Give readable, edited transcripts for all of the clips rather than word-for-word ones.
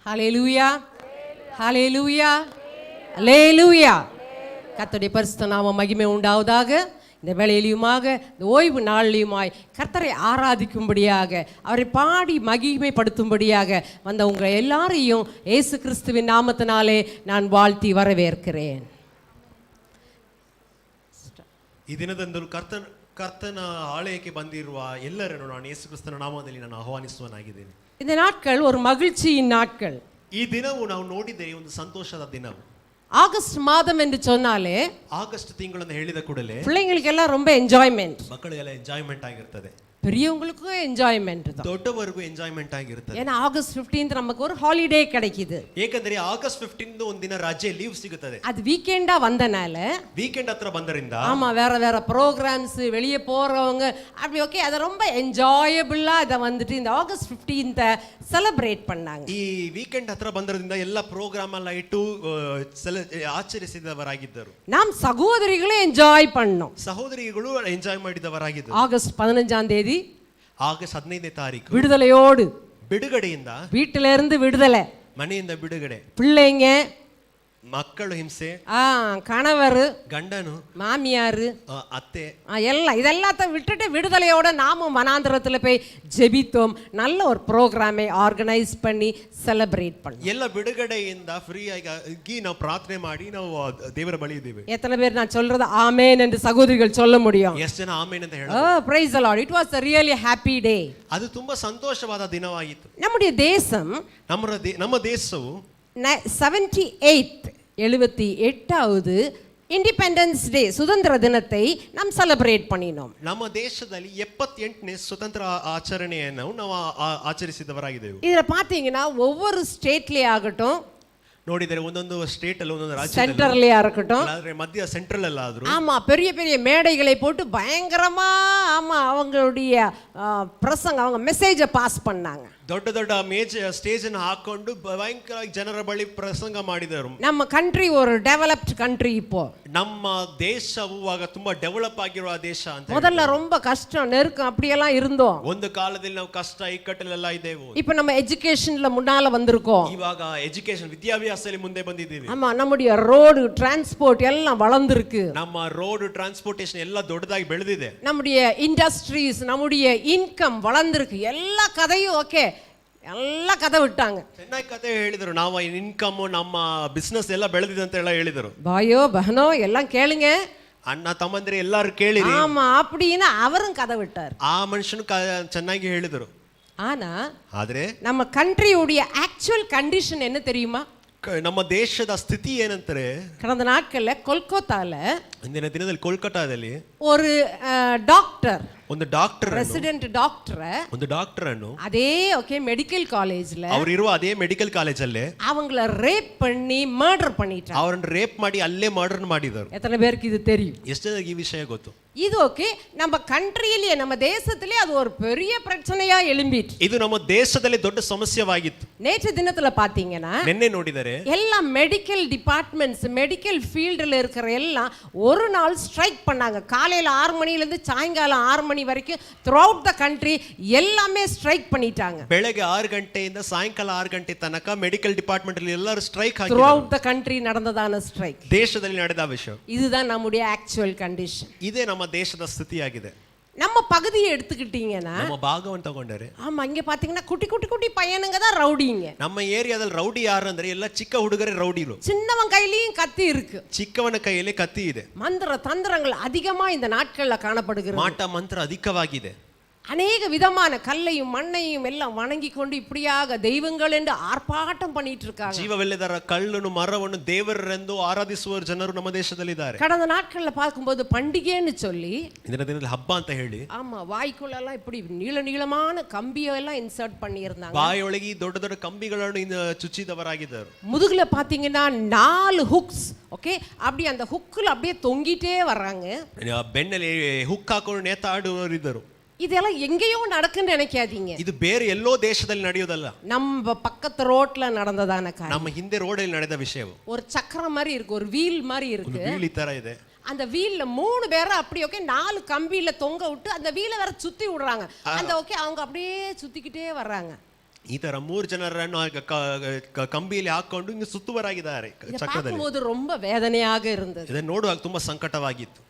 ஹல்லேலூயா, ஹல்லேலூயா, ஹல்லேலூயா. கர்த்தருடைய பரிசுத்த நாமம் மகிமை உண்டாவதாக. இந்த வேளையிலுமாக இந்த ஓய்வு நாளிலுமாய் கர்த்தரை ஆராதிக்கும்படியாக, அவரை பாடி மகிமைப்படுத்தும்படியாக வந்த உங்கள் எல்லாரையும் இயேசு கிறிஸ்துவின் நாமத்தினாலே நான் வாழ்த்தி வரவேற்கிறேன். ಈ ದಿನದಂದು ಕರ್ತನ ಆಲಯಕ್ಕೆ ಬಂದಿರುವ ಎಲ್ಲರನ್ನು ನಾನು ಯೇಸು ಕ್ರಿಸ್ತನ ನಾಮದಲ್ಲಿ ನಾನು ಆಹ್ವಾನಿಸುವನಾಗಿದ್ದೇನೆ. இந்த நாட்கள் ஒரு மகிழ்ச்சியின் நாட்கள். ಈ ದಿನವು ನಾವು ನೋಡಿದರೆ ಒಂದು ಸಂತೋಷದ ದಿನವು. ஆகஸ்ட் மாதம் என்று சொன்னாலே, ಆಗಸ್ಟ್ ತಿಂಗಳನ್ನು ಹೇಳಿದ ಕೂಡಲೇ பிள்ளைங்களுக்கு எல்லாம் ரொம்ப என்ஜாய்மெண்ட், ಮಕ್ಕಳಿಗೆಲ್ಲ ಎಂಜಾಯ್ಮೆಂಟ್ ಆಗಿರ್ತದೆ. பெரியவங்களுக்கும் என்ஜாய்மெண்ட் தான். ದೊಡ್ಡವರಿಗೂ ಎಂಜಾಯ್ಮೆಂಟ್ ಆಗಿರ್ತದೆ. ஏன்னா ஆகஸ்ட் 15 நமக்கு ஒரு ஹாலிடே கிடைக்குது. ಏಕೆಂದರೆ ಆಗಸ್ಟ್ 15 ಒಂದು ದಿನ ರಜೆ ಲೀವ್ ಸಿಗುತ್ತದೆ. அது வீக்கெண்டா வந்தனால, ವೀಕೆಂಡ್ ಹತ್ರ ಬಂದರಿಂದ ஆமா, வேற வேற ப்ரோக்ராம்ஸ், வெளியே போறவங்க அப்படி ஓகே, அதை ரொம்ப என்ஜாயபிளா இதை வந்துட்டு இந்த ஆகஸ்ட் 15 செலிப்ரேட் பண்ணாங்க. ಈ ವೀಕೆಂಡ್ ಹತ್ರ ಬಂದರಿಂದ ಎಲ್ಲ ಪ್ರೋಗ್ರಾಮ್ ಎಲ್ಲ ಇಟ್ಟು ಆಚರಿಸಿದವರಾಗಿದ್ದರು. நாம் சகோதரிகளே என்ஜாய் பண்ணோம். ಸಹೋದರಿಗಳು ಎಂಜಾಯ್ ಮಾಡಿದವರಾಗಿದ್ದರು. ஆகஸ்ட் 15ஆம் தேதி ಆಗಸ್ಟ್ 15ನೇ ತಾರೀಕು விடுதலையோடு, ಬಿಡುಗಡೆಯಿಂದ, வீட்டில இருந்து விடுதலை, ಮನೆಯಿಂದ ಬಿಡುಗಡೆ, பிள்ளைங்க, ಮಕ್ಕಳು ಹಿಂಸೆ, கணவர், ಗಂಡನು, மாமியாரு, அத்தை, எல்லாம் இதெல்லாத்த விட்டுட்டு விடுதலையோட நாமும் வனாந்திரத்தில் போய் ஜெபித்தோம். நல்ல ஒரு ப்ரோக்ராமை ஆர்கனைஸ் பண்ணி செலிப்ரேட் பண்ணோம். ಎಲ್ಲ ಬಿಡುಗಡೆಯಿಂದ ಫ್ರೀ ಆಗಿ ನಾವು ಪ್ರಾರ್ಥನೆ ಮಾಡಿ ನಾವು ದೇವರ ಬಳಿ ಇದ್ದೇವೆ. எத்தனை பேர் நான் சொல்றது ஆமென் என்று சகோதரிகள் சொல்ல முடியும்? ಎಷ್ಟು ಜನ ಆಮೆನ್ ಅಂತ ಹೇಳಬಹುದು? praise the Lord, it was a really happy day. ಅದು ತುಂಬಾ ಸಂತೋಷವಾದ ದಿನವಾಗಿತ್ತು. நம்முடைய தேசம், ನಮ್ಮ ದೇಶವು 78வது இண்டிபெண்டன்ஸ் டே, சுதந்திர தினத்தை நாம் செலிப்ரேட் பண்ணினோம். ನಮ್ಮ ದೇಶದಲ್ಲಿ 78ನೇ ಸ್ವತಂತ್ರ ಆಚರಣೆಯನ್ನು ನಾವು ಆಚರಿಸಿದವರಾಗಿದ್ದೇವೆ. இதுல பாத்தீங்கன்னா ஒவ்வொரு ஸ்டேட்லயே ஆகட்டும், ನೋಡಿದರೆ ಒಂದೊಂದು ಸ್ಟೇಟ್ ಅಲ್ಲಿ ಒಂದೊಂದು ರಾಜ್ಯ சென்டர்லயா இருக்கட்டும், ಆದ್ರೆ ಮಧ್ಯ ಸೆಂಟ್ರಲ್ ಅಲ್ಲಾದ್ರೂ, ஆமா, பெரிய பெரிய மேடைகளை போட்டு பயங்கரமா, ஆமா, அவங்களுடைய பிரசங்க, அவங்க மெசேஜை பாஸ் பண்ணாங்க. ದೊಡ್ಡ ದೊಡ್ಡ ಸ್ಟೇಜ್ ಅನ್ನು ಹಾಕೊಂಡು ಭಯಂಕರವಾಗಿ ಜನರ ಬಳಿ ಪ್ರಸಂಗ ಮಾಡಿದರು. நம்ம கண்ட்ரி ஒரு டெவலப்ட் கண்ட்ரி. இப்போ ನಮ್ಮ ದೇಶವು ಆಗ ತುಂಬಾ ಡೆವಲಪ್ ಆಗಿರುವ ದೇಶ ಅಂತ. முதல்ல ரொம்ப கஷ்டம், நெருக்கம் அப்படியெல்லாம் இருந்தோம். ಒಂದು ಕಾಲದಲ್ಲಿ ನಾವು ಕಷ್ಟ ಇಕ್ಕಟ್ಟಲೆಲ್ಲ ಇದ್ದೇವೆ. இப்போ நம்ம எஜுகேஷன்ல முன்னால வந்திருக்கோம். ಇವಾಗ ಎಜುಕೇಶನ್ ವಿದ್ಯಾಭ್ಯಾಸದಲ್ಲಿ ಮುಂದೆ ಬಂದಿದ್ದೀವಿ. ஆமா, நம்முடைய ரோடு டிரான்ஸ்போர்ட் எல்லாம் வளர்ந்திருக்கு. ನಮ್ಮ ರೋಡ್ ಟ್ರಾನ್ಸ್ಪೋರ್ಟೇಷನ್ ಎಲ್ಲ ದೊಡ್ಡದಾಗಿ ಬೆಳೆದಿದೆ. நம்முடைய இண்டஸ்ட்ரீஸ், நம்முடைய இன்கம் வளர்ந்திருக்கு. எல்லா கதையும் ஓகே, ಎಲ್ಲ ಕಥೆ விட்டாங்க. ಚೆನ್ನಾಗಿ ಕಥೆ ಹೇಳಿದರು. ನಾವು ಇನ್ಕಮ್, ನಮ್ಮ ಬಿಸ್ನೆಸ್ ಎಲ್ಲ ಬೆಳೆದಿದೆ ಅಂತ ಎಲ್ಲ ಹೇಳಿದರು. பாயோ பஹனோ எல்லாம் கேளுங்க, ಅಣ್ಣ ತಮ್ಮಂದಿರು ಎಲ್ಲರೂ ಕೇಳಿರಿ. ஆமா அப்படின்னு அவரும் கதை விட்டார். ಆ ಮನುಷ್ಯನು ಚೆನ್ನಾಗಿ ಹೇಳಿದರು. ஆದ್ರೆ நம்ம கண்ட்ரியுடைய ஆக்சுவல் கண்டிஷன் என்ன தெரியுமா? ನಮ್ಮ ದೇಶದ ಸ್ಥಿತಿ ಏನಂತಾರೆ, கடந்த நாட்கள்ல கொல்கத்தால, ಇಂದಿನ ದಿನದಲ್ಲಿ ಕೋಲ್ಕತ್ತಾದಲ್ಲಿ ஒரு டாக்டர், ಒಂದು ಡಾಕ್ಟರ್, ಪ್ರೆಸಿಡೆಂಟ್ ಡಾಕ್ಟರ್, ಒಂದು ಡಾಕ್ಟರ್ ಅನ್ನು அதே ஓகே மெடிக்கல் காலேஜ்ல, ಅವರಿರುವ ಅದೇ ಮೆಡಿಕಲ್ ಕಾಲೇಜ್ ಅಲ್ಲೇ அவங்கள ரேப் பண்ணி மர்டர் பண்ணிட்டாங்க. ಅವರನ್ನು ರೇಪ್ ಮಾಡಿ ಅಲ್ಲೇ ಮರ್ಡರ್ ಮಾಡಿದರು. எத்தனை பேருக்கு இது தெரியும்? ಎಷ್ಟು ಜನರಿಗೆ ಈ ವಿಷಯ ಗೊತ್ತು? இது ஓகே, நம்ம கண்ட்ரியிலே, நம்ம தேசத்திலே அது ஒரு பெரிய பிரச்சனையா எழும்பிட்டு. ಇದು ನಮ್ಮ ದೇಶದಲ್ಲಿ ದೊಡ್ಡ ಸಮಸ್ಯೆವಾಗಿತ್ತು. நேற்று தினத்துல பாத்தீங்கன்னா, ನಿನ್ನೆ ನೋಡಿದರೆ எல்லா மெடிக்கல் டிபார்ட்மெண்ட்ஸ், மெடிக்கல் ஃபீல்டில் இருக்கிற எல்லாம் ஒரு நாள் ஸ்ட்ரைக் பண்ணாங்க. காலையில் 6 மணிலேருந்து சாயங்காலம் 6 மணி வரைக்கும் த்ரூஅவுட் த கண்ட்ரி எல்லாமே ஸ்ட்ரைக் பண்ணிட்டாங்க. ಬೆಳಗ್ಗೆ 6 ಗಂಟೆಯಿಂದ ಸಾಯಂಕಾಲ 6 ಗಂಟೆ ತನಕ ಮೆಡಿಕಲ್ ಡಿಪಾರ್ಟ್ಮೆಂಟ್ ಅಲ್ಲಿ ಎಲ್ಲರೂ ಸ್ಟ್ರೈಕ್ ಹಾಕಿದ್ರು. த்ரூஅவுட் த கண்ட்ரி நடந்ததான ஸ்ட்ரைக். ದೇಶದಲ್ಲಿ ನಡೆದ ವಿಷಯ இதுதான் நம்முடைய ஆக்சுவல் கண்டிஷன். ಇದೇ ನಮ್ಮ ದೇಶದ ಸ್ಥಿತಿಯಾಗಿದೆ. நம்ம பகுதியை எடுத்துக்கிட்டீங்கன்னா, ನಮ್ಮ ಭಾಗವನ್ನು ತಗೊಂಡರೆ, ஆமா, இங்க பாத்தீங்கன்னா குட்டி குட்டி குட்டி பையனுங்க தான் ரவுடிங்க. ನಮ್ಮ ಏರಿಯಾದಲ್ಲಿ ರೌಡಿ ಯಾರು ಅಂದ್ರೆ ಎಲ್ಲ ಚಿಕ್ಕ ಹುಡುಗರೇ ರೌಡಿಗಳು. சின்னவன் கையிலயும் கத்தி இருக்கு, ಚಿಕ್ಕವನ ಕೈಯಲ್ಲಿ ಕತ್ತಿ ಇದೆ. மந்திர தந்திரங்கள் அதிகமா இந்த நாட்கள்ல காணப்படுகிறது. ಮಾಟ ಮಂತ್ರ ಅಧಿಕವಾಗಿದೆ. அநேக விதமான கல்லையும் மண்ணையும் எல்லாம் வணங்கி கொண்டு இப்படியாக தெய்வங்கள் என்று ஆர்ப்பாட்டம் பண்ணிட்டு இருக்காங்க. ಜೀವವೆಲ್ಲದರ ಕಳ್ಳನು ಮರವನ್ನು ದೇವರೆಂದು ಆರಾಧಿಸುವ ಜನರು ನಮ್ಮ ದೇಶದಲ್ಲಿದ್ದಾರೆ. கடந்த நாட்கள்ல பார்க்கும்போது பண்டிகைன்னு சொல்லி, ಇಂದಿನ ದಿನದಲ್ಲಿ ಹಬ್ಬ ಅಂತ ಹೇಳಿ, ஆமா, வாய்க்குள்ளெல்லாம் இப்படி நீள நீளமான கம்பியெல்லாம் இன்சர்ட் பண்ணியிருந்தாங்க. ಬಾಯೊಳಗೆ ದೊಡ್ಡ ದೊಡ್ಡ ಕಂಬಿಗಳನ್ನು ಚುಚ್ಚಿದವರಾಗಿದ್ದರು. முதுகுல பாத்தீங்கன்னா 4 ஹுக்ஸ், ஓகே, அப்படி அந்த ஹுக்ல அப்படியே தொங்கிட்டே வர்றாங்க. ಬೆನ್ನಲ್ಲಿ ಹುಕ್ ಹಾಕೊಂಡು ನೇತಾಡುವವರಿದ್ದರು. இதெல்லாம் எங்கேயோ நடக்குன்னு நினைக்காதீங்க. ಇದು ಬೇರೆ ಎಲ್ಲೋ ದೇಶದಲ್ಲಿ ನಡೆಯೋದಲ್ಲ, நம்ம பக்கத்து ரோட்ல நடந்ததான காரியம். ನಮ್ಮ ಹಿಂದೆ ರೋಡಲ್ಲಿ ನಡೆದ ವಿಷಯವು. ஒரு சக்கரம் மாதிரி இருக்கு, ஒரு வீல் மாதிரி இருக்கு. வீல் ತರ ಇದೆ. அந்த வீல்ல 3 பேரை அப்படி ஓகே 4 கம்பியில தொங்க விட்டு அந்த வீலை வேற சுத்தி விடுறாங்க. அந்த ஓகே அவங்க அப்படியே சுத்திக்கிட்டே வர்றாங்க. ಈ ತರ 3 ಜನರನ್ನು ಕಂಬಿಯಲ್ಲಿ ಹಾಕೊಂಡು ಹಿಂಗೆ ಸುತ್ತುವರಾಗಿದ್ದಾರೆ ಚಕ್ರದಲ್ಲಿ. பார்க்கும்போது ரொம்ப வேதனையாக இருந்தது. ಇದನ್ನು ನೋಡುವಾಗ ತುಂಬಾ ಸಂಕಟವಾಗಿತ್ತು.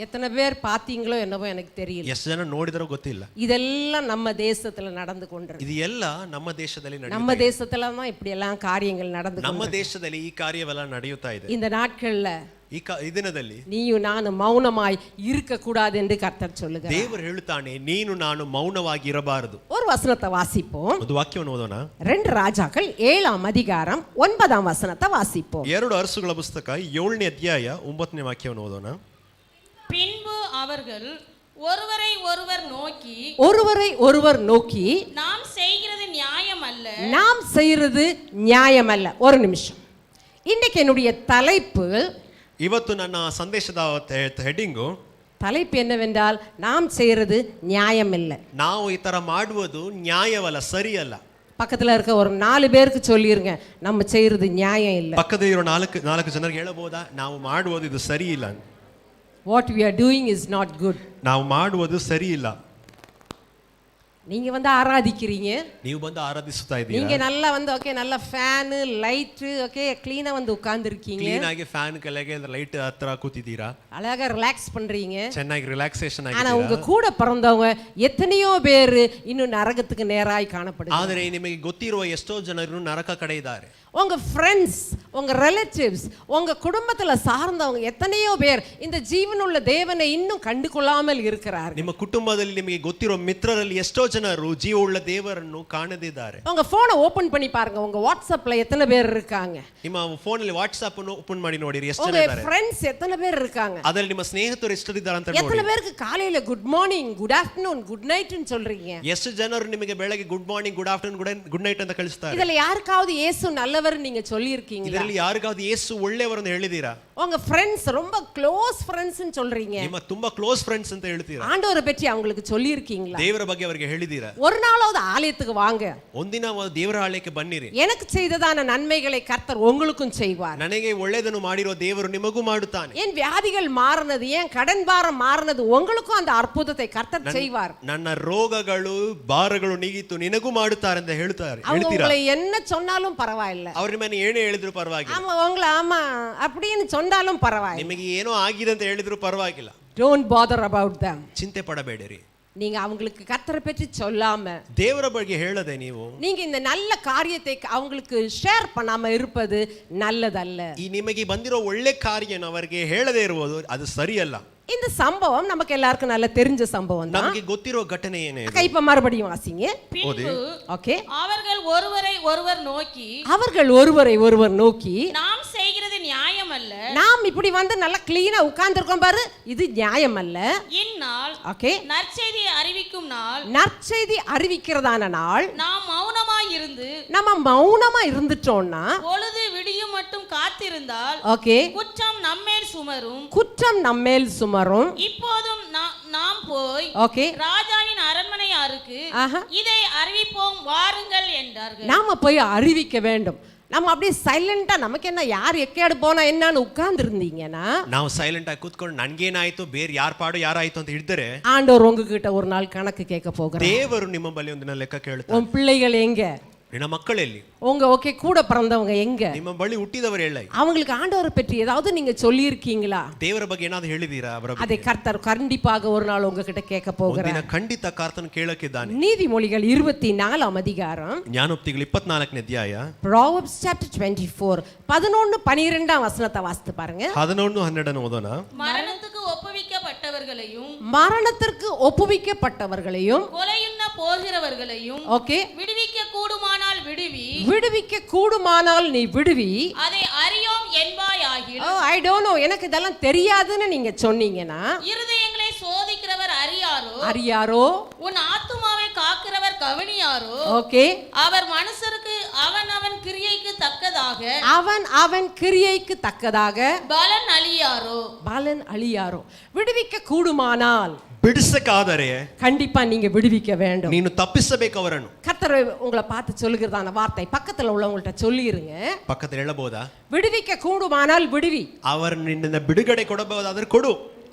எத்தனை பேர் பார்த்தீங்களோ என்னவோ எனக்கு தெரியல. ಎಷ್ಟು ಜನ ನೋಡಿದರೋ ಗೊತ್ತಿಲ್ಲ. இதெல்லாம் நம்ம தேசத்துல நடந்து கொண்டிருக்கு. ಇದು ಎಲ್ಲ ನಮ್ಮ ದೇಶದಲ್ಲಿ ನಡೆಯುತ್ತೆ. நம்ம தேசத்துல தான் இப்படி எல்லாம் காரியங்கள் நடந்து ನಮ್ಮ ದೇಶದಲ್ಲಿ ಈ ಕಾರ್ಯವೆಲ್ಲ ನಡೆಯುತ್ತಾ ಇದೆ. இந்த நாட்கள்ல ಈ ದಿನದಲ್ಲಿ நீயும் நானும் மௌனமாய் இருக்க கூடாது என்று கர்த்தர் சொல்லுகிறார். ದೇವರು ಹೇಳುತ್ತಾನೆ, ನೀನು ನಾನು ಮೌನವಾಗಿ ಇರಬಾರದು. ஒரு வசனத்தை வாசிப்போம். ಒಂದು ವಾಕ್ಯವನ್ನು ಓದೋಣ. 2 ராஜாக்கள் 7ஆம் அதிகாரம் 9ஆம் வசனத்தை வாசிப்போம். 2 ಅರಸುಗಳ ಪುಸ್ತಕ 7ನೇ ಅಧ್ಯಾಯ 9ನೇ ವಾಕ್ಯವನ್ನು ಓದೋಣ. பின்பு அவர்கள் ஒருவரை ஒருவர் நோக்கி நாம் செய்கிறது நியாயம் அல்ல. ஒரு நிமிஷம். இன்னைக்கு என்னுடைய தலைப்பு, ಇವತ್ತು ನನ್ನ ಸಂದೇಶದ ಹೆಡ್ಡಿಂಗು, தலைப்பு என்னவென்றால் நாம் செய்கிறது நியாயம் இல்லை. ನಾವು ಈ ತರ ಮಾಡುವುದು ನ್ಯಾಯವಲ್ಲ, ಸರಿಯಲ್ಲ. பக்கத்துல இருக்க ஒரு 4 பேருக்கு சொல்லிருங்க, நம்ம செய்யறது நியாயம் இல்லை. ಪಕ್ಕದಲ್ಲಿ ಇರೋ 4 ಜನರಿಗೆ ಹೇಳಬಹುದಾ, ನಾವು ಮಾಡುವುದು ಇದು ಸರಿ ಇಲ್ಲ. What we are doing is not good. ನಾವು ಮಾಡುವುದು ಸರಿ ಇಲ್ಲ. நீங்க வந்து ஆராதிக்கிறீங்க, ನೀವು ಬಂದು ಆರಾಧಿಸುತ್ತಾ ಇದ್ದೀರಾ, நீங்க நல்லா வந்து ஓகே நல்ல ஃபேன் லைட் ஓகே க்ளீனா வந்து உட்கார்ந்திருக்கீங்க, ಕ್ಲೀನ್ ಆಗಿ ಫ್ಯಾನ್ ಕೆಳಗೆ ಲೈಟ್ ಹತ್ರ ಕೂತಿದ್ದೀರಾ, அழகா ரிலாக்ஸ் பண்றீங்க, ಚೆನ್ನಾಗಿ ರಿಲ್ಯಾಕ್ಸೇಷನ್ ஆனா ಆಗಿದ್ದೀರಾ. உங்க கூட பிறந்தவங்க எத்தனையோ பேர் இன்னும் நரகத்துக்கு நேராய் காணப்படுறாங்க. ಆದರೆ ನಿಮಗೆ ಗೊತ್ತಿರುವ ಎಷ್ಟೋ ಜನರು ನರಕ ಕಡೆ ಇದ್ದಾರೆ. உங்க ஃப்ரெண்ட்ஸ், உங்க ரிலேட்டிவ்ஸ், உங்க குடும்பத்துல சார்ந்தவங்க எத்தனையோ பேர் இந்த ஜீவனுள்ள தேவனை இன்னும் கண்டு கொள்ளாமல் இருக்கிறார்கள். ನಿಮ್ಮ ಕುಟುಂಬದಲ್ಲಿ ನಿಮಗೆ ಗೊತ್ತಿರೋ ಮಿತ್ರರಲ್ಲಿ ಎಷ್ಟೋ ಜನರು ಜೀವವುಳ್ಳ ದೇವರನ್ನು ಕಾಣದಿದ್ದಾರೆ. உங்க போனை ஓபன் பண்ணி பாருங்க, உங்க வாட்ஸ்அப்ல எத்தனை பேர் இருக்காங்க? ನಿಮ್ಮ ಫೋನಲ್ಲಿ ವಾಟ್ಸ್ಆಪ್ ಅನ್ನು ಓಪನ್ ಮಾಡಿ ನೋಡಿರಿ, ಎಷ್ಟು ಜನ உங்க ಇದ್ದಾರೆ. ಫ್ರೆಂಡ್ಸ್ ಎத்தனை பேர் இருக்காங்க? ಅದರಲ್ಲಿ ನಿಮ್ಮ ಸ್ನೇಹಿತರು ಎಷ್ಟು ಇದ್ದಾರೆ ಅಂತ ನೋಡಿ. எத்தனை பேருக்கு காலையில good morning, good afternoon, good night ன்னு சொல்றீங்க? ಎಷ್ಟು ಜನರು ನಿಮಗೆ ಬೆಳಗ್ಗೆ good morning, good afternoon, good night ಅಂತ ಕಳಿಸ್ತಾರೆ. ಇದರಲ್ಲಿ ಯಾರಿಗಾவது இயேசு நல்லவர் நீங்க சொல்லி இருக்கீங்களா? ಇದರಲ್ಲಿ ಯಾರಿಗಾவது ಯೇಸು ಒಳ್ಳೆಯವರು ಅಂತ ಹೇಳಿದೀರಾ? உங்க ಫ್ರೆಂಡ್ಸ್ ரொம்ப க்ளோஸ் ಫ್ರೆಂಡ್ಸ್ ன்னு சொல்றீங்க, ನಿಮ್ಮ ತುಂಬಾ ಕ್ಲೋಸ್ ಫ್ರೆಂಡ್ಸ್ ಅಂತ ಹೇಳ್ತೀರಾ? ஆண்டவரை பற்றி அவங்களுக்கு சொல்லி இருக்கீங்களா? ದೇವರ ಬಗ್ಗೆ ಅವರಿಗೆ ಹೇಳಿದೀರಾ? ஒரு நாளாவது ஆலயத்துக்கு வாங்க, ಒಂದಿನ ದೇವರ ಆಲಯಕ್ಕೆ ಬನ್ನಿರಿ. எனக்கு செய்ததான நன்மைகளை கர்த்தர் உங்களுக்கும் செய்வார். ನನಗೆ ಒಳ್ಳೆಯದನ್ನು ಮಾಡಿರೋ ದೇವರು ನಿಮಗೂ ಮಾಡುತ್ತಾನೆ. என் வியாதிகள் மாறினது, என் கடன் பாரம் மாறினது, உங்களுக்கும் அந்த அற்புதத்தை கர்த்தர் செய்வார். ನನ್ನ ರೋಗಗಳು ಭಾರಗಳು ನೀಗಿತು, ನಿನಗೂ ಮಾಡುತ್ತಾರೆ ಅಂತ ಹೇಳ್ತಾರೆ. அவங்க உங்களை என்ன சொன்னாலும் பரவாயில்லை, ಅವ್ರ ನಿಮ್ಮನ್ನು ಏನೇ ಹೇಳಿದ್ರು ಪರವಾಗಿಲ್ಲ. ஆமா உங்களை ஆமா அப்படின்னு சொன்னாலும் பரவாயில்லை, ನಿಮಗೆ ಏನೋ ಆಗಿದೆ ಅಂತ ಹೇಳಿದ್ರು ಪರವಾಗಿಲ್ಲ. Don't bother about them. ಚಿಂತೆ ಪಡಬೇಡಿರಿ. நீங்க அவங்களுக்கு கர்த்தரை பற்றி சொல்லாம, ದೇವರ ಬಗ್ಗೆ ಹೇಳದೆ ನೀವು நீங்க இந்த நல்ல காரியத்தை அவங்களுக்கு ஷேர் பண்ணாம இருப்பது நல்லதல்ல. ಈ ನಿಮಗೆ ಬಂದಿರೋ ಒಳ್ಳೆ ಕಾರ್ಯನ ಅವರಿಗೆ ಹೇಳದೇ ಇರುವುದು ಅದು ಸರಿಯಲ್ಲ. இந்த சம்பவம் நமக்கு எல்லாருக்கும் நல்ல தெரிஞ்ச சம்பவம் தான். ನಮಗೆ ಗೊತ್ತಿರೋ ಘಟನೆ ಏನೇ ಇದು. இப்ப மறுபடியும் வாசிங்க. பின்பு ஓகே, அவர்கள் ஒருவரை ஒருவர் நோக்கி நாம் செய்கிறது நியாயம் அல்ல. நாம் இப்படி வந்து நல்லா கிளீனா உட்கார்ந்திருக்கோம் பாரு, இது நியாயம் அல்ல. இந்நாள் ஓகே, நற்செய்தியை அறிவிக்கும் நாள், நற்செய்தி அறிவிக்கிறதான நாள். நாம் மௌனமாய் இருந்து, நம்ம மௌனமா இருந்துட்டோம்னா, பொழுது விடியும் மட்டும் காத்திருந்தால் ஓகே, குற்றம் நம்மேல் சுமரும். இப்போதும் நாம் போய் ஓகே ராஜாவின் அரண்மனையாருக்கு இதை அறிவிப்போம் வாருங்கள் என்றார்கள். நாம போய் அறிவிக்க வேண்டும். நம்ம அப்படியே சைலண்டா, நமக்கு என்ன யார் எக்கேடு போனா என்னன்னு உட்கார்ந்து இருந்தீங்கன்னா, ನಾವು ಸೈಲೆಂಟ್ ಆಗಿ ಕೂತ್ಕೊಂಡು ನನಗೇನಾಯ್ತು, ಬೇರೆ ಯಾರ ಪಾಡು ಯಾರಾಯ್ತು ಅಂತ ಹೇಳಿದ್ರೆ, ஆண்டவர் உங்ககிட்ட ஒரு நாள் கணக்கு கேட்க போகிறார். ದೇವರು ನಿಮ್ಮ ಬಳಿ ಒಂದಿನ ಲೆಕ್ಕ ಕೇಳ್ತಾರೆ. உன் பிள்ளைகள் எங்க? ನಿನ್ನ ಮಕ್ಕಳೆಲ್ಲಿ? உங்க ஓகே கூட பிறந்தவங்க எங்க? ನಿಮ್ಮ ಬಳಿ ಹುಟ್ಟಿದವರು ಎಲ್ಲ? அவங்களுக்கு ஆண்டவரை பற்றி ஏதாவது நீங்க சொல்லி இருக்கீங்களா? ದೇವರ ಬಗ್ಗೆ ಏನಾದರೂ ಹೇಳಿದೀರಾ ಅವರ ಬಗ್ಗೆ? அதை கர்த்தர் கண்டிப்பாக ஒரு நாள் உங்ககிட்ட கேட்க போகிறார். ಒಂದಿನ ಖಂಡಿತ ಕರ್ತನು ಕೇಳಕ್ಕಿದ್ದಾನೆ. நீதிமொழிகள் 24ஆம் அதிகாரம், ಜ್ಞಾನೋಕ್ತಿಗಳು 24ನೇ ಅಧ್ಯಾಯ, Proverbs chapter 24 11-12ஆம் வசனத்தை வாசித்து பாருங்க. 11-12 ஓதோಣ. மரணத்துக்கு ஒப்புவிக்கப்பட்டவர்களையும் கொலையுண்ண போகிறவர்களையும் ஓகே விடுவிக்க கூடுமானால் நீ விடுவி, அதை அறியோம் என்பாயாகில். ஐ டோன்ட் நோ, எனக்கு இதெல்லாம் தெரியாதுன்னு நீங்க சொன்னீங்கன்னா, இருதயங்களை சோதிக்கிறவர் அறியாரோ, உன் ஆத்துமாவை காக்கிறவர் கவனியாரோ. ஓகே, அவர் மனுஷருக்கு அவன் கிரியைக்கு தக்கதாக பலன் அழியாரோ. விடுவிக்க கூடுமானால், ಬಿಡಿಸಕ್ಕಾದರೆ கண்டிப்பா நீங்க விடுவிக்க வேண்டும். ನೀನು ತಪ್ಪಿಸಬೇಕು ಅವರನ್ನು. கர்த்தர் உங்களை பார்த்து சொல்லுகிறதான வார்த்தை பக்கத்துல உள்ளவங்கள்ட்ட சொல்லிருங்க. ಪಕ್ಕದಲ್ಲಿ ಹೇಳಬಹುದಾ? விடுவிக்க கூடுமானால் விடுவி. ಅವರು ನಿನ್ನನ್ನು ಬಿಡುಗಡೆ ಕೊಡಬಹುದಾದರೆ ಕೊಡು.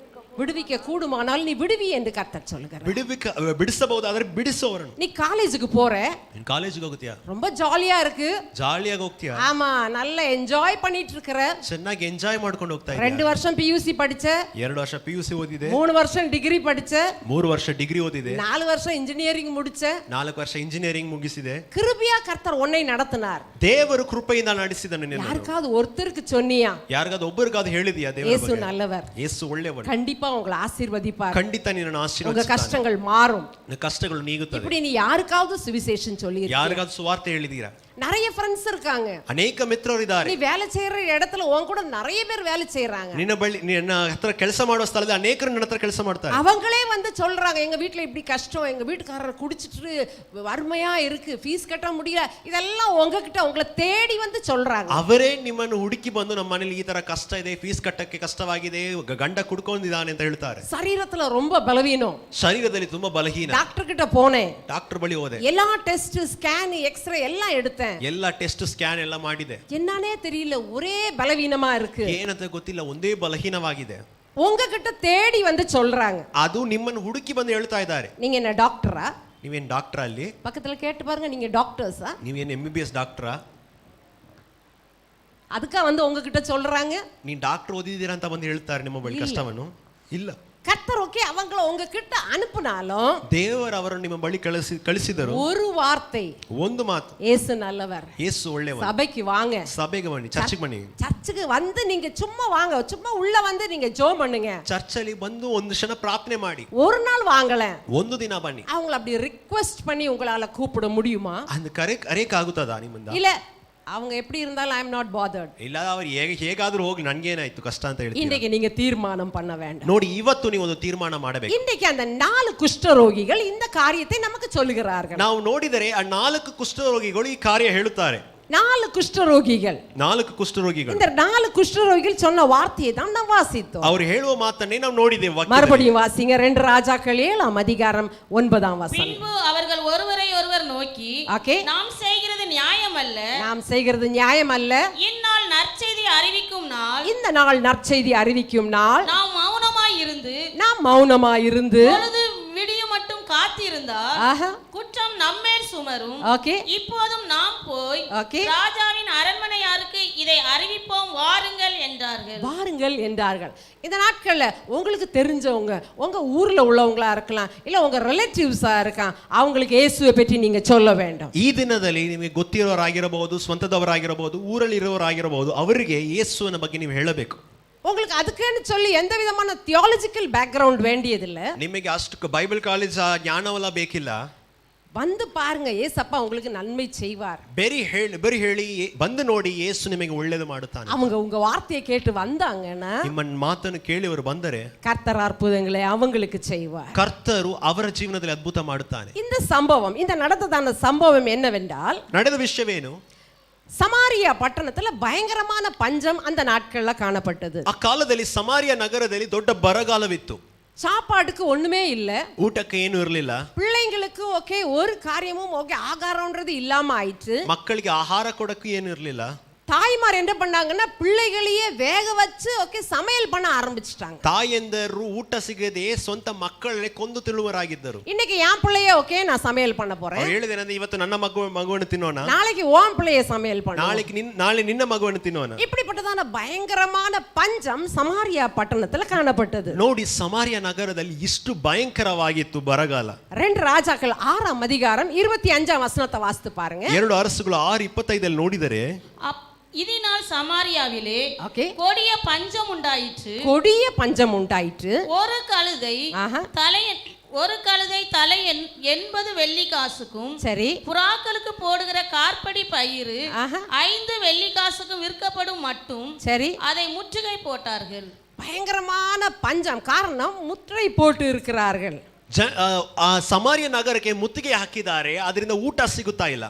விடுவிக்க கூடுமானால் நீ விடுவி என்று கர்த்தர் சொல்லுகிறார். ಬಿಡಿಸಬಹುದಾದ್ರೆ ಬಿಡಿಸು ಅವರನ್ನು. நீ காலேஜுக்கு போற, ನೀನು ಕಾಲೇಜಿಗೆ ಹೋಗ್ತೀಯಾ, ரொம்ப ஜாலியா இருக்கு, ಜಾಲಿಯಾಗಿ ಹೋಗ್ತೀಯಾ, ஆமா நல்லா என்ஜாய் பண்ணிட்டு இருக்கற, ಚೆನ್ನಾಗಿ ಎಂಜಾಯ್ ಮಾಡ್ಕೊಂಡು ಹೋಗ್ತಾ ಇದ್ದೀಯಾ. 2 வருஷம் PUC படிச்ச, 2 ವರ್ಷ PUC ಓದಿದೆ, 3 வருஷம் டிகிரி படிச்ச, 3 ವರ್ಷ ಡಿಗ್ರಿ ಓದಿದೆ, 4 வருஷம் இன்ஜினியரிங் முடிச்ச, 4 ವರ್ಷ ಇಂಜಿನಿಯರಿಂಗ್ ಮುಗಿಸಿದೆ. கிருபையா கர்த்தர் உன்னை நடத்தினார். ದೇವರು ಕೃಪೆಯಿಂದ ನಡೆಸಿದನು ನಿನ್ನನ್ನು. யாருக்காவது ஒருத்தருக்கு சொன்னியா? ಯಾರಿಗಾದ್ರೂ ಒಬ್ಬರಿಗಾದ್ರೂ ಹೇಳಿದ್ಯಾ ದೇವರ இயேசு ಬಗ್ಗೆ? நல்லவர், ಯೇಸು ಒಳ್ಳೆಯವನು, கண்டிப்பா உங்களை ஆசீர்வதிப்பார், ಖಂಡಿತ ನಿನ್ನನ್ನು உங்க ಆಶೀರ್ವದಿಸುತ್ತಾನೆ, கஷ்டங்கள் மாறும். ನಿನ್ನ ಕಷ್ಟಗಳು ನೀಗುತ್ತದೆ. இப்படி நீ யாருக்காவது சுவிசேஷம் சொல்லி ಯಾರಿಗಾದ್ರೂ ಸುವಾರ್ತೆ ಹೇಳಿದೀರಾ? நிறைய ஃப்ரெண்ட்ஸ் இருக்காங்க, ಅನೇಕ ಮಿತ್ರರಿದ್ದಾರೆ. நீ வேலை செய்யற இடத்துல உன் கூட நிறைய பேர் வேலை செய்யறாங்க, ನಿನ್ನ ಬಳಿ ನಿನ್ನ ಹತ್ರ ಕೆಲಸ ಮಾಡುವ ಸ್ಥಳದಲ್ಲಿ ಅನೇಕರು ನನ್ನ ಹತ್ರ ಕೆಲಸ ಮಾಡ್ತಾರೆ. அவங்களே வந்து சொல்றாங்க எங்க வீட்ல இப்படி கஷ்டம், எங்க வீட்டுக்காரர் குடிச்சிட்டு வறுமையா இருக்கு, ஃபீஸ் கட்ட முடியல, இதெல்லாம் உங்ககிட்ட உங்களை தேடி வந்து சொல்றாங்க. ಅವರೇ ನಿಮ್ಮನ್ನು ಹುಡುಕಿ ಬಂದು ನಮ್ಮ ಮನೇಲಿ ಈ ತರ ಕಷ್ಟ ಇದೆ, ಫೀಸ್ ಕಟ್ಟಕ್ಕೆ ಕಷ್ಟವಾಗಿದೆ, ಗಂಡ ಕುಡ್ಕೊಂಡಿದ್ದಾನೆ ಅಂತ ಹೇಳ್ತಾರೆ. சரீரத்துல ரொம்ப பலவீனம், ಶರೀರದಲ್ಲಿ ತುಂಬಾ ಬಲಹೀನ. டாக்டர் கிட்ட போனேன், ಡಾಕ್ಟರ್ ಬಳಿ ಹೋದೆ, எல்லா டெஸ்ட் ஸ்கேன் எக்ஸ்ரே எல்லாம் எடுத்தேன், ಎಲ್ಲ ಟೆಸ್ಟ್ ಸ್ಕ್ಯಾನ್ ಎಲ್ಲ ಮಾಡಿದೆ, என்னன்னே தெரியல, ஒரே பலவீனமா இருக்கு. ಏನಂತ ಗೊತ್ತಿಲ್ಲ, ಒಂದೇ ಬಲಹೀನವಾಗಿದೆ. உங்ககிட்ட தேடி வந்து சொல்றாங்க, ಅದು ನಿಮ್ಮನ್ನು ಹುಡುಕಿ ಬಂದು ಹೇಳ್ತಾ ಇದ್ದಾರೆ. நீங்க என்ன டாக்டரா? ನೀವೇನ್ ಡಾಕ್ಟರ್? ಅಲ್ಲಿ பக்கத்துல கேட்டு பாருங்க, நீங்க டாக்டர்ஸா? ನೀವೇನ್ MBBS ಡಾಕ್ಟರಾ? அதுக்கா வந்து உங்ககிட்ட சொல்றாங்க ನೀನ್ ಡಾಕ್ಟರ್ ಓದಿದ್ದೀರಾ ಅಂತ ಬಂದು ಹೇಳ್ತಾರೆ ನಿಮ್ಮ ಬಳಿ ಕಷ್ಟವನ್ನು? ಇಲ್ಲ. கர்த்தர் ஓகே அவங்கள உங்ககிட்ட அனுப்புனாலும் ದೇವರು ಅವರನ್ನು ನಿಮ್ಮ ಬಳಿ ಕಳಿಸಿದರು. ஒரு வார்த்தை, ಒಂದು ಮಾತು, இயேசு நல்லவர், ಯೇಸು ಒಳ್ಳೆಯವನು, சபைக்கு வாங்க, ಸಭೆಗೆ ಬನ್ನಿ, ಚರ್ಚಿಗೆ ಬನ್ನಿ. சர்ச்சுக்கு வந்து நீங்க சும்மா வாங்க, சும்மா உள்ள வந்து நீங்க ஜெபம் பண்ணுங்க. ಚರ್ಚಲ್ಲಿ ಬಂದು ಒಂದು ಕ್ಷಣ ಪ್ರಾರ್ಥನೆ ಮಾಡಿ. ஒரு நாள் வாங்கல, ಒಂದು ದಿನ ಬನ್ನಿ. அவங்கள அப்படி ரிக்வெஸ்ட் பண்ணி உங்களால கூப்பிட முடியுமா? ಅಂದ ಕರೆಯಕ್ಕಾಗುತ್ತದಾ ನಿಮ್ಮಿಂದ? இல்ல அவங்க எப்படி இருந்தாலும் ஐ அம் நாட் பாதர்ட், ಇಲ್ಲ ಅವರು ಹೇಗಾದ್ರೂ ಹೋಗಿ ನನ್ಗೇನಾಯ್ತು ಕಷ್ಟ ಅಂತ ಹೇಳ್ತೀರಾ? இன்னைக்கு நீங்க தீர்மானம் பண்ண வேண்டாம். ನೋಡಿ, ಇವತ್ತು ನೀವು ಒಂದು ತೀರ್ಮಾನ ಮಾಡಬೇಕು. இன்னைக்கு அந்த 4 குஷ்டரோகிகள் இந்த காரியத்தை நமக்கு சொல்லுகிறார்கள். ನಾವು ನೋಡಿದರೆ ಆ 4 ಕುಷ್ಠರೋಗಿಗಳು ಈ ಕಾರ್ಯ ಹೇಳುತ್ತಾರೆ. 4 குஷ்டரோகிகள், 4 ಕುಷ್ಠರೋಗಿಗಳು. இந்த 4 குஷ்டரோகிகள் சொன்ன வார்த்தையை தான் நாம் வாசித்தோம். ಅವರು ಹೇಳುವ ಮಾತನ್ನೇ ನಾವು ನೋಡಿದ್ದೇವೆ. மறுபடியும் வாசிங்க, 2 ராஜாக்கள் 7ஆம் அதிகாரம் 9ஆம் வசனம். பின்பு அவர்கள் ஒருவரை ஒருவர் நோக்கி, ஓகே, நாம் செய்கிறது நியாயம் அல்ல, நாம் செய்கிறது நியாயம் அல்ல, இந்நாள் நற்செய்தி அறிவிக்கும் நாள், இந்த நாள் நற்செய்தி அறிவிக்கும் நாள், நாம் மௌனமாய் இருந்து நாம் மௌனமாய் இருந்து பொழுது விடியும் மட்டும் காத்திருந்தால் ஆஹா, குற்றம் நம்மேல் சுமரும். ஓகே, இப்போதும் நாம் போய் ஓகே, ராஜாவின் அரண்மனையாருக்கு இதை அறிவிப்போம், வாருங்கள் என்றார்கள். வாருங்கள் என்றார்கள். இந்த நாட்கள்ல உங்களுக்கு தெரிஞ்சவங்க, உங்க ஊர்ல உள்ளவங்களா இருக்கலாம், இல்ல உங்க ரிலேட்டிவ்ஸா இருக்கலாம், அவங்களுக்கு இயேசுவை பற்றி நீங்க சொல்ல வேண்டும். ಈ ದಿನದಲ್ಲಿ ನಿಮಗೆ ಗೊತ್ತಿರೋರಾಗಿರಬಹುದು, ಸ್ವಂತದವರಾಗಿರಬಹುದು, ಊರಲ್ಲಿ ಇರೋರಾಗಿರಬಹುದು, ಅವರಿಗೆ ಯೇಸುವಿನ ಬಗ್ಗೆ ನೀವು ಹೇಳಬೇಕು. உங்களுக்கு அதுக்குன்னு சொல்லி எந்த விதமான தியாலஜிக்கல் பேக்ரவுண்ட் வேண்டியதில்லை. ನಿಮಗೆ ಅಷ್ಟು ಬೈಬಲ್ ಕಾಲೇಜ್ ಜ್ಞಾನವೆಲ್ಲ ಬೇಕಿಲ್ಲ. வந்து பாருங்க, ஏசப்பா உங்களுக்கு நன்மை செய்வார். ಬರಿ ಹೇಳಿ ಬಂದು ನೋಡಿ, ಯೇಸು ನಿಮಗೆ ಒಳ್ಳೆಯದು ಮಾಡುತ್ತಾನೆ. அவங்க உங்க வார்த்தையை கேட்டு வந்தாங்கன்னா, ನಿಮ್ಮ ಮಾತನ್ನು ಕೇಳಿ ಅವರು ಬಂದರೆ கர்த்தர் அற்புதங்களை அவங்களுக்கு செய்வார். ಕರ್ತರು ಅವರ ಜೀವನದಲ್ಲಿ ಅದ್ಭುತ ಮಾಡುತ್ತಾನೆ. இந்த சம்பவம், இந்த நடந்ததான சம்பவம் என்னவென்றால், ನಡೆದ ವಿಷಯವೇನು? சமாரியா பட்டணத்துல பயங்கரமான பஞ்சம் அந்த நாட்கள்ல காணப்பட்டது. ಆ ಕಾಲದಲ್ಲಿ ಸಮಾರಿಯ ನಗರದಲ್ಲಿ ದೊಡ್ಡ ಬರಗಾಲವಿತ್ತು. சாப்பாடுக்கு ஒண்ணுமே இல்ல, ಊಟಕ್ಕೆ ಏನು ಇರಲಿಲ್ಲ. பிள்ளைங்களுக்கு ஓகே ஒரு காரியமும் ஓகே ஆகாரம்ன்றது இல்லாம ஆயிடுச்சு. ಮಕ್ಕಳಿಗೆ ಆಹಾರ ಕೊಡಕ್ಕೂ ಏನು ಇರಲಿಲ್ಲ. தாய்மார் என்ன பண்ணாங்கன்னா பிள்ளைகளையே வேக வச்சு ஓகே சமையல் பண்ண ஆரம்பிச்சிட்டாங்க. ತಾಯಂದರು ಊಟ ಸಿಗದೆ ಸ್ವಂತ ಮಕ್ಕಳನ್ನೇ ಕೊಂದು ತಿಳುವರಾಗಿದ್ದರು. இன்னைக்கு என் பிள்ளைய ஓகே நான் சமையல் பண்ண போறேன், ಅವ್ರು ಹೇಳಿದೇನಂದ್ರೆ, ಇವತ್ತು ನನ್ನ ಮಗುವನ್ನು ತಿನ್ನೋಣ, நாளைக்கு ஓன் பிள்ளைய சமையல் பண்ண, ನಾಳೆ ನಿನ್ನ ಮಗುವನ್ನು ತಿನ್ನೋಣ. இப்படிப்பட்டதான பயங்கரமான பஞ்சம் சமாரியா பட்டணத்துல காணப்பட்டது. ನೋಡಿ, ಸಮಾರಿಯ ನಗರದಲ್ಲಿ ಇಷ್ಟು ಭಯಂಕರವಾಗಿತ್ತು ಬರಗಾಲ. 2 ராஜாக்கள் 6ஆம் அதிகாரம் 25ஆம் வசனத்தை வாசித்து பாருங்க. 2 ಅರಸುಗಳು 6:25 ನೋಡಿದರೆ, இதனால் சமாரியாவிலே கொடிய பஞ்சம் உண்டாயிற்று. கொடிய பஞ்சம் உண்டாயிற்று. ஒரு கழுதை தலை 80 வெள்ளி காசுக்கும், சரி, புறாக்களுக்கு போடுகிற கார்படி பயிறு 5 வெள்ளி காசுக்கும் விற்கப்படும் மட்டும், சரி, அதை முற்றுகை போட்டார்கள். பயங்கரமான பஞ்சம், காரணம் முற்றுகை போட்டு இருக்கிறார்கள். ಸಮಾರಿಯ ನಗರಕ್ಕೆ ಮುತ್ತಿಗೆ ಹಾಕಿದ್ದಾರೆ, ಅದರಿಂದ ಊಟ ಸಿಗುತ್ತಾ ಇಲ್ಲ.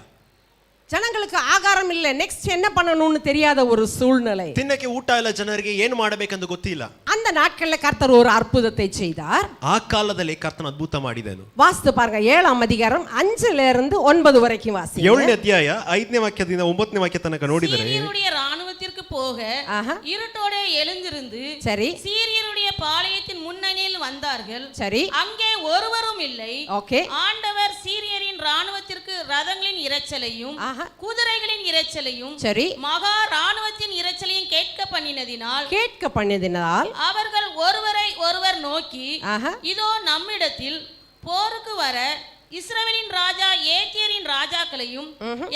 ஜனங்களுக்கு ஆகாரம் இல்ல, நெக்ஸ்ட் என்ன பண்ணணும்னு தெரியாத ஒரு சூழ்நிலை. ತಿನ್ನಕ್ಕೆ ಊಟ ಇಲ್ಲ, ಜನರಿಗೆ ಏನು ಮಾಡಬೇಕೆಂದು ಗೊತ್ತಿಲ್ಲ. அந்த நாட்கள்ல கர்த்தர் ஒரு அற்புதத்தை செய்தார். ಆ ಕಾಲದಲ್ಲಿ ಕರ್ತನ ಅದ್ಭುತ ಮಾಡಿದನು. வாசித்து பாருங்க, 7ஆம் அதிகாரம் 5ல இருந்து 9 வரைக்கும் வாசிங்க. 7ನೇ ಅಧ್ಯಾಯ 5ನೇ ವಾಕ್ಯದಿಂದ 9ನೇ ವಾಕ್ಯ ತನಕ ನೋಡಿದರೆ, சீரியருடைய ராணுவத்திற்கு போக இருட்டோட எழுந்திருந்து, சரி, சீரியருடைய சீரியருடைய பாளையத்தின் முன்னணியில் வந்தார்கள். சரி, அங்கே ஒருவரும் இல்லை. ஓகே. ஆண்டவர் சீரியரின் ராணுவத்திற்கு ரதங்களின் இரைச்சலையும் குதிரைகளின் இரைச்சலையும் சரி மகா ராணுவத்தின் இரைச்சலையும் கேட்க பண்ணினதினால் அவர்கள் ஒருவரை ஒருவர் நோக்கி, இதோ நம்மிடத்தில் போருக்கு வர இஸ்ரவேலின் ராஜா ஏத்தியரின் ராஜாக்களையும்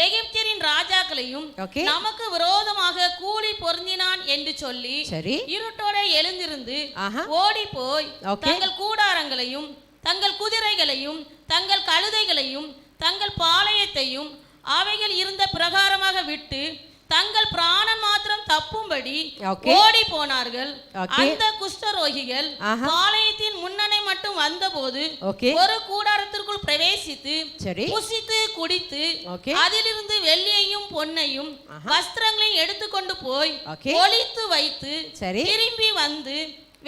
எகிப்தியரின் ராஜாக்களையும் நமக்கு விரோதமாக கூலி பொருந்தினான் என்று சொல்லி இருட்டோட எழுந்திருந்து ஓடி போய் தங்கள் கூடாரங்களையும் தங்கள் குதிரைகளையும் தங்கள் கழுதைகளையும் தங்கள் பாளையத்தையும் அவைகள் இருந்த பிரகாரமாக விட்டு தங்கள் பிராணன் மாத்திரம் தப்பும்படி ஓடி போனார்கள். அந்த குஷ்டரோகிகள் பாளையத்தின் முன்னணை மட்டும் வந்தபோது ஒரு கூடாரத்திற்குள் பிரவேசித்து புசித்து குடித்து அதிலிருந்து வெள்ளியையும் பொன்னையும் வஸ்திரங்களையும் எடுத்துக்கொண்டு போய் ஒளித்து வைத்து திரும்பி வந்து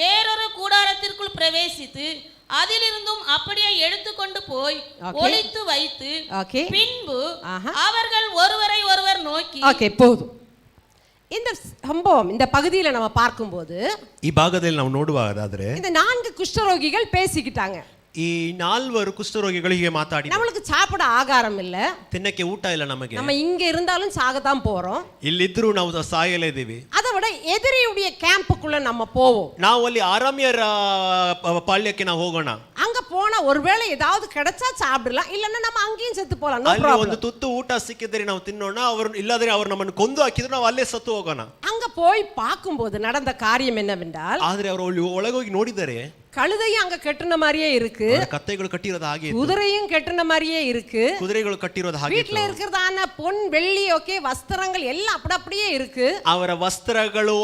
வேறொரு கூடாரத்திற்குள் பிரவேசித்து அதிலிருந்தும் அப்படியே எடுத்துக்கொண்டு போய் ஒளித்து வைத்து பின்பு அவர்கள் ஒருவரை ஒருவர் நோக்கி போதும். இந்த சம்பவம் இந்த பகுதியில நம்ம பார்க்கும்போது ಈ ಭಾಗದಲ್ಲಿ ನಾವು ನೋಡುವಾದರೆ இந்த 4 குஷ்டரோகிகள் பேசிக்கிட்டாங்க. ಈ 4 ಕುಷ್ಠರೋಗಿಗಳು ಹೀಗೆ ಮಾತಾಡಿ, நம்மளுக்கு சாப்பிட ஆகாரம் இல்ல, ತಿನ್ನಕ್ಕೆ ಊಟ ಇಲ್ಲ, ನಮಗೆ நம்ம இங்க இருந்தாலும் சாகதான் போறோம், ಇಲ್ಲಿದ್ರೂ ನಾವು ಸಾಯಲೇದೀವಿ. அதை விட எதிரியுடைய கேம்புக்குள்ள நம்ம போவோம், ನಾವು ಅಲ್ಲಿ ಆರಾಮ್ಯರ ಪಾಳ್ಯಕ್ಕೆ ನಾವು ಹೋಗೋಣ. அங்க போனா ஒருவேளை ஏதாவது கிடைச்சா சாப்பிடலாம், இல்லன்னா நம்ம அங்கேயும் செத்து போலாம். ಅಲ್ಲಿ ಒಂದು ತುತ್ತು ಊಟ ಸಿಕ್ಕಿದ್ರೆ ನಾವು ತಿನ್ನೋಣ, ಅವರು ಇಲ್ಲಾದ್ರೆ ಅವರು ನಮ್ಮನ್ನು ಕೊಂದು ಹಾಕಿದ್ರು ನಾವು ಅಲ್ಲೇ ಸತ್ತು ಹೋಗೋಣ. அங்க போய் பார்க்கும்போது நடந்த காரியம் என்னவென்றால், ಆದ್ರೆ ಅವರು ಒಳಗೋಗಿ ನೋಡಿದರೆ கழுதையும் அங்க கட்டின மாதிரியே இருக்கு, கத்தைಗಳು கட்டிರೋದು ಹಾಗೆ, குதிரையும் கட்டின மாதிரியே இருக்கு, குதிரைಗಳು கட்டிರೋದು ಹಾಗೆ, வீட்ல இருக்கிறதான பொன் வெள்ளி ஓகே வஸ்திரங்கள் எல்லாம் அப்படியே இருக்கு, ಅವರ ವಸ್ತ್ರಗಳು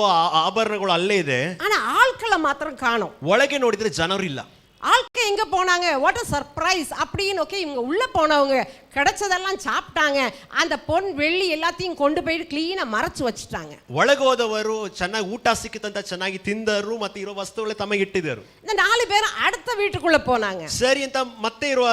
ಆಭರಣಗಳು ಅಲ್ಲೇ ಇದೆ. ஆனா ஆட்களை மாத்திரம் காணோம். ಒಳಗೆ ನೋಡಿದ್ರೆ ಜನರು ಇಲ್ಲ. ஆட்கள் எங்க போனாங்க? வாட் அ சர்ப்ரைஸ் அப்படின்னு. ஓகே, இவங்க உள்ள போனவங்க கிடைச்சதெல்லாம் சாப்பிட்டாங்க, அந்த பொன் வெள்ளி எல்லாத்தையும் கொண்டு போயிட்டு ಕ್ಲೀನಾ ಮರೆச்சு வச்சிட்டாங்க. ಒಳಗೆ ಹೋದವರು ಚೆನ್ನಾಗಿ ಊಟ ಸಿಕ್ಕಿತಂತ ಚೆನ್ನಾಗಿ ತಿಂದರು, ಮತ್ತೆ ಇರೋ ವಸ್ತುಗಳು ತಮಗೆ ಇಟ್ಟಿದ್ದರು. இந்த 4 பேர் அடுத்த வீட்டுக்குள்ள போனாங்க. ಸರಿ ಅಂತ ಮತ್ತೆ ಇರುವ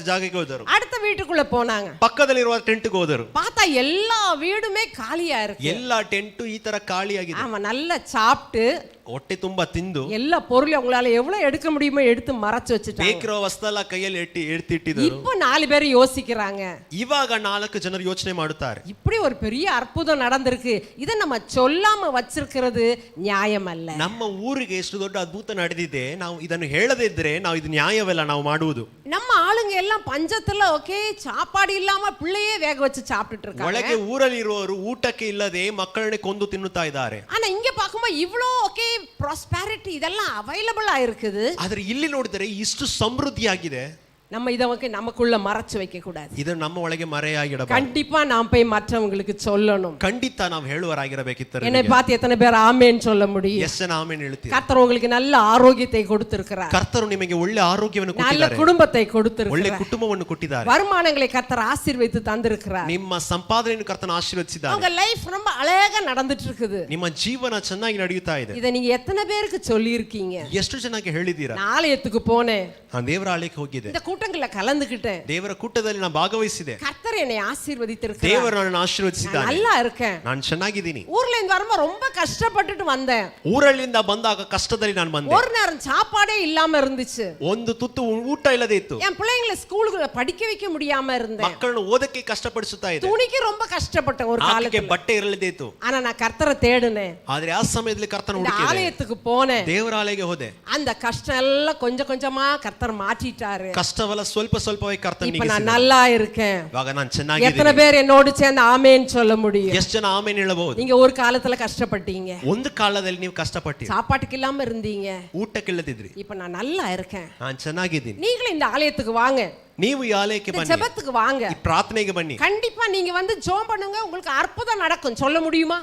ಜಾಗಕ್ಕೆ ಹೋದರು. அடுத்த வீட்டுக்குள்ள போனாங்க. ಪಕ್ಕದಲ್ಲಿರುವ ಟೆಂಟ್ಗೆ ಹೋದರು. பார்த்தா எல்லா வீடுமே காலியா இருக்கு. ಎಲ್ಲ ಟೆಂಟು ಈ ತರ ಖಾಲಿಯಾಗಿದೆ. ஆமா, நல்லா சாப்பிட்டு ಹೊಟ್ಟೆ ತುಂಬಾ ತಿಂದು எல்லா பொருளையும் அவங்களால எவ்வளவு எடுக்க முடியுமோ எடுத்து மறைச்சு வச்சுட்டாங்க. ಬೇಕಿರೋ ವಸ್ತುಲ್ಲ ಕೈಯಲ್ಲಿ ಎತ್ತಿಟ್ಟಿದ್ದರು. இப்போ 4 பேர் யோசிக்கிறாங்க. ಇವಾಗ 4 ಜನರು ಯೋಚನೆ ಮಾಡುತ್ತಾರೆ, இப்படி ஒரு பெரிய அற்புதம் நடந்திருக்கு, இத நம்ம சொல்லாம வச்சிருக்கிறது நியாயம் அல்ல. ನಮ್ಮ ಊರಿಗೆ ಎಷ್ಟು ದೊಡ್ಡ ಅದ್ಭುತ ನಡೆದಿದೆ, ನಾವು ಇದನ್ನು ಹೇಳದೇ ಇದ್ರೆ ನಾವು ಇದು ನ್ಯಾಯವಲ್ಲ ನಾವು ಮಾಡುವುದು. நம்ம ஆளுங்க எல்லாம் பஞ்சத்துல ஓகே சாப்பாடு இல்லாம பிள்ளையே வேக வச்சு சாப்பிட்டுட்டு இருக்காங்க. ಒಳಗೆ ಊರಲ್ಲಿ ಇರುವವರು ಊಟಕ್ಕೆ ಇಲ್ಲದೆ ಮಕ್ಕಳನ್ನೇ ಕೊಂದು ತಿನ್ನುತ್ತಾ ಇದ್ದಾರೆ. ஆனா இங்க பாக்கும்போது இவ்ளோ ஓகே ಪ್ರಾಸ್ಪೆರಿಟಿ இதெல்லாம் அவைலபிள் ஆயிருக்குது. ಆದ್ರೆ ಇಲ್ಲಿ ನೋಡಿದರೆ ಇಷ್ಟು ಸಮೃದ್ಧಿಯಾಗಿದೆ. நம்ம இத நமக்குள்ள மறைச்சு வைக்க கூடாது. ಇದು ನಮ್ಮ ಒಳಗೆ ಮರೆಯಾಗಿಡಬಾರದು. கண்டிப்பா நாம் போய் மற்றவங்களுக்கு சொல்லணும். ಖಂಡಿತ ನಾವು ಹೇಳುವರಾಗಿರಬೇಕಿತ್ತು. என்னை பார்த்து எத்தனை பேர் ஆமென் சொல்ல முடியும்? ಎಷ್ಟು ಜನ ಆಮೆನ್ ಹೇಳ್ತೀರಾ? கர்த்தர் உங்களுக்கு நல்ல ஆரோக்கியத்தை கொடுத்திருக்கிறார். ಕರ್ತರು ನಿಮಗೆ ಒಳ್ಳೆ ಆರೋಗ್ಯವನ್ನು ಕೊಟ್ಟಿದ್ದಾರೆ. நல்ல குடும்பத்தை கொடுத்திருக்கிறார். ಒಳ್ಳೆ ಕುಟುಂಬವನ್ನು ಕೊಟ್ಟಿದ್ದಾರೆ. வருமானங்களை கர்த்தர் ஆசீர்வதித்து தந்திருக்கிறார். ನಿಮ್ಮ ಸಂಪಾದನೆಯನ್ನು ಕರ್ತನ ಆಶೀರ್ವದಿಸಿದ್ದಾನೆ. உங்க லைஃப் ரொம்ப அழகா நடந்துட்டு இருக்குது. ನಿಮ್ಮ ಜೀವನ ಚೆನ್ನಾಗಿ ನಡೆಯುತ್ತಾ ಇದೆ. இத நீங்க எத்தனை பேருக்கு சொல்லி இருக்கீங்க? ಎಷ್ಟು ಜನಕ್ಕೆ ಹೇಳಿದ್ದೀರಾ? ஆலயத்துக்கு போனேன், ನಾನು ದೇವರ ಆಲಯಕ್ಕೆ ಹೋಗಿದ್ದೆ, இந்த கூட்டங்கள்ல கலந்துக்கிட்டேன், ದೇವರ ಕೂಟದಲ್ಲಿ ನಾನು ಭಾಗವಹಿಸಿದೆ. கர்த்தர் என்னை ஆசீர்வதித்திருக்கிறார். ದೇವರು ನನ್ನನ್ನು ಆಶೀರ್ವದಿಸಿದ್ದಾನೆ. நல்லா இருக்கேன், ನಾನು ಚೆನ್ನಾಗಿದ್ದೀನಿ. ஊர்ல இருந்து வரும்போது ரொம்ப கஷ்டப்பட்டுட்டு வந்தேன். ಊರಲ್ಲಿಂದ ಬಂದಾಗ ಕಷ್ಟದಲ್ಲಿ ನಾನು ಬಂದೆ. ஒரு நேரம் சாப்பாடே இல்லாம இருந்துச்சு. ಒಂದು ತುತ್ತು ಊಟ ಇಲ್ಲದೆ ಇತ್ತು. என் பிள்ளைங்களை ஸ்கூலுக்கு படிக்க வைக்க முடியாம இருந்தேன். ಮಕ್ಕಳನ್ನು ಓದಕ್ಕೆ ಕಷ್ಟಪಡಿಸುತ್ತಾ ಇದ್ದೆ. துணிக்கு ரொம்ப கஷ்டப்பட்டேன் ஒரு காலத்துல. ಬಟ್ಟೆ ಇರಲಿದೆ ಇತ್ತು. ஆனா நான் கர்த்தரை தேடுனேன். ಆದ್ರೆ ಆ ಸಮಯದಲ್ಲಿ ಕರ್ತನ ಹುಡುಕಿದೆ. ஆலயத்துக்கு போனேன், ದೇವರ ಆಲಯಕ್ಕೆ ಹೋದೆ. அந்த கஷ்டம் எல்லாம் கொஞ்சம் கொஞ்சமா கர்த்தர் மாற்றிட்டாரு. ಕಷ್ಟವಲ್ಲ ಸ್ವಲ್ಪ ಸ್ವಲ್ಪವಾಗಿ ಕರ್ತನ இப்ப ನೀಗಿಸಿದ. நான் நல்லா இருக்கேன். ಇವಾಗ ನಾನು ಚೆನ್ನಾಗಿದ್ದೀನಿ. எத்தனை பேர் என்னோடு சேர்ந்து ஆமென் சொல்ல முடியும்? ಎಷ್ಟು ಜನ ಆಮೆನ್ ಹೇಳಬಹುದು? நீங்க ஒரு காலத்துல கஷ்டப்பட்டீங்க, ಒಂದು ಕಾಲದಲ್ಲಿ ನೀವು ಕಷ್ಟಪಟ್ಟಿರಿ, சாப்பாட்டுக்கு இல்லாம இருந்தீங்க. ಊಟಕ್ಕಿಲ್ಲದಿದ್ರಿ. இப்ப நான் நல்லா இருக்கேன். ನಾನು ಚೆನ್ನಾಗಿದ್ದೀನಿ. நீங்களும் இந்த ஆலயத்துக்கு வாங்க, ನೀವು ಈ ಆಲಯಕ್ಕೆ ಬನ್ನಿ, ஜெபத்துக்கு வாங்க, ಈ ಪ್ರಾರ್ಥನೆಗೆ ಬನ್ನಿ. கண்டிப்பா நீங்க வந்து ஜெபம் பண்ணுங்க, உங்களுக்கு அற்புதம் நடக்கும். சொல்ல முடியுமா?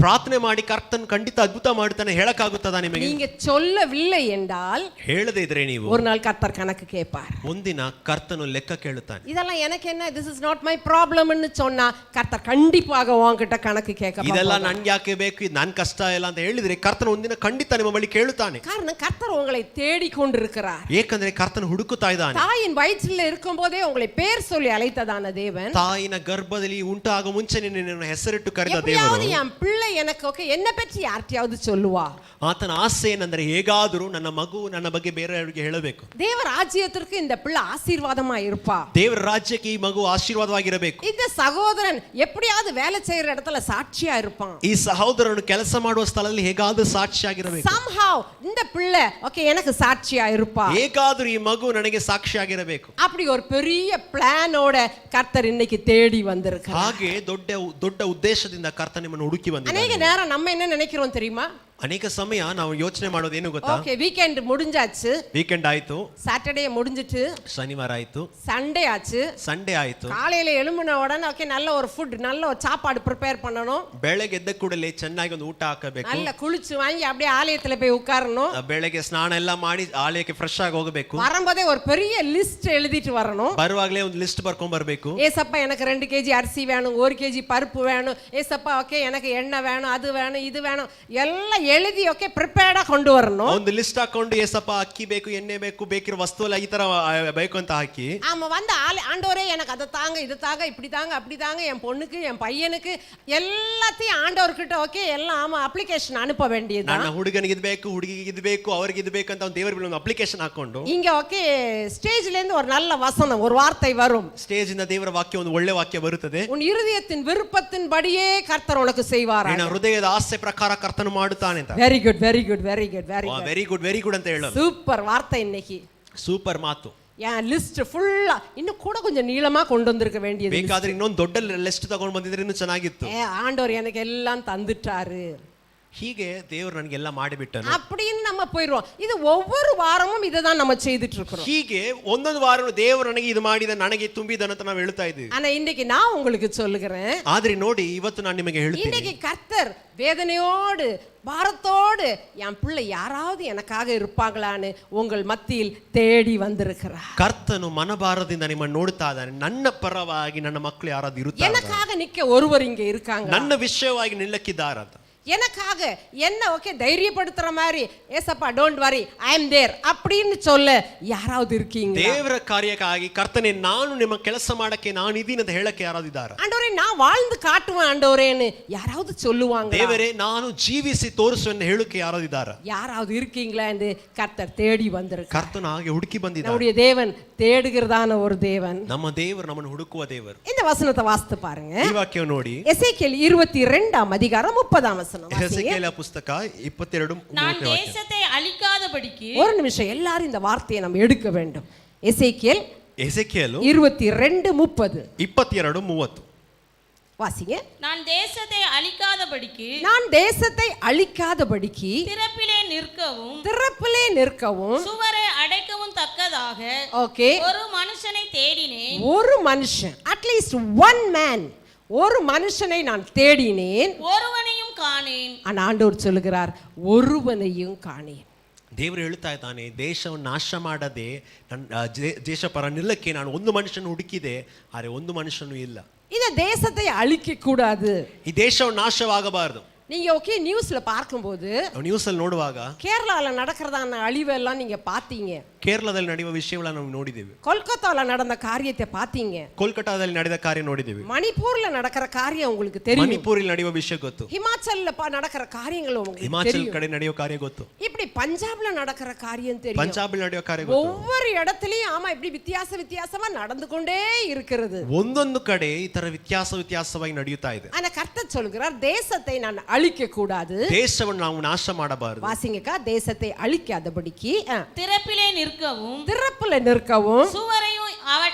ಪ್ರಾರ್ಥನೆ ಮಾಡಿ ಕರ್ತನ್ ಖಂಡಿತ ಅದ್ಭುತ ಮಾಡುತ್ತಾನೆ. ಹೇಳಕ್ಕಾಗುತ್ತದಾ ನಿಮಗೆ? நீங்க சொல்லவில்லை என்றால் ಹೇಳದೇ ಇದ್ರೆ ನೀವು ஒரு நாள் கர்த்தர் கணக்கு கேட்பார். ಒಂದಿನ ಕರ್ತನು ಲೆಕ್ಕ ಕೇಳುತ್ತಾನೆ. இதெல்லாம் எனக்கு என்ன, this is not my problem ன்னு சொன்னா கர்த்தர் கண்டிப்பாக உன்கிட்ட கணக்கு கேட்க ಇದೆಲ್ಲ ನನ್ಗೆ ಯಾಕೆ ಬೇಕು, ಇದು ನನ್ನ ಕಷ್ಟ ಇಲ್ಲ ಅಂತ ಹೇಳಿದ್ರೆ ಕರ್ತನು ಒಂದಿನ ಖಂಡಿತ ನಿಮ್ಮ ಬಳಿ ಕೇಳುತ್ತಾನೆ. காரணம் கர்த்தர் உங்களை தேடிக்கொண்டிருக்கிறார். ಏಕೆಂದ್ರೆ ಕರ್ತನು ಹುಡುಕುತ್ತಾ ಇದ್ದಾನೆ. தாயின் வயிற்றில் இருக்கும்போதே உங்களை பேர் சொல்லி அழைத்ததான தேவன், ತಾಯಿನ ಗರ್ಭದಲ್ಲಿ ಉಂಟಾಗ ಮುಂಚೆ ನಿನ್ನನ್ನು ಹೆಸರಿಟ್ಟು ಕರೆದ எப்படியாவது ದೇವರು, என் பிள்ளை எனக்கு ஓகே என்ன பற்றி யார்ட்டையாவது சொல்லுவா. ಆತನ ಆಸೆ ಏನಂದ್ರೆ ಹೇಗಾದರೂ ನನ್ನ ಮಗು ನನ್ನ ಬಗ್ಗೆ ಬೇರೆಯವರಿಗೆ ಹೇಳಬೇಕು. தேவ ராஜ்யத்திற்கு இந்த பிள்ளை ஆசீர்வாதமா இருப்பா. ದೇವರ ರಾಜ್ಯಕ್ಕೆ ಈ ಮಗು ಆಶೀರ್ವಾದವಾಗಿರಬೇಕು. இந்த சகோதரன் எப்படியாவது வேலை செய்யற இடத்துல சாட்சியா இருப்பான். ಈ ಸಹೋದರನು ಕೆಲಸ ಮಾಡುವ ಸ್ಥಳದಲ್ಲಿ ಹೇಗಾದರೂ ಸಾಕ್ಷಿಯಾಗಿರಬೇಕು. somehow இந்த பிள்ளை ஓகே எனக்கு சாட்சியா இருப்பா. ಹೇಗಾದರೂ ಈ ಮಗು ನನಗೆ ಸಾಕ್ಷಿಯಾಗಿರಬೇಕು. அப்படி ஒரு பெரிய பிளானோட கர்த்தர் இன்னைக்கு தேடி வந்திருக்கார். ಹಾಗೆ ದೊಡ್ಡ ಉದ್ದೇಶದಿಂದ ಕರ್ತನ ನಿಮ್ಮನ್ನು ಹುಡುಕಿ ಬಂದಿದ್ದಾನೆ. அநேக நேரம் நம்ம என்ன நினைக்கிறோம் தெரியுமா? ಅನೇಕ ಸಮಯ ನಾವು ಯೋಚನೆ ಮಾಡೋದು ಏನು ಗೊತ್ತಾ? ஓகே வீக்கெண்ட் முடிஞ்சாச்சு, ವೀಕೆಂಡ್ ಆಯ್ತು, சாட்டர்டே முடிஞ்சிட்டு, ಶನಿವಾರ ಆಯ್ತು, சண்டே ஆச்சு, ಸಂಡೇ ಆಯ್ತು. காலையில எழும்பின உடனே ஓகே நல்ல ஒரு ஃபுட் நல்ல ஒரு சாப்பாடு ப்ரிப்பேர் பண்ணணும். ಬೆಳಗ್ಗೆ ಎದ್ದ ಕೂಡಲೇ ಚೆನ್ನಾಗಿ ಒಂದು ಊಟ ಹಾಕಬೇಕು. நல்ல குளிச்சு வாங்கி அப்படியே ஆலயத்துல போய் உட்காரணும். ಬೆಳಗ್ಗೆ ಸ್ನಾನ ಎಲ್ಲ ಮಾಡಿ ಆಲಯಕ್ಕೆ ಫ್ರೆಶ್ ಆಗಿ ಹೋಗಬೇಕು. வரும்போதே ஒரு பெரிய லிஸ்ட் எழுதிட்டு வரணும். ಬರುವಾಗಲೇ ಒಂದು ಲಿಸ್ಟ್ ಬರ್ಕೊಂಡ್ ಬರಬೇಕು. ஏசப்பா எனக்கு 2 kg அரிசி வேணும், 1 kg பருப்பு வேணும், ஏசப்பா ஓகே எனக்கு எண்ணெய் வேணும், அது வேணும், இது வேணும், எல்லாம் எழுதி ஓகே ப்ரிப்பேர்டா கொண்டு வரணும். ಒಂದು ಲಿಸ್ಟ್ ಹಾಕೊಂಡು ಏಸಪ್ಪ ಅಕ್ಕಿ ಬೇಕು, ಎಣ್ಣೆ ಬೇಕು, ಬೇಕಿರೋ ವಸ್ತು ಎಲ್ಲ ಈ ತರ ಬೇಕು ಅಂತ ಹಾಕಿ, ஆமா வந்து ஆண்டவரே எனக்கு அதை தாங்க, இது தாங்க, இப்படி தாங்க, அப்படி தாங்க, என் பொண்ணுக்கு என் பையனுக்கு எல்லாத்தையும் ஆண்டவர்கிட்ட ஓகே எல்லாம் ஆமா அப்ளிகேஷன் அனுப்ப வேண்டியது. ನನ್ನ ಹುಡುಗನಿಗೆ ಇದು ಬೇಕು, ಹುಡುಗಿಗೆ ಇದು ಬೇಕು, ಅವರಿಗೆ ಇದು ಬೇಕು ಅಂತ ಒಂದು ದೇವರ ಒಂದು ಅಪ್ಲಿಕೇಶನ್ ಹಾಕೊಂಡು இங்க ஓகே ஸ்டேஜ்ல இருந்து ஒரு நல்ல வசனம் ஒரு வார்த்தை வரும். ಸ್ಟೇಜ್ ಇಂದ ದೇವರ ವಾಕ್ಯ ಒಂದು ಒಳ್ಳೆ ವಾಕ್ಯ ಬರುತ್ತದೆ. உன் இருதயத்தின் விருப்பத்தின்படியே கர்த்தர் உனக்கு செய்வார். ನಿನ್ನ ಹೃದಯದ ಆಸೆ ಪ್ರಕಾರ ಕರ್ತನು ಮಾಡುತ್ತಾನೆ ಅಂತ. Very good very good very good very good very good ಅಂತ ಹೇಳೋದು. சூப்பர் வார்த்தை இன்னைக்கு. ಸೂಪರ್ ಮಾತು. என் லிஸ்ட் ஃபுல்லா இன்னும் கூட கொஞ்சம் நீளமா கொண்டு வந்திருக்க வேண்டியது. ಬೇಕಾದ್ರೆ ಇನ್ನೊಂದು ದೊಡ್ಡ ಲಿಸ್ಟ್ ತಗೊಂಡು ಬಂದಿದ್ರೆ ಇನ್ನೂ ಚೆನ್ನಾಗಿತ್ತು. ஆண்டவர் எனக்கு எல்லாம் தந்துட்டாரு, ಹೀಗೆ ದೇವರು ನನಗೆಲ್ಲ ಮಾಡಿಬಿಟ್ಟನು அப்படின்னு நம்ம போயிடுவோம். இது ஒவ்வொரு வாரமும் இதை தான் நம்ம செய்துட்டு இருக்கிறோம். ಹೀಗೆ ಒಂದೊಂದು ವಾರ ದೇವರು ನನಗೆ ಇದು ಮಾಡಿದ, ನನಗೆ ತುಂಬಿದನು ಅಂತ ನಾವು ಹೇಳ್ತಾ ಇದ್ದೀವಿ. ஆனா இன்னைக்கு நான் உங்களுக்கு சொல்லுகிறேன், ಆದ್ರೆ ನೋಡಿ ಇವತ್ತು ನಾನು ನಿಮಗೆ ಹೇಳ್ತೀನಿ, இன்னைக்கு கர்த்தர் வேதனையோடு பாரத்தோடு என் பிள்ளை யாராவது எனக்காக இருப்பாங்களான்னு உங்கள் மத்தியில் தேடி வந்திருக்கிறார். ಕರ್ತನು ಮನಭಾರದಿಂದ ನಿಮ್ಮನ್ನು ನೋಡ್ತಾ ಇದ್ದಾನೆ. ನನ್ನ ಪರವಾಗಿ ನನ್ನ ಮಕ್ಕಳು ಯಾರಾದ್ರೂ ಇರುತ್ತಾರೆ, எனக்காக நிக்க ஒருவர் இங்க இருக்காங்க, ನನ್ನ ವಿಷಯವಾಗಿ ನಿಲ್ಲಕ್ಕಿದ್ದಾರೆ ಅಂತ. எனக்காக என்ன ஓகே தைரியப்படுத்துற மாதிரி ஏசப்பா டோன்ட் வரி ஐ அம் தேர் அப்படின்னு சொல்ல யாராவது இருக்கீங்க? ದೇವರ ಕಾರ್ಯಕ್ಕಾಗಿ ಕರ್ತನೆ ನಾನು ನಿಮ್ಮ ಕೆಲಸ ಮಾಡಕ್ಕೆ ನಾನು ಇದೀನಿ ಅಂತ ಹೇಳಕ್ಕೆ ಯಾರಾದ್ರೂ ಇದ್ದಾರೆ? ஆண்டவரே நான் வாழ்ந்து காட்டுவேன் ஆண்டவரேன்னு யாராவது சொல்லுவாங்க? ದೇವರೇ ನಾನು ಜೀವಿಸಿ ತೋರಿಸುವೆನ್ನು ಹೇಳಕ್ಕೆ ಯಾರಾದ್ರೂ ಇದ್ದಾರೆ? யாராவது இருக்கீங்களா என்று கர்த்தர் தேடி வந்திருக்கார். ಕರ್ತನು ಹಾಗೆ ಹುಡುಕಿ ಬಂದಿದ್ದಾನೆ. நம்முடைய தேவன் தேடுகிறதான ஒரு தேவன். ನಮ್ಮ ದೇವರು ನಮ್ಮನ್ನು ಹುಡುಕುವ ದೇವರು. இந்த வசனத்தை வாசித்து பாருங்க. ಈ ವಾಕ್ಯ ನೋಡಿ, எசேக்கியேல் 22 அதிகாரம் 30 வசனம். ಎಸೆಕಿಯೇಲ ಪುಸ್ತಕ 22 நான் தேசத்தை அழிக்காதபடிக்கு. ஒரு நிமிஷம் எல்லாரும் இந்த வார்த்தையை நம்ம எடுக்க வேண்டும். எசேக்கியேல் 22:30 22:30 வாசிங்க. நான் தேசத்தை அழிக்காதபடிக்கு. நான் தேசத்தை அழிக்காதபடிக்கு திறப்பிலே நிற்கவும் சுவரை அடைக்கவும் தக்கதாக ஓகே ஒரு மனுஷனை தேடினேன். ஒரு மனுஷன், அட்லீஸ்ட் ஒன் மேன், ஒரு மனுஷனை நான் தேடினேன், ஒருவனையும் காணேன். ஆனா ஆண்டவர் சொல்லுகிறார் ஒருவனையும் காணேன். ದೇವರು ಹೇಳ್ತಾ ಇದ್ದಾನೆ, ದೇಶವನ್ನು ನಾಶ ಮಾಡದೆ ದೇಶ ಪರ ನಿಲ್ಲಕ್ಕೆ ನಾನು ಒಂದು ಮನುಷ್ಯನ ಹುಡುಕಿದೆ, ಆದರೆ ಒಂದು ಮನುಷ್ಯನೂ ಇಲ್ಲ. இந்த தேசத்தை அழிக்க கூடாது, ಈ ದೇಶವನ್ನು ನಾಶವಾಗಬಾರದು. நீங்க ஓகே நியூஸ்ல பார்க்கும்போது, ನ್ಯೂಸ್ ಅಲ್ಲಿ ನೋಡುವಾಗ கேரளால நடக்கிறதான அழிவெல்லாம் நீங்க பாத்தீங்க, ಕೇರಳದಲ್ಲಿ ನಡೆಯುವ ವಿಷಯಗಳನ್ನು ನಾವು ನೋಡಿದ್ದೇವೆ, கொல்கத்தால நடந்த காரியத்தை பாத்தீங்க, ಕೋಲ್ಕತ್ತಾದಲ್ಲಿ ನಡೆದ ಕಾರ್ಯ ನೋಡಿದ್ದೇವೆ, மணிப்பூர்ல நடக்கிற காரியம் உங்களுக்கு தெரியும், ಮಣಿಪುರಲ್ಲಿ ನಡೆಯುವ ವಿಷಯ ಗೊತ್ತು, ஹிமாச்சல்ல நடக்கிற காரியங்கள் உங்களுக்கு ಹಿಮಾಚಲ್ தெரியும், ಕಡೆ ನಡೆಯುವ ಕಾರ್ಯ ಗೊತ್ತು, இப்படி பஞ்சாப்ல நடக்கிற காரியம் தெரியும், ಪಂಜಾಬ್ ನಡೆಯುವ ಕಾರ್ಯ ಗೊತ್ತು. ஒவ்வொரு இடத்துலயும் ஆமா இப்படி வித்தியாசமா நடந்து கொண்டே இருக்கிறது. ಒಂದೊಂದು ಕಡೆ ಈ ತರ ವ್ಯತ್ಯಾಸವಾಗಿ ನಡೆಯುತ್ತಾ ಇದೆ. ஆனா கர்த்தர் சொல்கிறார் தேசத்தை நான் அழிக்க கூடாது, ದೇಶವನ್ನು ನಾವು ನಾಶ ಮಾಡಬಾರದು. வாசிங்கக்கா, தேசத்தை அழிக்காதபடிக்கு திறப்பிலே நிற்கவும் திறப்புல நிற்கவும் சுவரையும்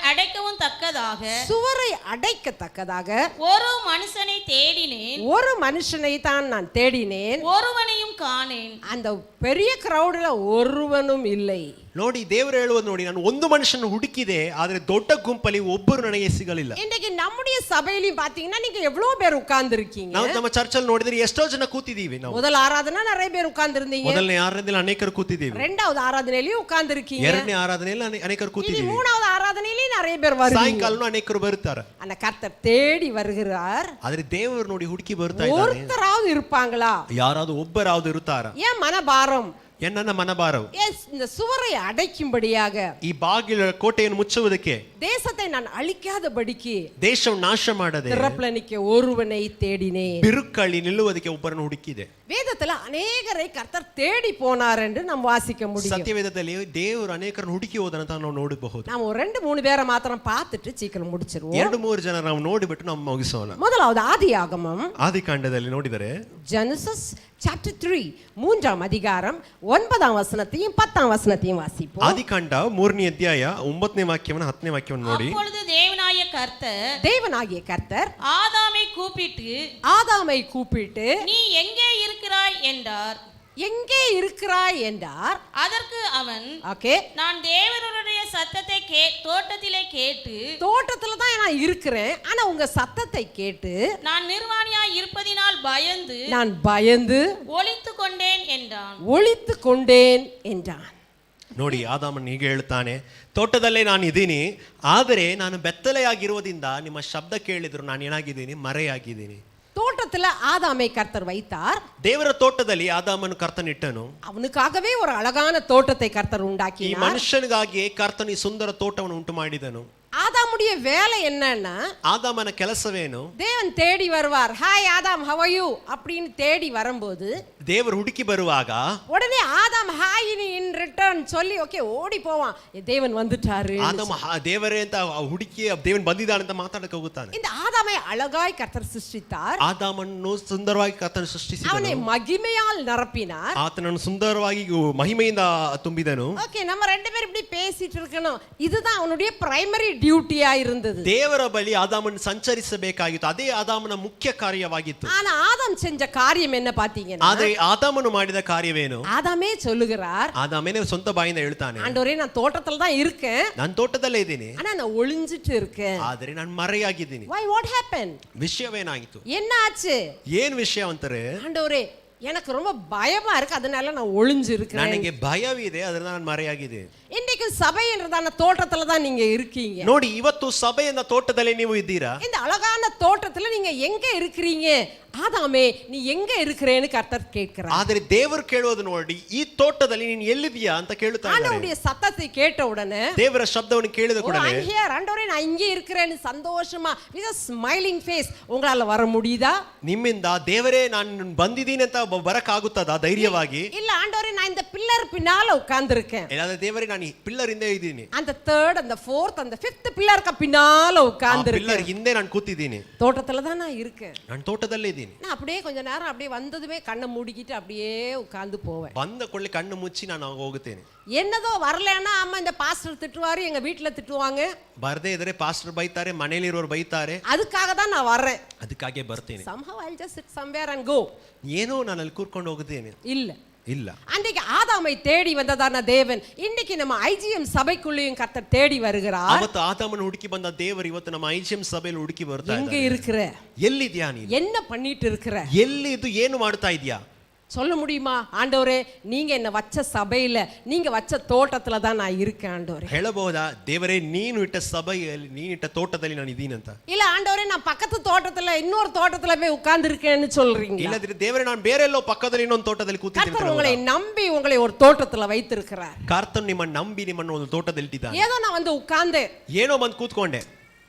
அடைக்கவும் தக்கதாக சுவரை அடைக்கத்தக்கதாக ஒரு மனுஷனை தேடினேன், ஒரு மனுஷனை தான் நான் தேடினேன், ஒருவனையும் காணேன். அந்த பெரிய கிரௌட்ல ஒருவனும் இல்லை. ನೋಡಿ, ದೇವರು ಹೇಳುವುದು ನೋಡಿ, ನಾನು ಒಂದು ಮನುಷ್ಯನ ಹುಡುಕಿದೆ, ಆದ್ರೆ ದೊಡ್ಡ ಗುಂಪಲ್ಲಿ ಒಬ್ಬರು ನನಗೆ ಸಿಗಲಿಲ್ಲ. இன்னைக்கு நம்முடைய சபையிலும் பாத்தீங்கன்னா நீங்க எவ்வளவு பேர் உட்கார்ந்து இருக்கீங்க. ನಾವು ನಮ್ಮ ಚರ್ಚಲ್ಲಿ ನೋಡಿದ್ರೆ ಎಷ್ಟೋ ಜನ ಕೂತಿದೀವಿ. ನಾವು முதல் ஆராதனை நிறைய பேர் உட்கார்ந்து இருந்தீங்க, ಮೊದಲನೇ ಆರಾಧನೆಯಲ್ಲಿ ಅನೇಕರು ಕೂತಿದ್ದೀವಿ, இரண்டாவது ஆராதனையிலயும் உட்கார்ந்து இருக்கீங்க, ಎರಡನೇ ಆರಾಧನೆಯಲ್ಲಿ ಅನೇಕರು ಕೂತಿದ್ದೀವಿ, மூணாவது ஆராதனையிலயும் நிறைய பேர் வருவீங்க. ಸಾಯಂಕಾಲನೂ ಅನೇಕರು ಬರ್ತಾರೆ. அந்த கர்த்தர் தேடி வருகிறார். ಆದ್ರೆ ದೇವರು ನೋಡಿ ಹುಡುಕಿ ಬರ್ತಾ ಇದ್ದಾನೆ. ஒருத்தராவது இருப்பாங்களா? ಯಾರಾದ್ರೂ ಒಬ್ಬರಾவது ಇರುತ್ತಾರ? ஏன் மனபாரம்? ನನ್ನ ಮನಭಾರವು இந்த சுவரை அடைக்கும்படியாக, ಈ ಬಾಗಿಲ ಕೋಟೆಯನ್ನು ಮುಚ್ಚುವುದಕ್ಕೆ, தேசத்தை நான் அழிக்காதபடிக்கு ದೇಶವನ್ನು ನಾಶ ಮಾಡದೆ திறப்புல நிக்க ஒருவனை தேடினேன். ಬಿರುಕಲ್ಲಿ ನಿಲ್ಲುವುದಕ್ಕೆ ಒಬ್ಬರನ್ನು ಹುಡುಕಿದೆ. வேதத்துல அநேகரை கர்த்தர் தேடி போனார் என்று நாம் வாசிக்க முடியும். ಸತ್ಯವೇದದಲ್ಲಿ ದೇವರು ಅನೇಕರನ್ನು ಹುಡುಕಿ ಹೋದನಂತ ನಾವು ನೋಡಬಹುದು. நாம் ஒரு 2-3 பேரை மாத்திரம் பார்த்துட்டு சீக்கிரம் முடிச்சிருவோம். 2-3 ಜನ ನಾವು ನೋಡಿಬಿಟ್ಟು ನಾವು ಮುಗಿಸೋಣ. முதலாவது ஆதியாகமம், ಆದಿಕಾಂಡದಲ್ಲಿ ನೋಡಿದರೆ ஜெனசிஸ் சாப்டர் 3 மூன்றாம் அதிகாரம் 9ஆம் வசனத்தையும் 10ஆம் வசனத்தையும் வாசிப்போம். ಆದಿಕಾಂಡ 3ನೇ ಅಧ್ಯಾಯ 9ನೇ ವಾಕ್ಯವನ್ನು 10ನೇ ವಾಕ್ಯವನ್ನು ನೋಡಿ. அப்பொழுது தேவனாகிய கர்த்தர் ஆதாமை கூப்பிட்டு நீ எங்கே இருக்கிறாய் என்றார். எங்கே இருக்கிறாய் என்றார். அதற்கு அவன், ஓகே, நான் தேவனுடைய சத்தத்தை தோட்டத்திலே கேட்டு, தோட்டத்துல தான் நான் இருக்கிறேன், ஆனா உங்க சத்தத்தை கேட்டு நான் நிர்வாணியாய் இருப்பதினால் பயந்து ஒளித்து கொண்டேன் என்றான். ನೋಡಿ, ಆದಾಮನು ಹೀಗೆ ಹೇಳ್ತಾನೆ, ತೋಟದಲ್ಲೇ ನಾನು ಇದ್ದೀನಿ, ಆದರೆ ನಾನು ಬೆತ್ತಲೆಯಾಗಿರುವುದರಿಂದ ನಿಮ್ಮ ಶಬ್ದ ಕೇಳಿದ್ರು ನಾನು ಏನಾಗಿದ್ದೀನಿ, ಮರೆಯಾಗಿದ್ದೀನಿ. தோட்டத்துல ஆதாமை கர்த்தர் வைத்தார். ದೇವರ ತೋಟದಲ್ಲಿ ಆದಾಮನು ಕರ್ತನಿಟ್ಟನು. ಅವನಿಗಾಗவே ஒரு அழகான தோட்டத்தை கர்த்தர் உண்டாக்கினார். ಈ ಮನುಷ್ಯನಿಗಾಗಿ ಕರ್ತನು ಈ ಸುಂದರ ತೋಟವನ್ನು ಉಂಟು ಮಾಡಿದನು. ஆதாமுடைய வேலை என்னன்னா, ஆதாமன ಕೆಲಸವೇನು, தேவன் தேடி வருவார். Hi Adam, how are you அப்படின்னு தேடி வரும்போது, ದೇವರು ಹುಡುಕಿ ಬರುವಾಗ உடனே ஆதாம் ஹாய் இன் ரிட்டர்ன் சொல்லி ஓகே ಓಡಿ போவான். தேவன் வந்துட்டாரு, ಆದಾಮ ದೇವರೇ ಅಂತ ಹುಡುಕಿ ದೇವನ್ ಬಂದಿದ್ದಾನೆ ಅಂತ ಮಾತಾಡಕ್ಕೆ ಹೋಗುತ್ತಾನೆ. இந்த ஆதாமை அழகாய் கர்த்தர் சிருஷ்டித்தார். ಆದಾಮನ್ನು ಸುಂದರವಾಗಿ ಕರ್ತನು ಸೃಷ್ಟಿಸಿದನು. ಅವனை மகிமையால் நிரப்பினார். ಆತನನ್ನು ಸುಂದರವಾಗಿ ಮಹಿಮೆಯಿಂದ ತುಂಬಿದನು. ஓகே, நம்ம ரெண்டு பேரும் இப்படி பேசிட்டு இருக்கணும். இதுதான் அவனுடைய பிரைமரி டியூட்டியா இருந்தது. ದೇವರ ಬಳಿ ಆದಾಮನು ಸಂಚರಿಸಬೇಕಾಗಿತ್ತು. ಅದೇ ಆದಾಮನ ಮುಖ್ಯ ಕಾರ್ಯವಾಗಿತ್ತು. ஆனா ஆதாம் செஞ்ச காரியம் என்ன பாத்தீங்கன்னா, ಆದರೆ ಆದಾಮನು ಮಾಡಿದ ಕಾರ್ಯವೇನು? ஆதாமே சொல்லுகிறார், ಆದಾಮನೇ ಸ್ವಂತ ಬಾಯಿಂದ ಹೇಳ್ತಾನೆ, ஆண்டவரே நான் தோட்டத்துல தான் இருக்கேன், ನಾನು ತೋಟದಲ್ಲೇ ಇದ್ದೀನಿ, ஆனா நான் ஒளிஞ்சிட்டு இருக்கேன். ಆದರೆ ನಾನು ಮರೆಯಾಗಿದ್ದೀನಿ. why, what happened? ವಿಷಯವೇನಾಗಿತ್ತು? என்ன ஆச்சு? ಏನ್ ವಿಷಯ ಅಂತಾರೆ? ஆண்டவரே எனக்கு ரொம்ப பயமா இருக்கு, அதனால நான் ஒளிஞ்சு இருக்கேன். ನನಗೆ ಭಯವಿದೆ, ಅದರಿಂದ ನಾನು ಮರೆಯಾಗಿದೆ. இன்னைக்கு சபை என்றதான தோட்டத்துல தான் நீங்க இருக்கீங்க. ನೋಡಿ, ಇವತ್ತು ಸಭೆಯ ತೋಟದಲ್ಲಿ ನೀವು ಇದ್ದೀರಾ. இந்த அழகான தோட்டத்துல நீங்க எங்க இருக்கிறீங்க? ஆதாமே நீ எங்க இருக்கிறேன்னு கர்த்தர் கேட்கிறார். ಆದರೆ ದೇವರು ಕೇಳೋದು ನೋಡಿ, ಈ ತೋಟದಲ್ಲಿ ನೀನು ಎಲ್ಲಿದ್ದೀಯಾ ಅಂತ ಕೇಳ್ತಾ ಇದ್ದಾರೆ. ஆண்டவருடைய சத்தத்தை கேட்ட உடனே, ದೇವರ ಶಬ್ದವನ್ನು ಕೇಳಿದ ಕೂಡಲೇ, ஆண்டவரே நான் இங்கே இருக்கிறேன்னு சந்தோஷமா with a smiling face உங்களால வர முடியுதா? ನಿಮ್ಮಿಂದ ದೇವರೇ ನಾನು ಬಂದಿದ್ದೀನಿ ಅಂತ ಬರಕಾಗುತ್ತದಾ ಧೈರ್ಯವಾಗಿ? இல்ல ஆண்டவரே நான் இந்த பில்லர் பின்னால உட்கார்ந்திருக்கேன். ಇಲ್ಲದ ದೇವರೇ ನಾನು ಪಿಲ್ಲರ್ ಹಿಂದೆ ಇದ್ದೀನಿ, அந்த third and the fourth and the fifth பில்லருக்கு பின்னால உட்கார்ந்திருக்கேன். ಪಿಲ್ಲರ್ ಹಿಂದೆ ನಾನು ಕೂತಿದ್ದೀನಿ. தோட்டத்துல தான் நான் இருக்கேன். ನಾನು ತೋಟದಲ್ಲೇ ಇದ್ದೀನಿ. நான் அப்படியே கொஞ்ச நேரம் அப்படியே வந்ததுமே கண்ணை மூடிக்கிட்டு அப்படியே உட்கார்ந்து போவேன். ಬಂದ ಕೊಳ್ಳೆ ಕಣ್ಣು ಮುಚ್ಚಿ ನಾನು ಹೋಗುತ್ತೇನೆ. என்னதோ வரலன்னா அம்மா இந்த பாஸ்டர் திட்டுவாரு, எங்க வீட்டுல திட்டுவாங்க, ಬರದೇ ಇದ್ರೆ ಪಾಸ್ಟರ್ ಬೈತಾರೆ, ಮನೆಯಲ್ಲಿರೋರು ಬೈತಾರೆ, அதுக்காக தான் நான் வர்றேன். ಅದಕ್ಕಾಗೆ ಬರ್ತೇನೆ. somehow I'll just sit somewhere and go. ಏನೋ ನಾನು ಅಲ್ಲಿ ಕೂರ್ಕೊಂಡು ಹೋಗುತ್ತೇನೆ. இல்ல அன்றைக்கு ஆதாமை தேடி வந்ததான தேவன் இன்னைக்கு நம்ம ஐஜிஎம் சபைக்குள்ளேயும் கர்த்தர் தேடி வருகிறார். ಅವತ್ತು ಆದಾಮನ ಹುಡುಕಿ ಬಂದ ದೇವರು ಇವತ್ತು ನಮ್ಮ ಐಜಿಎಂ ಸಭೆಯಲ್ಲಿ ಹುಡುಕಿ ಬರ್ತಾ ಇದ್ದಾರೆ. எங்க இருக்கிற? ಎಲ್ಲಿದ್ಯಾ ನೀನು? என்ன பண்ணிட்டு இருக்கிற? ಎಲ್ಲಿದ್ದು ಏನು ಮಾಡ್ತಾ ಇದೀಯಾ? சொல்ல முடியுமா? ஆண்டவரே நீங்க என்ன வச்ச சபையில, நீங்க வச்ச தோட்டத்துல தான் நான் இருக்கேன் ஆண்டவரே. ಹೇಳಬಹುದಾ, ದೇವರೇ ನೀನು ಇಟ್ಟ ಸಭೆಯಲ್ಲಿ, ನೀನು ಇಟ್ಟ ತೋಟದಲ್ಲಿ ನಾನು ಇದ್ದೀನಿ ಅಂತ? இல்ல ಆண்டವರೇ நான் பக்கத்து தோட்டத்துல இன்னொரு தோட்டத்துல போய் உட்கார்ந்து இருக்கேன்னு சொல்றீங்க. ಇಲ್ಲದ್ರೆ ದೇವರೇ ನಾನು ಬೇರೆ ಎಲ್ಲೋ ಪಕ್ಕದಲ್ಲಿ ಇನ್ನೊಂದು ತೋಟದಲ್ಲಿ ಕೂತಿದ್ದೀನಿ. கர்த்தர் உங்களை நம்பி உங்களை ஒரு தோட்டத்துல வைத்திருக்கிறார். ಕರ್ತನು ನಿಮ್ಮನ್ನು ನಂಬಿ ನಿಮ್ಮನ್ನು ಒಂದು ತೋಟದಲ್ಲಿ ಇಟ್ಟಿದ್ದಾನೆ. ஏதோ நான் வந்து உட்கார்ந்தேன், ಏನೋ ಬಂದು ಕೂತ್ಕೊಂಡೆ.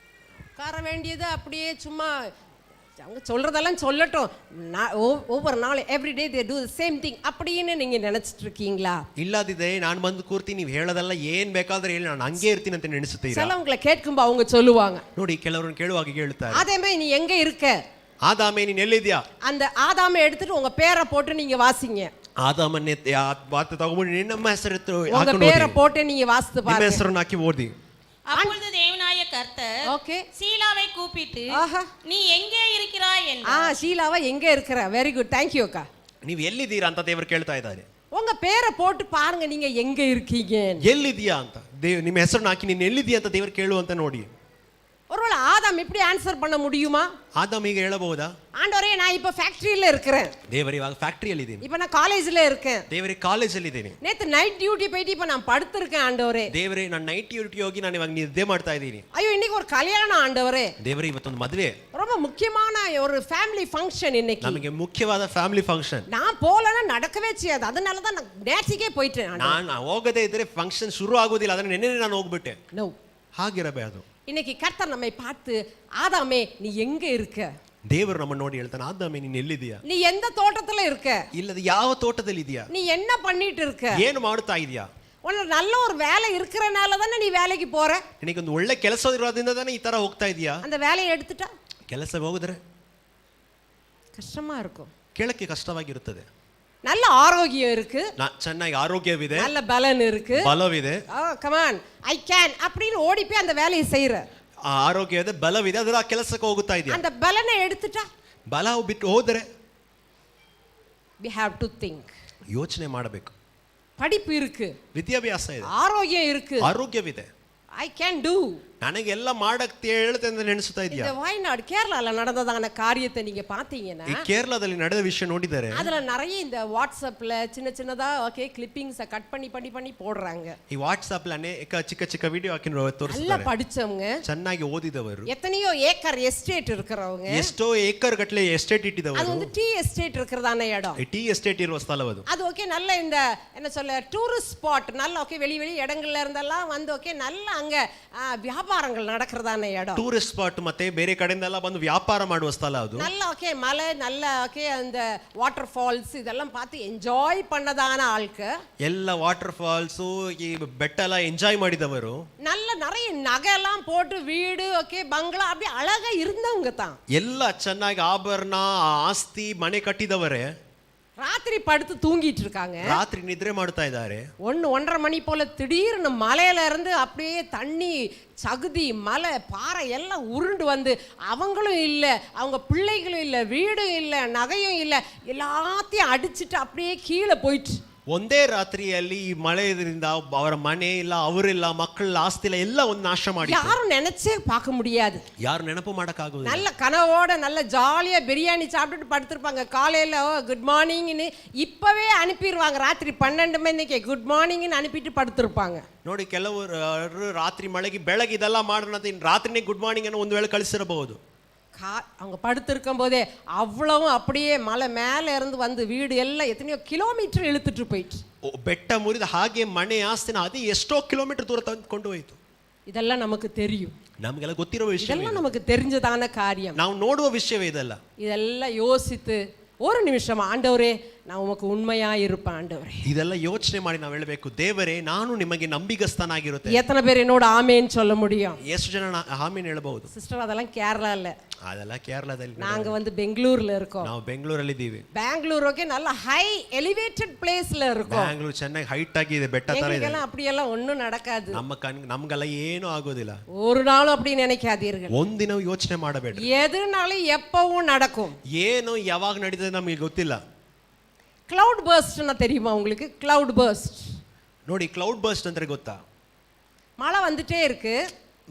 உட்கார வேண்டியது அப்படியே சும்மா அவங்க சொல்றதெல்லாம் சொல்லட்டும், ஒவ்வொரு நாள் everyday they to the same thing அப்படின்னு நீங்க நினைச்சிட்டு இருக்கீங்களா? ಇಲ್ಲದಿದ್ರೆ ನಾನು ಬಂದು ಕೂರ್ತೀನಿ, ನೀವು ಹೇಳೋದಲ್ಲ ಏನ್ ಬೇಕಾದ್ರೆ ಹೇಳಿ ನಾನು ಹಂಗೆ ಇರ್ತೀನಿ ಅಂತ ನೆನೆಸುತ್ತೀರಾ? சிலவங்களை கேட்கும்போது அவங்க சொல்லுவாங்க. ನೋಡಿ, ಕೆಲವರನ್ನು ಕೇಳುವಾಗ ಹೇಳ್ತಾರೆ, ஆதாமே நீ எங்க இருக்க? ಆದಾಮೇ ನೀನು ಎಲ್ಲಿದ್ಯಾ? அந்த ஆதாமை எடுத்துட்டு உங்க பேரை போட்டு நீங்க வாசிங்க. ಆದಾಮನ್ನೇ ವಾರ್ತೆ ತಗೊಂಡು ನಿಮ್ಮ ಹೆಸರು உங்க பேரை போட்டு நீங்க வாசித்து ನಿಮ್ಮ பாருங்க. ಹೆಸರನ್ನು ಹಾಕಿ ಓದಿ. அப்பொழுது தேவனாய கர்த்தர் ஓகே சீலாவை கூப்பிட்டு நீ எங்கே இருக்கிறாய் என்றார். ஷீலாவா எங்க இருக்கிற? வெரி குட், தேங்க் யூ அக்கா. ನೀವು ಎಲ್ಲಿದ್ದೀರಾ ಅಂತ ದೇವರು ಕೇಳ್ತಾ ಇದ್ದಾರೆ. உங்க பேரை போட்டு பாருங்க, நீங்க எங்க இருக்கீங்க, ಎಲ್ಲಿದ್ಯಾ ಅಂತ. ನಿಮ್ಮ ಹೆಸರನ್ನು ಹಾಕಿ ನೀನು ಎಲ್ಲಿದ್ಯಾ ಅಂತ ದೇವರು ಕೇಳುವಂತ ನೋಡಿ. ஒரு ஒருவேளை ஆதாம் இப்படி ஆன்சர் பண்ண முடியுமா? ಆದಾಮ್ ಹೀಗೆ ಹೇಳಬಹುದಾ? ஆண்டவரே நான் இப்ப ஃபேக்டரியில இருக்கிறேன், ದೇವರೇ ಇವಾಗ ಫ್ಯಾಕ್ಟರಿಯಲ್ಲಿ ಇದ್ದೀನಿ, இப்ப நான் காலேஜ்ல இருக்கேன், ದೇವರೇ ಕಾಲೇಜಲ್ಲಿ ಇದ್ದೀನಿ, நேத்து நைட் டியூட்டி போயிட்டு இப்ப நான் படுத்திருக்கேன் ஆண்டவரே, ದೇವರೇ ನಾನು ನೈಟ್ ಡ್ಯೂಟಿ ಹೋಗಿ ನಾನು ಇವಾಗ ನಿದ್ದೆ ಮಾಡ್ತಾ ಇದ್ದೀನಿ, ஐயோ இன்னைக்கு ஒரு கல்யாணம் ஆண்டவரே, ದೇವರೇ ಇವತ್ತೊಂದು ಮದುವೆ, ரொம்ப முக்கியமான ஒரு ஃபேமிலி ஃபங்க்ஷன் இன்னைக்கு, ನಮಗೆ ಮುಖ್ಯವಾದ ಫ್ಯಾಮಿಲಿ ಫಂಕ್ಷನ್, நான் போலன்னா நடக்கவே செய்யாது, அதனால தான் நான் நேர்ச்சிக்கே போயிட்டேன் ஆண்டவரே. ನಾನು ಹೋಗದೇ ಇದ್ರೆ ಫಂಕ್ಷನ್ ಶುರು ಆಗೋದಿಲ್ಲ, ಅದನ್ನ ನೆನ್ನೆ ನಾನು ಹೋಗ್ಬಿಟ್ಟೆ. நோ, ಹಾಗಿರಬಾರದು. இன்னைக்கு கர்த்தர் நம்மை பார்த்து ஆதாமே நீ எங்க இருக்க, ದೇವರು ನಮ್ಮನ್ನು ನೋಡಿ ಹೇಳ್ತಾನೆ, ಆದಾಮೇ ನೀನು ಎಲ್ಲಿದೀಯಾ? நீ எந்த தோட்டத்துல இருக்க, ಇಲ್ಲದ ಯಾವ ತೋಟದಲ್ಲಿ ಇದೆಯಾ? நீ என்ன பண்ணிட்டு இருக்க, ಏನು ಮಾಡ್ತಾ ಇದೀಯಾ? உனக்கு நல்ல ஒரு வேலை இருக்கிறனால தானே நீ வேலைக்கு போற, ನಿನಗೊಂದು ಒಳ್ಳೆ ಕೆಲಸ ಇರೋದ್ರಿಂದ ತಾನೇ ಈ ತರ ಹೋಗ್ತಾ ಇದೀಯಾ? அந்த வேலையை எடுத்துட்டா ಕೆಲಸ ಹೋಗಿದ್ರೆ கஷ்டமா இருக்கும், ಕೇಳಕ್ಕೆ ಕಷ್ಟವಾಗಿರುತ್ತದೆ. நல்ல ஆரோக்கியம் இருக்கு, ಚೆನ್ನಾಗಿ ಆರೋಗ್ಯವಿದೆ, நல்ல பலன் இருக்கு, ಬಲವಿದೆ, கம் ஆன் ஐ கேன் அப்படின்னு ஓடி போய் அந்த வேலையை செய்யற, ಆರೋಗ್ಯ ಇದೆ, ಬಲವಿದೆ, ಅದರ ಕೆಲಸಕ್ಕೆ ಹೋಗುತ್ತಾ ಇದೆಯಾ? அந்த பலனை எடுத்துட்டா ಬಲ ಬಿಟ್ಟು ಹೋದರೆ we have to think, ಯೋಚನೆ ಮಾಡಬೇಕು. படிப்பு இருக்கு, ವಿದ್ಯಾಭ್ಯಾಸ ಇದೆ, ஆரோக்கியம் இருக்கு, ಆರೋಗ್ಯವಿದೆ, ஐ கேன் டூ, ನನಗೆಲ್ಲ ಮಾಡಕ್ಕೆ ಹೇಳ್ತೆ ಅಂತ ನೆನೆಸ್ತಾ ಇದೆಯಾ? இந்த வயநாடு கேரளால நடந்ததான காரியத்தை நீங்க பாத்தீங்கன்னா ಈ ಕೇರಳದಲ್ಲಿ ನಡೆದ ವಿಷಯ ನೋಡಿದರೆ அதுல நிறைய இந்த வாட்ஸ்அப்ல சின்ன சின்னதா ஓகே கிளிப்பிங்ஸ் கட் பண்ணி பண்ணி பண்ணி போடுறாங்க. ಈ ವಾಟ್ಸ್ಆಪ್ ಅನೇಕ ಚಿಕ್ಕ ಚಿಕ್ಕ ವಿಡಿಯೋ ಹಾಕಿ நல்லா ತೋರಿಸ್ತಾರೆ. படிச்சவங்க, ಚೆನ್ನಾಗಿ ಓದಿದವರು, எத்தனையோ ஏக்கர் ಎಸ್ಟೇಟ್ இருக்கிறவங்க, ಎಷ್ಟೋ ಏಕರ್ ಗಟ್ಟಲೆ ಎಸ್ಟೇಟ್ அது ಇಟ್ಟಿದವರು, வந்து டீ எஸ்டேட் இருக்கிறதான இடம், ಟೀ ಎಸ್ಟೇಟ್ ಇರುವ ಸ್ಥಳವದು. அது ஓகே நல்ல இந்த என்ன சொல்ல டூரிஸ்ட் ஸ்பாட், நல்ல ஓகே வெளி வெளி இடங்கள்ல இருந்தெல்லாம் வந்து ஓகே நல்ல அங்க வியாபாரங்கள் நடக்கிறதான இடம், ಟೂರಿಸ್ಟ್ ಸ್ಪಾಟ್ ಮತ್ತೆ ಬೇರೆ ಕಡೆಯಿಂದೆಲ್ಲ ಬಂದು ವ್ಯಾಪಾರ ಮಾಡುವ ಸ್ಥಳ ಅದು. நல்ல ஓகே மலை, நல்ல ஓகே அந்த வாட்டர் ஃபால்ஸ் இதெல்லாம் பார்த்து என்ஜாய் பண்ணதான ஆளுக்கு, ಎಲ್ಲ ವಾಟರ್ ಫಾಲ್ಸ್ ಈ ಬೆಟ್ಟ ಎಲ್ಲ ಎಂಜಾಯ್ ಮಾಡಿದವರು, நல்ல நிறைய நகையெல்லாம் போட்டு வீடு ஓகே பங்களா அப்படி அழகா இருந்தவங்க தான். ಎಲ್ಲ ಚೆನ್ನಾಗಿ ಆಭರಣ ಆಸ್ತಿ ಮನೆ ಕಟ್ಟಿದವರೇ ராத்திரி படுத்து தூங்கிட்டு இருக்காங்க, ರಾತ್ರಿ ನಿದ್ರೆ ಮಾಡ್ತಾ ಇದ್ದಾರೆ. 1-1:30 மணி போல திடீர்னு மலையில இருந்து அப்படியே தண்ணி சகுதி மலை பாறை எல்லாம் உருண்டு வந்து அவங்களும் இல்லை, அவங்க பிள்ளைகளும் இல்லை, வீடும் இல்லை, நகையும் இல்லை, எல்லாத்தையும் அடிச்சுட்டு அப்படியே கீழே போயிட்டு ಒಂದೇ ರಾತ್ರಿಯಲ್ಲಿ ಈ ಮಳೆಯಿಂದ ಅವರ ಮನೆ ಇಲ್ಲ, ಅವರಿಲ್ಲ, ಮಕ್ಕಳ ಆಸ್ತಿ ಇಲ್ಲ, ಎಲ್ಲ ಒಂದು ನಾಶ ಮಾಡಿ யாரும் நினைச்சே பார்க்க முடியாது. ಯಾರು ನೆನಪು ಮಾಡಕ್ಕಾಗುದಿಲ್ಲ. நல்ல கனவோட நல்ல ஜாலியா பிரியாணி சாப்பிட்டுட்டு படுத்திருப்பாங்க, காலையில குட் மார்னிங்னு இப்பவே அனுப்பிடுவாங்க, ராத்திரி 12 மணிக்கு குட் மார்னிங்னு அனுப்பிட்டு படுத்திருப்பாங்க. ನೋಡಿ, ಕೆಲವರು ರಾತ್ರಿ ಮಳೆಗೆ ಬೆಳಗ್ಗೆ ಇದೆಲ್ಲ ಮಾಡೋಣ ರಾತ್ರಿನೇ ಗುಡ್ ಮಾರ್ನಿಂಗ್ ಅನ್ನು ಒಂದು ವೇಳೆ ಕಳಿಸಿರಬಹುದು. அவங்க படுத்திருக்கும் போதே அவ்வளவும் அப்படியே மலை மேல இருந்து வந்து வீடு எல்லாம் எத்தனையோ கிலோமீட்டர் இழுத்துட்டு போயிட்டு, ಬೆಟ್ಟ ಮುರಿದ ಹಾಗೆ ಮನೆ ಆಸ್ತಿನ ಅದು ಎಷ್ಟೋ ಕಿಲೋಮೀಟರ್ ದೂರ ಕೊಂಡು ಹೋಯಿತು. இதெல்லாம் நமக்கு தெரியும், ನಮಗೆಲ್ಲ ಗೊತ್ತಿರುವ ವಿಷಯ, இதெல்லாம் நமக்கு தெரிஞ்சதான காரியம், ನಾವು ನೋಡುವ ವಿಷಯವೇ ಇದೆಲ್ಲ. இதெல்லாம் யோசித்து ஒரு நிமிஷம் ஆண்டவரே நான் உமக்கு உண்மையா இருப்பேன் ஆண்டவரே, ಇದೆಲ್ಲ ಯೋಚನೆ ಮಾಡಿ ನಾವು ಹೇಳಬೇಕು, ದೇವರೇ ನಾನು ನಿಮಗೆ ನಂಬಿಗಸ್ತನಾಗಿರುತ್ತೆ. எத்தனை பேர் என்னோட ஆமேன்னு சொல்ல முடியும்? ಎಷ್ಟು ಜನ ಆಮೇನ್ ಹೇಳಬಹುದು? சிஸ்டர் அதெல்லாம் கேரளா இல்ல, ಅದೆಲ್ಲ ಕೇರಳದಲ್ಲಿ, நாங்க வந்து பெங்களூர்ல இருக்கோம். ನಾವು ಬೆಂಗಳೂರಲ್ಲಿ ಇದ್ದೀವಿ. பெங்களூர் ஓகே நல்ல ஹை எலிவேட்டட் பிளேஸ்ல இருக்கோம். ಬೆಂಗಳೂರು ಚೆನ್ನಾಗಿ ಹೈಟ್ ಆಗಿದೆ, ಬೆಟ್ಟ ತರ ಇದೆ. எங்களுக்கெல்லாம் அப்படியெல்லாம் ஒண்ணும் நடக்காது, ನಮಗೆಲ್ಲ ಏನು ಆಗೋದಿಲ್ಲ. ஒரு நாளும் அப்படி நினைக்காதீர்கள், ಒಂದಿನ ಯೋಚನೆ ಮಾಡಬೇಡ. எதுனாலும் எப்பவும் நடக்கும். ಏನು ಯಾವಾಗ ನಡೀತದೆ ನಮಗೆ ಗೊತ್ತಿಲ್ಲ. கிளவுட் பர்ஸ்ட்னா தெரியுமா உங்களுக்கு? கிளவுட் பர்ஸ்ட் ನೋಡಿ, ಕ್ಲೌಡ್ ಬರ್ಸ್ಟ್ ಅಂದ್ರೆ ಗೊತ್ತಾ? மழை வந்துட்டே இருக்கு,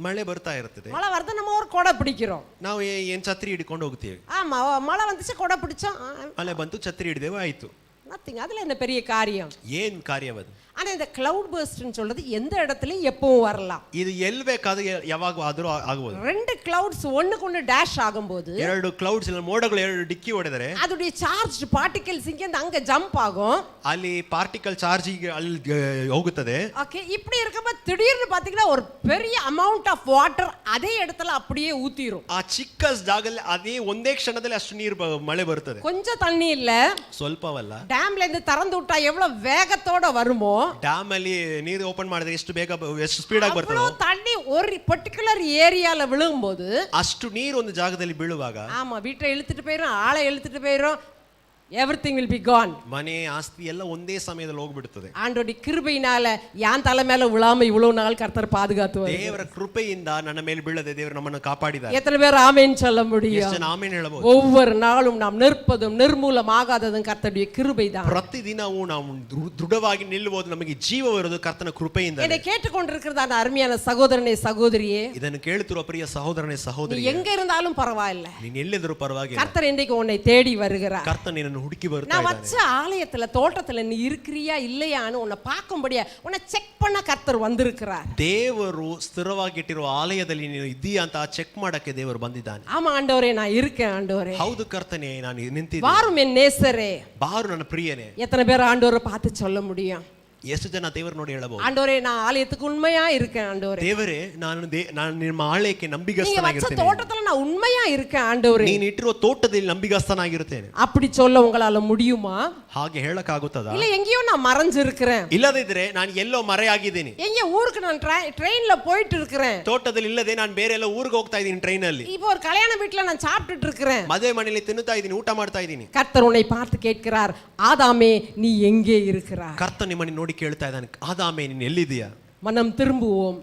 ಮಳೆ ಬರ್ತಾ ಇರ್ತದೆ, மழை வருது, நம்ம ஒரு கொடை பிடிக்கிறோம், ನಾವು ಏನ್ ಛತ್ರಿ ಹಿಡ್ಕೊಂಡು ಹೋಗ್ತೀವಿ. ஆமா மழை வந்துச்சு கொடை பிடிச்சோம், ಮಳೆ ಬಂತು, ಛತ್ರಿ ಹಿಡಿದೇವು, ಆಯ್ತು. நத்திங், அதுல என்ன பெரிய காரியம்? ಏನ್ ಕಾರ್ಯವದು? ஆனா இந்த கிளவுட் பர்ஸ்ட்னு சொல்றது எந்த இடத்துலயும் எப்பவும் வரலாம். ಇದು ಎಲ್ಲಿ ಬೇಕಾದ್ರೂ ಯಾವಾಗ ಆದ್ರೂ ಆಗಬಹುದು. 2 கிளவுட்ஸ் ஒண்ணுக்கு டேஷ் ஆகும்போது, ಎರಡು ಕ್ಲೌಡ್ಸ್ ಇಲ್ಲ, ಮೋಡಗಳು ಎರಡು ಡಿಕ್ಕಿ ಹೊಡೆದರೆ அதோட சார்ஜ் பார்ட்டிகல்ஸ் இங்க இருந்து அங்க ஜம்ப் ஆகும், ಅಲ್ಲಿ ಪಾರ್ಟಿಕಲ್ ಚಾರ್ಜ್ ಅಲ್ಲಿ ಹೋಗುತ್ತದೆ. ஓகே, இப்படி இருக்கப்ப திடீர்னு பாத்தீங்கன்னா ஒரு பெரிய அமௌண்ட் ஆஃப் வாட்டர் அதே இடத்துல அப்படியே ஊத்திரும். ಆ ಚಿಕ್ಕ ಜಾಗದಲ್ಲಿ ಅದೇ ಒಂದೇ ಕ್ಷಣದಲ್ಲಿ ಅಷ್ಟು ನೀರು ಮಳೆ ಬರುತ್ತದೆ. கொஞ்சம் தண்ணி இல்ல, ಸ್ವಲ್ಪವಲ್ಲ. ಡ್ಯಾಮ್ல இருந்து திறந்து விட்டா எவ்வளவு வேகத்தோட வருமோ, ಡ್ಯಾಮ್ ಅಲ್ಲಿ ನೀರು ಓಪನ್ ಮಾಡಿದ್ರೆ ಎಷ್ಟು ಬೇಗ ಎಷ್ಟು ಸ್ಪೀಡ್ ಆಗಿ ಬರ್ತದೆ. அவ்வளவு தண்ணி ஒரு பர்టిక్యులர் ஏரியால விழும்போது, ಅಷ್ಟು ನೀರು ಒಂದು ಜಾಗದಲ್ಲಿ ಬೀಳುವಾಗ ஆமா வீட்டை இழுத்துட்டு போயிரும், ஆளை இழுத்துட்டு போயிரும், everything will be gone. ಮನೆ ಆಸ್ತಿ ಎಲ್ಲ ಒಂದೇ ಸಮಯದಲ್ಲಿ ಹೋಗ್ಬಿಡ್ತದೆ. ஆண்டவருடைய கிருபையினால யான் தலை மேல விழாம இவ்வளவு நாள் கர்த்தர் பாதுகாத்து வருகிறார். ದೇವರ ಕೃಪೆಯಿಂದ ನನ್ನ ಮೇಲೆ ಬೀಳದೆ ದೇವರು ನಮ್ಮನ್ನು ಕಾಪಾಡಿದ್ದಾರೆ. எத்தனை பேர் ஆமென் சொல்ல முடியும்? ಎಷ್ಟು ಜನ ಆಮೆನ್ ಹೇಳಬಹುದು? ஒவ்வொரு நாளும் நாம் நிற்பதும் நிர்மூலமாகாததும் கர்த்தருடைய கிருபைதான். ಪ್ರತಿದಿನವೂ ನಾವು ದೃಢವಾಗಿ ನಿಲ್ಲುವುದು ನಮಗೆ ಜೀವ ಬರುವುದು ಕರ್ತನ ಕೃಪೆಯಿಂದ. என்னை கேட்டுக்கொண்டிருக்கிறதான அருமையான சகோதரனே சகோதரியே, ಇದನ್ನು ಕೇಳುತ್ತಿರುವ ಪ್ರಿಯ ಸಹೋದರನೇ ಸಹೋದರಿ, எங்க இருந்தாலும் பரவாயில்லை, ನೀನು ಎಲ್ಲಿದ್ದರೂ ಪರವಾಗಿಲ್ಲ, கர்த்தர் இன்றைக்கு உன்னை தேடி வருகிறார். ಕರ್ತನ ನಿನ್ನನ್ನು ಹುಡುಕಿ ಬರ್ತಾ நான் ಇದ್ದಾನೆ. வச்ச ஆலயத்துல தோட்டத்துல நீ இருக்கிறியா இல்லையான்னு உன்னை பார்க்கும்படியா உன்னை செக் பண்ண கர்த்தர் வந்திருக்கிறார். ದೇವರು ಸ್ಥಿರವಾಗಿಟ್ಟಿರುವ ಆಲಯದಲ್ಲಿ ನೀನು ಇದ್ದೀಯಾ ಅಂತ ಚೆಕ್ ಮಾಡಕ್ಕೆ ದೇವರು ಬಂದಿದ್ದಾನೆ. ஆமா ஆண்டவரே, நான் இருக்கேன் ஆண்டவரே. ಹೌದು ಕರ್ತನೇ, ನಾನು ನಿಂತಿದ್ದೀನಿ. வாரும் என் நேசரே. ಬಾರು ನನ್ನ ಪ್ರಿಯನೇ. எத்தனை பேர் ஆண்டவரை பார்த்து சொல்ல முடியும்? ಎಷ್ಟು ಜನ ದೇವರು ನೋಡಿ ಹೇಳಬಹುದು? ஆண்டவரே, நான் ஆலயத்துக்கு உண்மையா இருக்கேன் ஆண்டவரே. ದೇವರೇ, ನಾನು ನಿಮ್ಮ ಆಲಯಕ್ಕೆ நீங்க வச்ச ನಂಬಿಗಸ್ತನಾಗಿರ್ತೇನೆ. தோட்டத்துல நான் உண்மையா இருக்கேன் ஆண்டவரே. ನೀನು ಇಟ್ಟಿರುವ ತೋಟದಲ್ಲಿ ನಂಬಿಗಸ್ತನಾಗಿರುತ್ತೇನೆ. அப்படி சொல்ல உங்களால முடியுமா? ಹಾಗೆ ಹೇಳಕ್ಕಾಗುತ್ತದಾ? இல்ல எங்கேயோ நான் மறைஞ்சிருக்கிறேன், ಇಲ್ಲದಿದ್ರೆ ನಾನು ಎಲ್ಲೋ ಮರೆಯಾಗಿದ್ದೀನಿ. எங்க ஊருக்கு நான் ட்ரெயின்ல போயிட்டு இருக்கிறேன், ತೋಟದಲ್ಲಿ ಇಲ್ಲದೆ ನಾನು ಬೇರೆ ಎಲ್ಲ ಊರಿಗೆ ಹೋಗ್ತಾ ಇದ್ದೀನಿ ಟ್ರೈನ್ ಅಲ್ಲಿ. இப்போ ஒரு கல்யாண வீட்டுல நான் சாப்பிட்டுட்டு இருக்கிறேன். ಮದುವೆ ಮನೆಯಲ್ಲಿ ತಿನ್ನುತ್ತಾ ಇದ್ದೀನಿ, ಊಟ ಮಾಡ್ತಾ ಇದ್ದೀನಿ. கர்த்தர் உன்னை பார்த்து கேட்கிறார், ஆதாமே நீ எங்கே இருக்கிறாய்? ಕರ್ತ ನಿಮ್ಮನ್ನು ನೋಡಿ ಕೇಳ್ತಾ ಇದ್ದಾನೆ, ಆದಾಮೆ ನೀನು ಎಲ್ಲಿದ್ದೀಯಾ? மனம் திரும்புவோம்.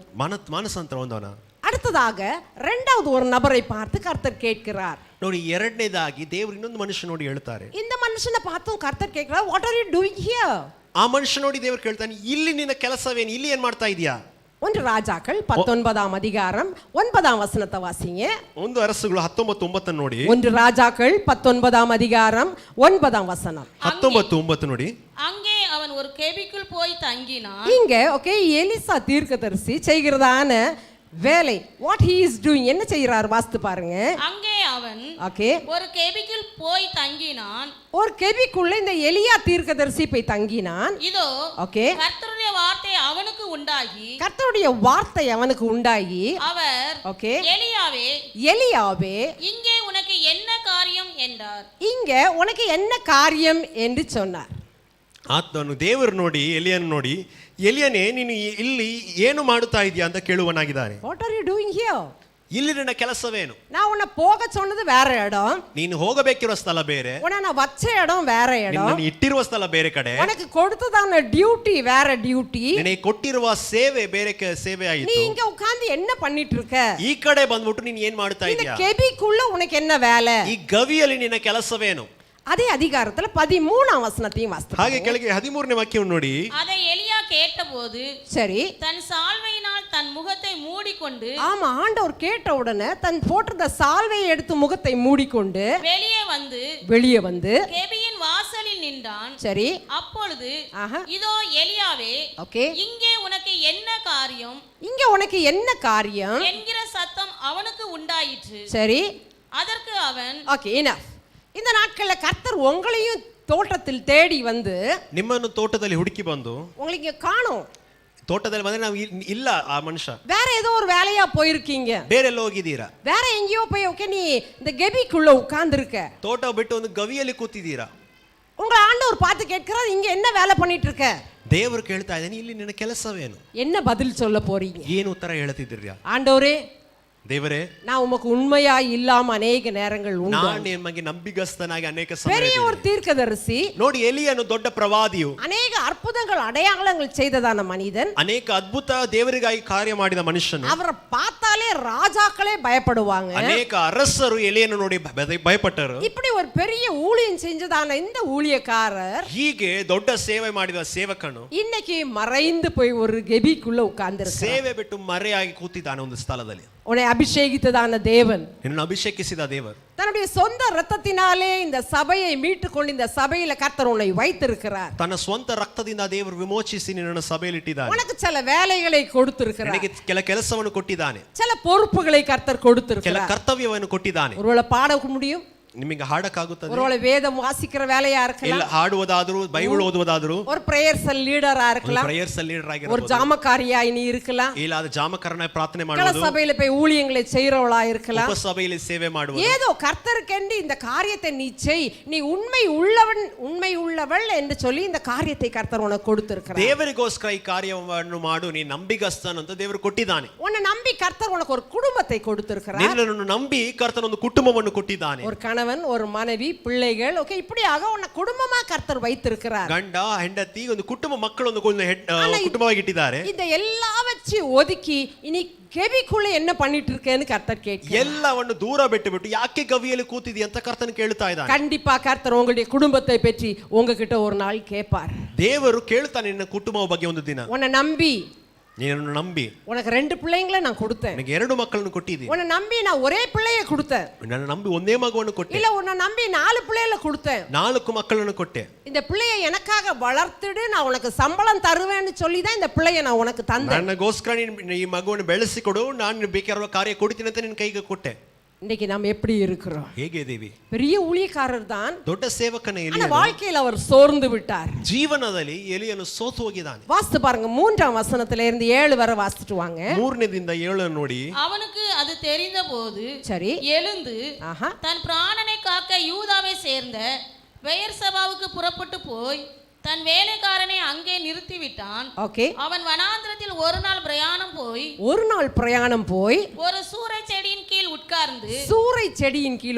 ಮನಸ್ಸಂತರ ಒಂದವನ. அடுத்ததாக இரண்டாவது ஒரு நபரை பார்த்து கர்த்தர் கேட்கிறார். ನೋಡಿ, ಎರಡನೇದಾಗಿ ದೇವರು ಇನ್ನೊಂದು ಮನುಷ್ಯ ನೋಡಿ ಹೇಳ್ತಾರೆ. இந்த மனுஷனை பார்த்தும் கர்த்தர் கேட்கிறார், what are you doing here? ಆ ಮನುಷ್ಯ ನೋಡಿ ದೇವರು ಕೇಳ್ತಾನೆ, ಇಲ್ಲಿ ನಿನ್ನ ಕೆಲಸವೇನು, ಇಲ್ಲಿ ಏನ್ ಮಾಡ್ತಾ ಇದೀಯಾ? ஒன்று ராஜாக்கள் 19ஆம் அதிகாரம் 9ஆம் வசனத்தை வாசிங்க. ಒಂದು ಅರಸುಗಳು 19:9 ನೋಡಿ. ஒன்று ராஜாக்கள் 19ஆம் அதிகாரம் 9ஆம் வசனம். 19:9 ನೋಡಿ. அங்கே அவன் ஒரு கெபிக்குள் போய் தங்கினான். இங்க ஓகே, எலிசா தீர்க்கதரிசி செய்கிறதான வேலை, வாட் ஹி இஸ் டூயிங், என்ன செய்யறார் வாஸ்து பாருங்க. அங்கே அவன் ஓகே ஒரு கெபிக்குள் போய் தங்கினான். ஒரு கெபிக்குள்ள இந்த எலியா தீர்க்கதரிசி போய் தங்கினான். இதோ ஓகே, கர்த்தருடைய வார்த்தை அவனுக்கு உண்டாகி, கர்த்தருடைய வார்த்தை அவனுக்கு உண்டாகி, அவர் ஓகே, எலியாவே இங்கே உனக்கு என்ன காரியம் என்றார். இங்க உனக்கு என்ன காரியம் என்று சொன்னார். ಆತನು ದೇವರು ನೋಡಿ ಎಲಿಯನ್ ನೋಡಿ, ಎಲಿಯನೇ ನೀನು ಇಲ್ಲಿ ಏನು ಮಾಡುತ್ತಾ ಇದೀಯಾ ಅಂತ ಕೇಳುವನಾಗಿದ್ದಾನೆ. What are you doing here? ಇಲ್ಲಿ ನಿನ್ನ ಕೆಲಸವೇನು? நான் உன்னை போக சொன்னது வேற இடம், ನೀನು ಹೋಗಬೇಕಿರುವ ಸ್ಥಳ ಬೇರೆ, உன்னை நான் வச்ச இடம் வேற இடம், ನಿನ್ನನ್ನು ಇಟ್ಟಿರುವ ಸ್ಥಳ ಬೇರೆ ಕಡೆ, உனக்கு கொடுத்ததான டியூட்டி வேற டியூட்டி, ನಿನಗೆ ಕೊಟ್ಟಿರುವ ಸೇವೆ ಬೇರೆ ಸೇವೆ நீ ಆಯಿತು. இங்க உட்கார்ந்து என்ன பண்ணிட்டு இருக்க? ಈ ಕಡೆ ಬಂದ್ಬಿಟ್ಟು ನೀನು ಏನ್ ಮಾಡ್ತಾ இந்த ಇದೀಯಾ? கெபிக்குள்ள உனக்கு என்ன வேலை? ಈ ಗವಿಯಲ್ಲಿ ನಿನ್ನ ಕೆಲಸವೇನು? அதே அதிகாரத்துல 13ஆம் வசனத்தையும் வாசித்து ಹಾಗೆ ಕೆಳಗೆ 13ನೇ ವಾಕ್ಯವನ್ನು ನೋಡಿ. அதை எலியா கேட்டபோது சரி, தன் சால்வையினால் தன் முகத்தை மூடிக்கொண்டு, ஆமா, ஆண்டவர் கேட்ட உடனே தன் போட்டிருந்த சால்வையை எடுத்து முகத்தை மூடிக்கொண்டு வெளியே வந்து கெபியின் வாசலில் நின்றான். சரி, அப்பொழுது ஆஹா, இதோ எலியாவே, ஓகே, இங்கே உனக்கு என்ன காரியம், இங்க உனக்கு என்ன காரியம் என்கிற சத்தம் அவனுக்கு உண்டாயிற்று. சரி, அதற்கு அவன், ஓகே, இனஃப். இந்த நாட்கள்ல கர்த்தர் உங்களையும் தோட்டத்தில் தேடி வந்து, ನಿಮ್ಮನ್ನು ತೋಟದಲ್ಲಿ ಹುಡುಕಿ ಬಂದು, உங்களுக்கு இங்க காணோம், ತೋಟದಲ್ಲಿ ಬಂದ್ರೆ ನಾವು ಇಲ್ಲ, ಆ ಮನುಷ್ಯ வேற ஏதோ ஒரு வேலையா போயிருக்கீங்க, ಬೇರೆ ಎಲ್ಲ ಹೋಗಿದ್ದೀರಾ, வேற எங்கேயோ போய் ஓகே, நீ இந்த கெபிக்குள்ள உட்கார்ந்து இருக்க, ತೋಟ ಬಿಟ್ಟು ಒಂದು ಗವಿಯಲ್ಲಿ ಕೂತಿದ್ದೀರಾ. உங்களை ஆண்டவர் பார்த்து கேட்கிறார், இங்க என்ன வேலை பண்ணிட்டு இருக்க? ದೇವರು ಕೇಳ್ತಾ ಇದ್ದಾನೆ, ಇಲ್ಲಿ ನಿನ್ನ ಕೆಲಸವೇನು? என்ன பதில் சொல்ல போறீங்க? ಏನು ಉತ್ತರ ಹೇಳ್ತಿದ್ದೀರಾ? ஆண்டவரே, ದೇವರೇ, நான் உமக்கு உண்மையா இல்லாம அநேக நேரங்கள் உண்டு. ನಾನು ನಿಮಗೆ ನಂಬಿಗಸ್ತನಾಗಿ ಅನೇಕ பெரிய ಸಮಯ ஒரு தீர்க்கதரிசி, ನೋಡಿ, ಎಲಿಯನು ದೊಡ್ಡ ಪ್ರವಾದಿಯು, அநேக அற்புதங்கள் அடையாளங்கள் செய்ததான மனிதன், ಅನೇಕ ಅದ್ಭುತ ದೇವರಿಗಾಗಿ ಕಾರ್ಯ ಮಾಡಿದ ಮನುಷ್ಯನು. அவரை பார்த்தாலே ராஜாக்களே பயப்படுவாங்க. ಅನೇಕ ಅರಸರು ಎಲಿಯನ್ನು ನೋಡಿ ಭಯಪಟ್ಟರು. இப்படி ஒரு பெரிய ஊழியம் செஞ்சதான இந்த ஊழியக்காரர் ಹೀಗೆ ದೊಡ್ಡ ಸೇವೆ ಮಾಡಿದ ಸೇವಕನು இன்னைக்கு மறைந்து போய் ஒரு கெபிக்குள்ள உட்கார்ந்திருக்கிறார். ಸೇವೆ ಬಿಟ್ಟು ಮರೆಯಾಗಿ ಕೂತಿದ್ದಾನೆ ಒಂದು ಸ್ಥಳದಲ್ಲಿ. உன்னை அபிஷேகித்ததான தேவன், ನಿನ್ನನ್ನು ಅಭಿಷೇಕಿಸಿದ ದೇವರು தன்னுடைய சொந்த ரத்தத்தினாலே இந்த சபையை மீட்டுக்கொண்டு இந்த சபையில கர்த்தர் உன்னை வைத்திருக்கிறார். ತನ್ನ ಸ್ವಂತ ರಕ್ತದಿಂದ ದೇವರು ವಿಮೋಚಿಸಿ ನಿನ್ನನ್ನು ಸಭೆಯಲ್ಲಿ ಇಟ್ಟಿದ್ದಾನೆ. உனக்கு சில வேலைகளை கொடுத்திருக்கிறார், ನಿನಗೆ ಕೆಲ ಕೆಲಸವನ್ನು ಕೊಟ್ಟಿದ್ದಾನೆ, சில பொறுப்புகளை கர்த்தர் ಕೆಲ கொடுத்திருக்கிறார். ಕರ್ತವ್ಯವನ್ನು ಕೊಟ್ಟಿದ್ದಾನೆ. ஒருவேளை பாட முடியும், ನಿಮಗೆ ಹಾಡಕ್ಕಾಗುತ್ತದೆ, ஒருவேளை வேதம் வாசிக்கிற வேலையா ಇಲ್ಲ இருக்கலாம், ಹಾಡುವುದಾದರೂ ಬೈಬಲ್ ಓದುವುದಾದರೂ, ஒரு பிரேயர்ஸ் லீடரா இருக்கலாம், ಪ್ರೇಯರ್ಸ್ ಲೀಡರ್ ஒரு ಆಗಿರಬಹುದು, ஜாமக்காரியா நீ இருக்கலாம், ಇಲ್ಲ ಅದು ಜಾಮಕರಣ ಪ್ರಾರ್ಥನೆ கல ಮಾಡುವುದು, சபையில போய் ஊழியங்களை செய்யறவளா இருக்கலாம். ಉಪಸಭೆಯಲ್ಲಿ ಸೇವೆ ಮಾಡುವುದು. ஏதோ கர்த்தருக்கென்று இந்த காரியத்தை நீ செய், நீ உண்மை உள்ளவள் என்று சொல்லி இந்த காரியத்தை கர்த்தர் உனக்கு கொடுத்திருக்கிறார். ದೇವರಿಗೋಸ್ಕರ ಈ ಕಾರ್ಯವನ್ನು ಮಾಡು, ನೀ ನಂಬಿಗಸ್ತನು ಅಂತ ದೇವರು ಕೊಟ್ಟಿದ್ದಾನೆ. உன்னை நம்பி கர்த்தர் உனக்கு ஒரு குடும்பத்தை கொடுத்திருக்கிறார், ನಿನ್ನನ್ನು ನಂಬಿ ಕರ್ತನ ಒಂದು ಕುಟುಂಬವನ್ನು ಕೊಟ್ಟಿದ್ದಾನೆ. ஒரு கணவன் கணவன், ஒரு மனைவி, பிள்ளைகள், ஓகே, இப்படியாக உன்னை குடும்பமா கர்த்தர் வைத்திருக்கிறார். ಗಂಡ ಹೆಂಡತಿ ಒಂದು ಕುಟುಂಬ ಮಕ್ಕಳು ಒಂದು ಕುಟುಂಬವಾಗಿ ಇಟ್ಟಿದ್ದಾರೆ. இந்த எல்லா வச்சு ஒதுக்கி இனி கெபிக்குள்ள என்ன பண்ணிட்டு இருக்கேன்னு கர்த்தர் கேட்கிறார். ಎಲ್ಲವನ್ನು ದೂರ ಬಿಟ್ಟು ಯಾಕೆ ಗವಿಯಲ್ಲಿ ಕೂತಿದಿ ಅಂತ ಕರ್ತನ ಕೇಳ್ತಾ ಇದ್ದಾನೆ. கண்டிப்பா கர்த்தர் உங்களுடைய குடும்பத்தை பற்றி உங்ககிட்ட ஒரு நாள் கேட்பார். ದೇವರು ಕೇಳ್ತಾನೆ ನಿನ್ನ ಕುಟುಂಬದ ಬಗ್ಗೆ ಒಂದು ದಿನ. உன்னை நம்பி, ನೀನನ್ನು ನಂಬಿ, உனக்கு 2 பிள்ளைங்களை நான் கொடுத்தேன். ನನಗೆ 2 ಮಕ್ಕಳನ್ನು ಕೊಟ್ಟಿದ್ದೀನಿ. உன்னை நம்பி நான் ஒரே பிள்ளையை கொடுத்தேன். ನನ್ನ ನಂಬಿ ಒಂದೇ ಮಗುವನ್ನು ಕೊಟ್ಟೆ. இல்ல உன்னை நம்பி 4 பிள்ளைகளை கொடுத்தேன். 4 ಮಕ್ಕಳನ್ನು ಕೊಟ್ಟೆ. இந்த பிள்ளையை எனக்காக வளர்த்துடு, நான் உனக்கு சம்பளம் தருவேன்னு சொல்லி தான் இந்த பிள்ளையை நான் உனக்கு தந்தேன். ನನಗೋಸ್ಕರ ಈ ಮಗುವನ್ನು ಬೆಳೆಸಿಕೊಡು, ನಾನು ಬೇಕಾಗಿರುವ ಕಾರ್ಯ ಕೊಡ್ತೀನಿ ಅಂತ ನಿನ್ನ ಕೈಗೆ ಕೊಟ್ಟೆ. இன்னைக்கு நாம் எப்படி இருக்கிறோம்? ಹೇಗಿದ್ದೀವಿ? பெரிய ஊழியக்காரர் தான், ದೊಡ್ಡ ಸೇವಕನೇ ஆனா வாழ்க்கையில் அவர் சோர்ந்து விட்டார். ಜೀವನದಲ್ಲಿ ಎಲಿಯನು ಸೋತು ಹೋಗಿದ್ದಾನೆ. வாசித்து பாருங்க, 3ஆம் வசனத்துல இருந்து 7 வரை வாசிட்டு வாங்க. 3ನೇದಿಂದ 7 ನೋಡಿ. அவனுக்கு அது தெரிந்த போது சரி எழுந்து தன் பிராணனை காக்க யூதாவை சேர்ந்த பெயர்சபாவுக்கு புறப்பட்டு போய் தன் வேலைக்காரனை அங்கே நிறுத்தி விட்டான். ஓகே. அவன் வனாந்திரத்தில் ஒரு நாள் பிரயாணம் போய் ஒரு சூரை செடியின் கீழ்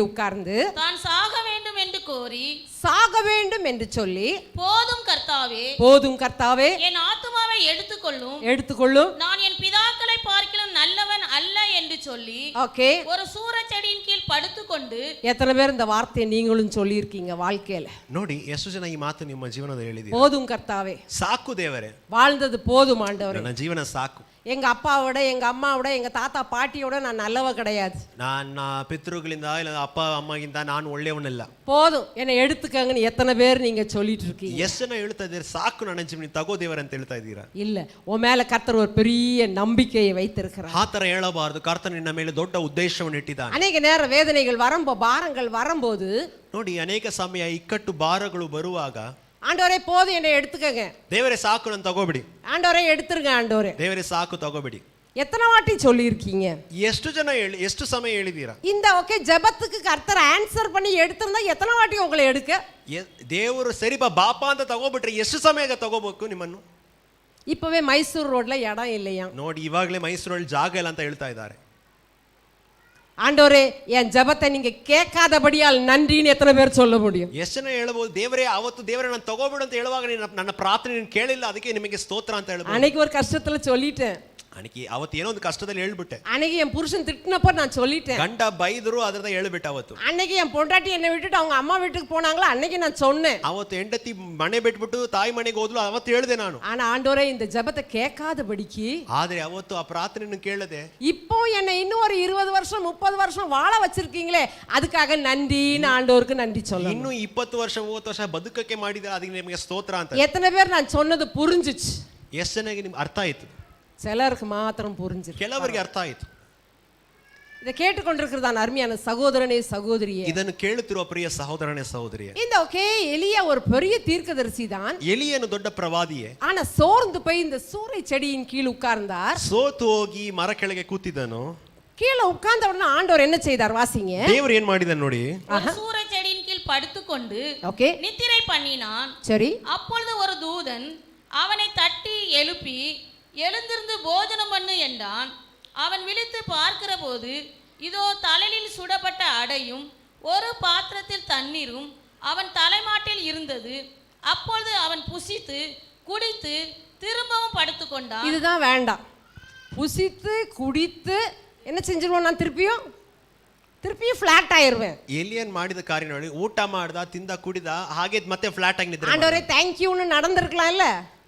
உட்கார்ந்து தான் சாக வேண்டும் என்று கோரி, சாக வேண்டும் என்று சொல்லி, போதும் கர்த்தாவே என் ஆத்துமாவை எடுத்துக்கொள்ளும், நான் என் பிதாக்களை பார்க்கிலும் நல்லவன் அல்ல என்று சொல்லி ஓகே ஒரு சூரை செடியின் கீழ் படுத்துக்கொண்டு. எத்தனை பேர் இந்த வார்த்தையை நீங்களும் சொல்லி இருக்கீங்க வாழ்க்கையில? ನೋಡಿ, ಎಷ್ಟು ಜನ ಈ ಮಾತು ನಿಮ್ಮ ಜೀವನದಲ್ಲಿ ಹೇಳಿದ್ದೀರಿ? போதும் கர்த்தாவே, ಸಾಕು ದೇವರೇ, வாழ்ந்தது போதும் ஆண்டவரே, ನನ್ನ ಜೀವನ ಸಾಕು. எங்க அப்பாவோட, எங்க அம்மாவோட, எங்க தாத்தா பாட்டியோட நான் நல்லவ கிடையாது. ನನ್ನ ಪಿತೃಗಳಿಂದ ಇಲ್ಲ ಅಪ್ಪ ಅಮ್ಮಗಿಂತ ನಾನು ಒಳ್ಳೆಯವನಲ್ಲ. போதும் என்னை எடுத்துக்கங்கன்னு எத்தனை பேர் நீங்க சொல்லிட்டு இருக்கீங்க? ಎಷ್ಟು ಜನ ಹೇಳ್ತಾ ಇದ್ದೀರಿ ಸಾಕು ನನ್ನ ಜೀವನ ತಗೋ ದೇವರೇ ಅಂತ ಹೇಳ್ತಾ ಇದ್ದೀರಾ? இல்ல, உன் மேல கர்த்தர் ஒரு பெரிய நம்பிக்கையை வைத்திருக்கிறார். ಆ ತರ ಹೇಳಬಾರದು. ಕರ್ತನು ನಿನ್ನ ಮೇಲೆ ದೊಡ್ಡ ಉದ್ದೇಶವನ್ನು ಇಟ್ಟಿದ್ದಾನೆ. ಅನೇಕ நேர வேதனைகள் பாரங்கள் வரும்போது ನೋಡಿ, ಅನೇಕ ಸಮಯ ಇಕ್ಕಟ್ಟು ಭಾರಗಳು ಬರುವಾಗ, ஆண்டவரே போதும் என்னை எடுத்துக்கங்க, ದೇವರೇ ಸಾಕು ನನ್ನ ತಗೋಬಿಡಿ, ஆண்டவரே எடுத்துருங்க, ஆண்டவரே ದೇವರೇ ಸಾಕು ತಗೋಬಿಡಿ. எத்தனை வாட்டி சொல்லி இருக்கீங்க? ಎಷ್ಟು ಸಮಯ ಹೇಳಿದೀರಾ? இந்த ஓகே ஜெபத்துக்கு கர்த்தர் ஆன்சர் பண்ணி எடுத்திருந்தா எத்தனை வாட்டி உங்களை எடுக்க? ದೇವರು ಸರಿ ಬಾಪ ಅಂತ ತಗೋಬಿಟ್ರೆ ಎಷ್ಟು ಸಮಯ ತಗೋಬೇಕು ನಿಮ್ಮನ್ನು? இப்பவே மைசூர் ரோட்ல இடம் இல்லையா? ನೋಡಿ, ಇವಾಗಲೇ ಮೈಸೂರಲ್ಲಿ ಜಾಗ ಇಲ್ಲ ಅಂತ ಹೇಳ್ತಾ ಇದ್ದಾರೆ. ஆண்டவரே என் ஜெபத்தை நீங்க கேட்காதபடியால் நன்றின்னு எத்தனை பேர் சொல்ல முடியும்? ಎಷ್ಟು ಜನ ಹೇಳಬಹುದು, ದೇವರೇ ಅವತ್ತು ದೇವರೇ ನಾನು ತಗೋಬಿಡು ಅಂತ ಹೇಳುವಾಗ ನನ್ನ ಪ್ರಾರ್ಥನೆ ನೀನು ಕೇಳಿಲ್ಲ, ಅದಕ್ಕೆ ನಿಮಗೆ ಸ್ತೋತ್ರ ಅಂತ ಹೇಳ್ಬೋದು. அன்னைக்கு ஒரு கஷ்டத்துல சொல்லிட்டேன், ಅನಕಿ ಅವತ್ತು ಏನೋ ಒಂದು ಕಷ್ಟದಲ್ಲಿ ಹೇಳ್ಬಿಟ್ಟೆ. அன்னைக்கு என் புருஷன் திட்டினப்ப நான் சொல்லிட்டேன், ಗಂಡ ಬೈದರು ಅದರದ ಹೇಳ್ಬಿಟ್ಟೆ. ಅವತ್ತು அன்னைக்கு என் பொண்டாட்டி என்னை விட்டுட்டு அவங்க அம்மா வீட்டுக்கு போனாங்களா, அன்னைக்கு நான் சொன்னேன். ಅವತ್ತು ಹೆಂಡತಿ ಮನೆ ಬಿಟ್ಬಿಟ್ಟು ತಾಯಿ ಮನೆಗೆ ಹೋದ್ಲು, ಅವತ್ತು ಹೇಳಿದೆ ನಾನು. ஆனா ஆண்டவரே இந்த ஜெபத்தை கேட்காதபடிக்கு, ಆದ್ರೆ ಅವತ್ತು ಆ ಪ್ರಾರ್ಥನೆಯನ್ನು ಕೇಳದೆ இப்போ என்னை இன்னும் ஒரு 20 வருஷம் 30 வருஷம் வாழ வச்சிருக்கீங்களே, அதுக்காக நன்றின்னு ஆண்டவருக்கு நன்றி சொல்லணும். ಇನ್ನು 20 ವರ್ಷ 30 ವರ್ಷ ಬದುಕಕ್ಕೆ ಮಾಡಿದ್ರೆ ಅದಕ್ಕೆ ನಿಮಗೆ ಸ್ತೋತ್ರ ಅಂತ. எத்தனை பேர் நான் சொன்னது புரிஞ்சிச்சு? ಎಷ್ಟು ಜನಕ್ಕೆ ನಿಮ್ಗೆ ಅರ್ಥ ಆಯ್ತು? சிலருக்கு மாத்திரம் புரிஞ்சிருக்கு, ಕೆಲವರಿಗೆ ಅರ್ಥ ಆಯ್ತು. இதை கேட்டுக்கொண்டிருக்கிறதான் அருமையான சகோதரனே சகோதரியே, ಇದನ್ನು ಕೇಳುತ್ತಿರುವ ಪ್ರಿಯ ಸಹೋದರನೇ ಸಹೋದರಿಯೇ, இந்த ஓகே எலியா ஒரு பெரிய தீர்க்கதரிசி தான். ಎಲಿಯನು ದೊಡ್ಡ ಪ್ರವಾದಿಯೇ. ஆனா சோர்ந்து போய் இந்த சூரை செடியின் கீழ் உட்கார்ந்தார். ಸೋತು ಹೋಗಿ ಮರ ಕೆಳಗೆ ಕೂತಿದ್ದನು. கீழே உட்கார்ந்த உடனே ஆண்டவர் என்ன செய்தார்? வாசிங்க. ದೇವರು ಏನ್ ಮಾಡಿದ ನೋಡಿ. சூரை செடியின் கீழ் படுத்துக்கொண்டு ஓகே நித்திரை பண்ணினான். சரி. அப்பொழுது ஒரு தூதன் அவனை தட்டி எழுப்பி, எழுந்திருந்து போஜனம் பண்ணு என்றான். அவன் விழித்து பார்க்கிற போது, இதோ தலையில் சுடப்பட்ட அடையும் ஒரு பாத்திரத்தில் தண்ணீரும் அவன் தலைமாட்டில் இருந்தது. அப்பொழுது அவன் புசித்து குடித்து திரும்பவும் படுத்துக்கொண்டான். இதுதான் வேண்டாம். புசித்து குடித்து என்ன செஞ்சிருவோம்? நான் திருப்பியும் ಫ್ಲಾಟ್ ಆயிருவேன். ಎಲಿಯನ್ ಮಾಡಿದ ಕಾರ್ಯ ನೋಡಿ, ಊಟ ಮಾಡ್ದ, ತಿಂದ, ಕುಡಿದ, ಹಾಗೆ ಮತ್ತೆ ಫ್ಲಾಟ್ ಆಗಿ ನಿದ್ರೆ. ಆಂಡವರೇ ಥ್ಯಾಂಕ್ ಯು நடந்திருக்கலாம் இல்ல?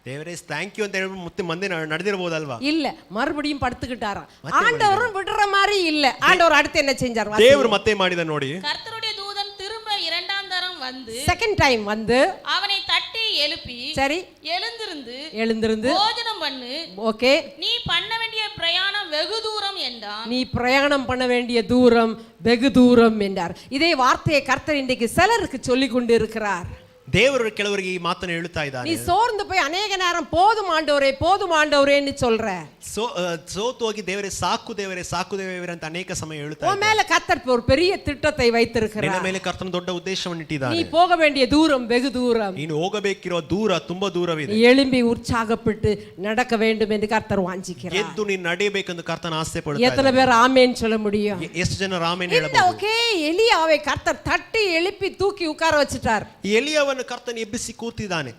ದೇವರೇ ಥ್ಯಾಂಕ್ ಯು ಅಂತ ಹೇಳಿ ಮತ್ತೆ ಮಂದಿ ನಡೆದಿರಬಹುದಲ್ವಾ? இல்ல, மறுபடியும் படுத்துக்கிட்டாரா. ஆண்டவரும் விடுற மாதிரி இல்ல. ஆண்டவர் அடுத்து என்ன செஞ்சார்? ದೇವರು ಮತ್ತೆ ಮಾಡಿದ ನೋಡಿ. கர்த்தருடைய தூதன் திரும்ப இரண்டாம் தரம் வந்து, செகண்ட் டைம் வந்து அவனை தட்டி எழுப்பி, சரி எழுந்திருந்து போஜனம் பண்ணு, ஓகே நீ பண்ண வேண்டிய பிரயாணம் வெகு தூரம் என்றான். நீ பிரயாணம் பண்ண வேண்டிய தூரம் வெகு தூரம் என்றார். இதே வார்த்தையை கர்த்தர் இன்றைக்கு சிலருக்கு சொல்லி கொண்டு இருக்கிறார். ದೇವರು ಕೆಲವರಿಗೆ ಈ ಮಾತನ್ನು ಹೇಳುತ್ತಾ ಇದ್ದಾನೆ. நீ சோர்ந்து போய் அநேக நேரம் போதும் ஆண்டவரேன்னு சொல்ற. ಸೋತು ಹೋಗಿ ದೇವರೇ ಸಾಕು ದೇವರೇ ಅಂತ ಅನೇಕ ಸಮಯ ಹೇಳ್ತಾ உன் மேல கர்த்தர் ஒரு பெரிய திட்டத்தை வைத்திருக்கிறார். ನಿನ್ನ ಮೇಲೆ ಕರ್ತನ ದೊಡ್ಡ ಉದ್ದೇಶವನ್ನು ಇಟ್ಟಿದ್ದಾನೆ. நீ போக வேண்டிய தூரம் வெகு தூரம். ನೀನು ಹೋಗಬೇಕಿರೋ ದೂರ ತುಂಬಾ ದೂರವಿದೆ. எழும்பி உற்சாகப்பட்டு நடக்க வேண்டும் என்று கர்த்தர் வாஞ்சிக்கிறார். ಎದ್ದು ನೀನು ನಡೆಯಬೇಕೆಂದು ಕರ್ತನ ಆಸೆ ಪಡುತ್ತಾ எத்தனை பேர் ஆமென் சொல்ல முடியும்? ಎಷ್ಟು ಜನ ಆಮೆನ್ இந்த ಹೇಳಬಹುದು? ஓகே எலியாவை கர்த்தர் தட்டி எழுப்பி தூக்கி உட்கார வச்சிட்டார். ಎಲಿಯವನ್ನು ಕರ್ತನ ಎಬ್ಬಿಸಿ ಕೂರಿಸಿದ್ದಾನೆ.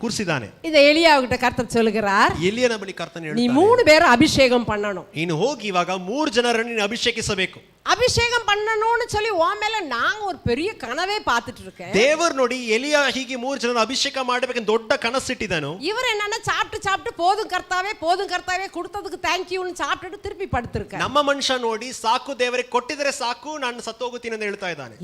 இதை எலியாவுகிட்ட கர்த்தர் சொல்லுகிறார், ಎಲಿಯನ ಬಳಿ ಕರ್ತನ நீ ಹೇಳ್ತಾನೆ, 3 பேரை அபிஷேகம் பண்ணணும். ನೀನು ಹೋಗಿ ಇವಾಗ 3 ಜನರನ್ನು ನೀನು ಅಭಿಷೇಕಿಸಬೇಕು. அபிஷேகம் பண்ணணும்னு சொல்லி உன் மேல நான் ஒரு பெரிய கனவே பார்த்துட்டு இருக்கேன். ದೇವರು ನೋಡಿ ಎಲಿಯ ಹೀಗೆ 3 ಜನರ ಅಭಿಷೇಕ ಮಾಡಬೇಕೆಂದು ದೊಡ್ಡ ಕನಸಿಟ್ಟಿದನು. இவர் என்னன்னா சாப்பிட்டு போதும் கர்த்தாவே கொடுத்ததுக்கு தேங்க்யூன்னு சாப்பிட்டுட்டு திருப்பி படுத்திருக்கார். ನಮ್ಮ ಮನುಷ್ಯ ನೋಡಿ ಸಾಕು ದೇವರೇ ಕೊಟ್ಟಿದ್ರೆ ಸಾಕು ನಾನು ಸತ್ತೋಗುತ್ತೀನಿ ಅಂತ ಹೇಳ್ತಾ ಇದ್ದಾನೆ.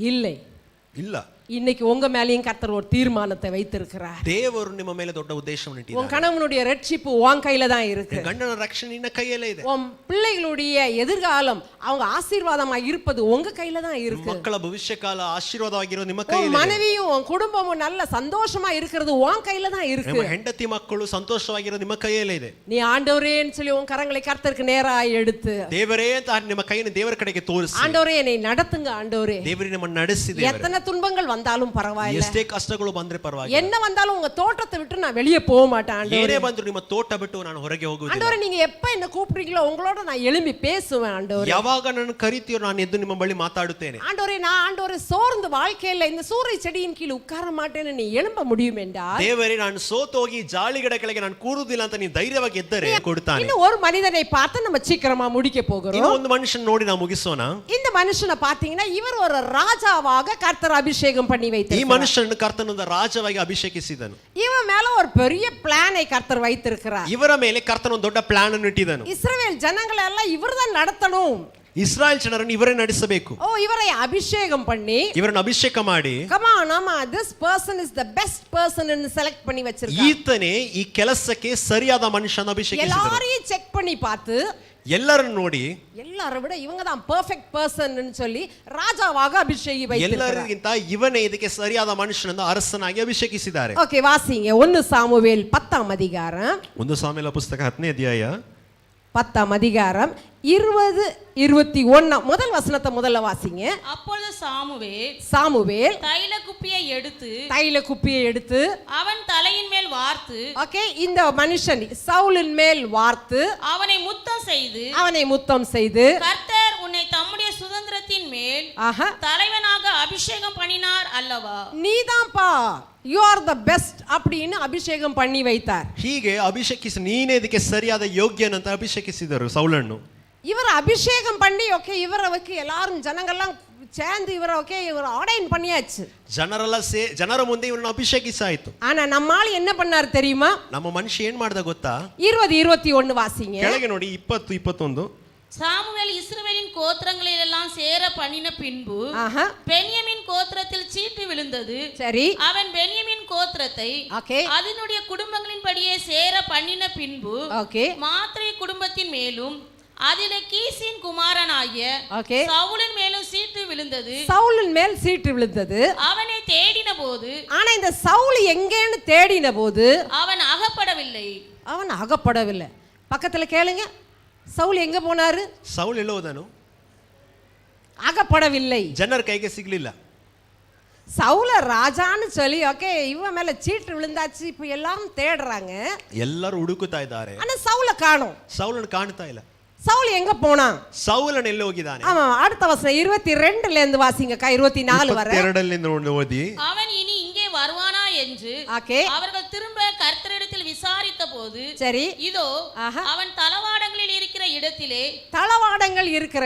ಇಲ್ಲ, இன்னைக்கு உங்க மேலயும் கர்த்தர் ஒரு தீர்மானத்தை வைத்திருக்கிறார். ದೇವರು ನಿಮ್ಮ ಮೇಲೆ ದೊಡ್ಡ ಉದ್ದೇಶವನ್ನು ಇಟ್ಟಿದ್ದಾನೆ. உன் கணவனுடைய ரட்சிப்பு உன் கையில தான் இருக்கு. ಗಂಡನ ರಕ್ಷಣೆ ನಿನ್ನ ಕೈಯಲ್ಲೇ ಇದೆ. உன் பிள்ளைகளுடைய எதிர்காலம் அவங்க ஆசீர்வாதமா இருப்பது உங்க கையில தான் இருக்கு. ಮಕ್ಕಳ ಭವಿಷ್ಯ ಕಾಲ ಆಶೀರ್ವಾದವಾಗಿರೋ ನಿಮ್ಮ உன் ಕೈಯಲ್ಲಿ. மனைவியும் உன் குடும்பமும் நல்ல சந்தோஷமா இருக்கிறது உன் கையில தான் இருக்கு. ನಿಮ್ಮ ಹೆಂಡತಿ ಮಕ್ಕಳು ಸಂತೋಷವಾಗಿರೋ ನಿಮ್ಮ ಕೈಯಲ್ಲೇ ಇದೆ. நீ ஆண்டவரேன்னு சொல்லி உன் கரங்களை கர்த்தருக்கு நேராய் எடுத்து, ದೇವರೇ ಅಂತ ನಿಮ್ಮ ಕೈಯನ್ನು ದೇವರ ಕಡೆಗೆ ತೋರಿಸಿ, ஆண்டவரே என்னை நடத்துங்க ஆண்டவரே. ದೇವರೇ ನಿಮ್ಮನ್ನು ನಡೆಸಿ, ದೇವರೇ எத்தனை துன்பங்கள் வந்தாலும் பரவாயில்லை, ಎಷ್ಟೇ ಕಷ್ಟಗಳು ಬಂದ್ರೆ ಪರವಾಗಿಲ್ಲ, என்ன வந்தாலும் உங்க தோட்டத்தை விட்டு நான் வெளியே போக மாட்டேன் ஆண்டவரே. ಏನೇ ಬಂದ್ರು ನಿಮ್ಮ ತೋಟ ಬಿಟ್ಟು ನಾನು ಹೊರಗೆ ಹೋಗುವುದಿಲ್ಲ. ஆண்டவரே நீங்க எப்ப என்ன கூப்பிடுறீங்களோ உங்களோட நான் எழும்பி பேசுவேன் ஆண்டவரே. ಯಾವಾಗ ನನ್ನ ಕರೀತೀಯೋ ನಾನು ಎದ್ದು ನಿಮ್ಮ ಬಳಿ ಮಾತಾಡುತ್ತೇನೆ. ஆண்டவரே சோர்ந்து வாழ்க்கையில இந்த சூறை செடியின் கீழ் உட்கார மாட்டேன்னு நீ எழும்ப முடியும் என்றால், ದೇವರೇ ನಾನು ಸೋತು ಹೋಗಿ ಜಾಲಿಗಡ ಕೆಳಗೆ ನಾನು ಕೂರುವುದಿಲ್ಲ ಅಂತ ನೀವು ಧೈರ್ಯವಾಗಿ ಎದ್ದರೆ ಕೊಡ್ತಾನೆ. இன்னும் ஒரு மனிதனை பார்த்து நம்ம சீக்கிரமா முடிக்க போகிறோம். ಇನ್ನು ಒಂದು ಮನುಷ್ಯನ ನೋಡಿ ನಾವು ಮುಗಿಸೋಣ. இந்த மனுஷனை பாத்தீங்கன்னா இவர் ஒரு ராஜாவாக கர்த்தர் அபிஷேகம் பண்ணி ಈ வைத்திருக்கிறார். ಮನುಷ್ಯನನ್ನು ಕರ್ತನೊಂದ ರಾಜವಾಗಿ ಅಭಿಷೇಕಿಸಿದನು. இவன் மேல ஒரு பெரிய பிளானை கர்த்தர் வைத்திருக்கிறார். ಇವರ ಮೇಲೆ ಕರ್ತನೊಂದು ದೊಡ್ಡ ಪ್ಲಾನ್ ಅನ್ನು ಇಟ್ಟಿದ್ದನು. இஸ்ரவேல் ஜனங்களை எல்லாம் இவர்தான் நடத்தணும். ಇಸ್ರಾಯೇಲ್ ಜನರನ್ನು ಇವರೇ ನಡೆಸಬೇಕು. இவரை அபிஷேகம் பண்ணி, ಇವರನ್ನು ಅಭಿಷೇಕ ಮಾಡಿ, come on ஆமா this person is the best person ன்னு செலக்ட் பண்ணி வச்சிருக்கார். ಈತನೇ ಈ ಕೆಲಸಕ್ಕೆ ಸರಿಯಾದ ಮನುಷ್ಯನ ಅಭಿಷೇಕಿಸಿದರು. எல்லாரையும் செக் பண்ணி பார்த்து, ಎಲ್ಲರನ್ನು ನೋಡಿ எல்லாரை விட இவங்க தான் பெர்ஃபெக்ட் பர்சன் ன்னு சொல்லி ராஜாவாக அபிஷேகி வைத்திருக்கிறார். ಎಲ್ಲರಿಗಿಂತ ಇವನೇ ಇದಕ್ಕೆ ಸರಿಯಾದ ಮನುಷ್ಯನನ್ನು ಅರಸನಾಗಿ ಅಭಿಷೇಕಿಸಿದ್ದಾರೆ. ஓகே வாசிங்க 1 சாமுவேல் 10ஆம் அதிகாரம். 1 ಸಾಮುವೇಲ ಪುಸ್ತಕ 10ನೇ ಅಧ್ಯಾಯ 10ஆம் அதிகாரம் 20-21 முதல் வசனத்தை முதல்ல வாசிங்க. அப்பொழுது சாமுவேல் தைல குப்பியை எடுத்து அவன் தலையின் மேல் வார்த்து, ஓகே இந்த மனுஷன் சவுலின் மேல் வார்த்து அவனை முத்தம் செய்து கர்த்தர் உன்னை தம்முடைய சுதந்திரத்தின் மேல் தலைவனாக அபிஷேகம் பண்ணினார் அல்லவா, நீதான்ப்பா you are the best அப்படின்னு அபிஷேகம் பண்ணி வைத்தார். ಹೀಗೆ ಅಭಿಷೇಕಿಸಿ ನೀನೇ ಇದಕ್ಕೆ ಸರಿಯಾದ ಯೋಗ್ಯನಂತ ಅಭಿಷೇಕಿಸಿದರು ಸೌಲನ್ನು. இவர் அபிஷேகம் பண்ணி ஓகே இவரை எல்லாரும் ஜனங்கள்லாம் சேர்ந்து இவர் ஆர்டைன் பண்ணியாச்சு. ಜನರ ಮುಂದೆ ಇವರನ್ನು ಅಭಿಷೇಕಿಸಾಯಿತು. ஆனா நம்மால் என்ன பண்ணார் தெரியுமா? ನಮ್ಮ ಮನುಷ್ಯ ಏನ್ ಮಾಡ್ದ ಗೊತ್ತಾ? 20-21 வாசிங்க. ಕೆಳಗೆ ನೋಡಿ 20-21. சாமுவேல் இஸ்ரவேலின் கோத்திரங்களில் எல்லாம் சேர பண்ணின பின்பு பென்யமீன் கோத்திரத்தில் சீட்டு விழுந்தது. சரி, அவன் பென்யமீன் கோத்திரத்தை அதனுடைய குடும்பங்களின்படியே சேர பண்ணின பின்பு மாத்திரை குடும்பத்தின் மேலும் அதிலே கீசின் குமாரனாகிய சவுலின் மேலும் சீட்டு விழுந்தது. சவுலின் மேல் சீட்டு விழுந்தது. அவனை தேடின போது, ஆனா இந்த சவுல் எங்கேன்னு தேடின போது அவன் அகப்படவில்லை. பக்கத்துல கேளுங்க, சவுல் எங்க போனாரு? ಸೌಲ್ ಎಲ್ಲೋ ಹೋದನು? அகப்படவில்லை. ಜನರ ಕೈಗೆ ಸಿಗ್ಲಿಲ್ಲ. சவுல ராஜான்னு சொல்லி ஓகே இவன் மேல சீட்டு விழுந்தாச்சு, இப்ப எல்லாரும் தேடுறாங்க, ಎಲ್ಲರೂ ಹುಡುಕುತ್ತಾ ಇದ್ದಾರೆ. ஆனா சவுல காணோம். ಸೌಲನ್ನು ಕಾಣ್ತಾ ಇಲ್ಲ. சவுல் எங்க போனான்? ಸೌಲನು ಎಲ್ಲಿ ಹೋಗಿದ್ದಾನೆ? ஆமா, அடுத்த வசனம் 22ல இருந்து வாசிங்க, 24 வரை. 22லிருந்து ஓதி, அவன் இனி இங்கே வருவானா என்று அவர்கள் திரும்ப கர்த்தரிடத்தில் விசாரித்த போது, சரி இதோ அவன் தளவாடங்கள் இருக்கிற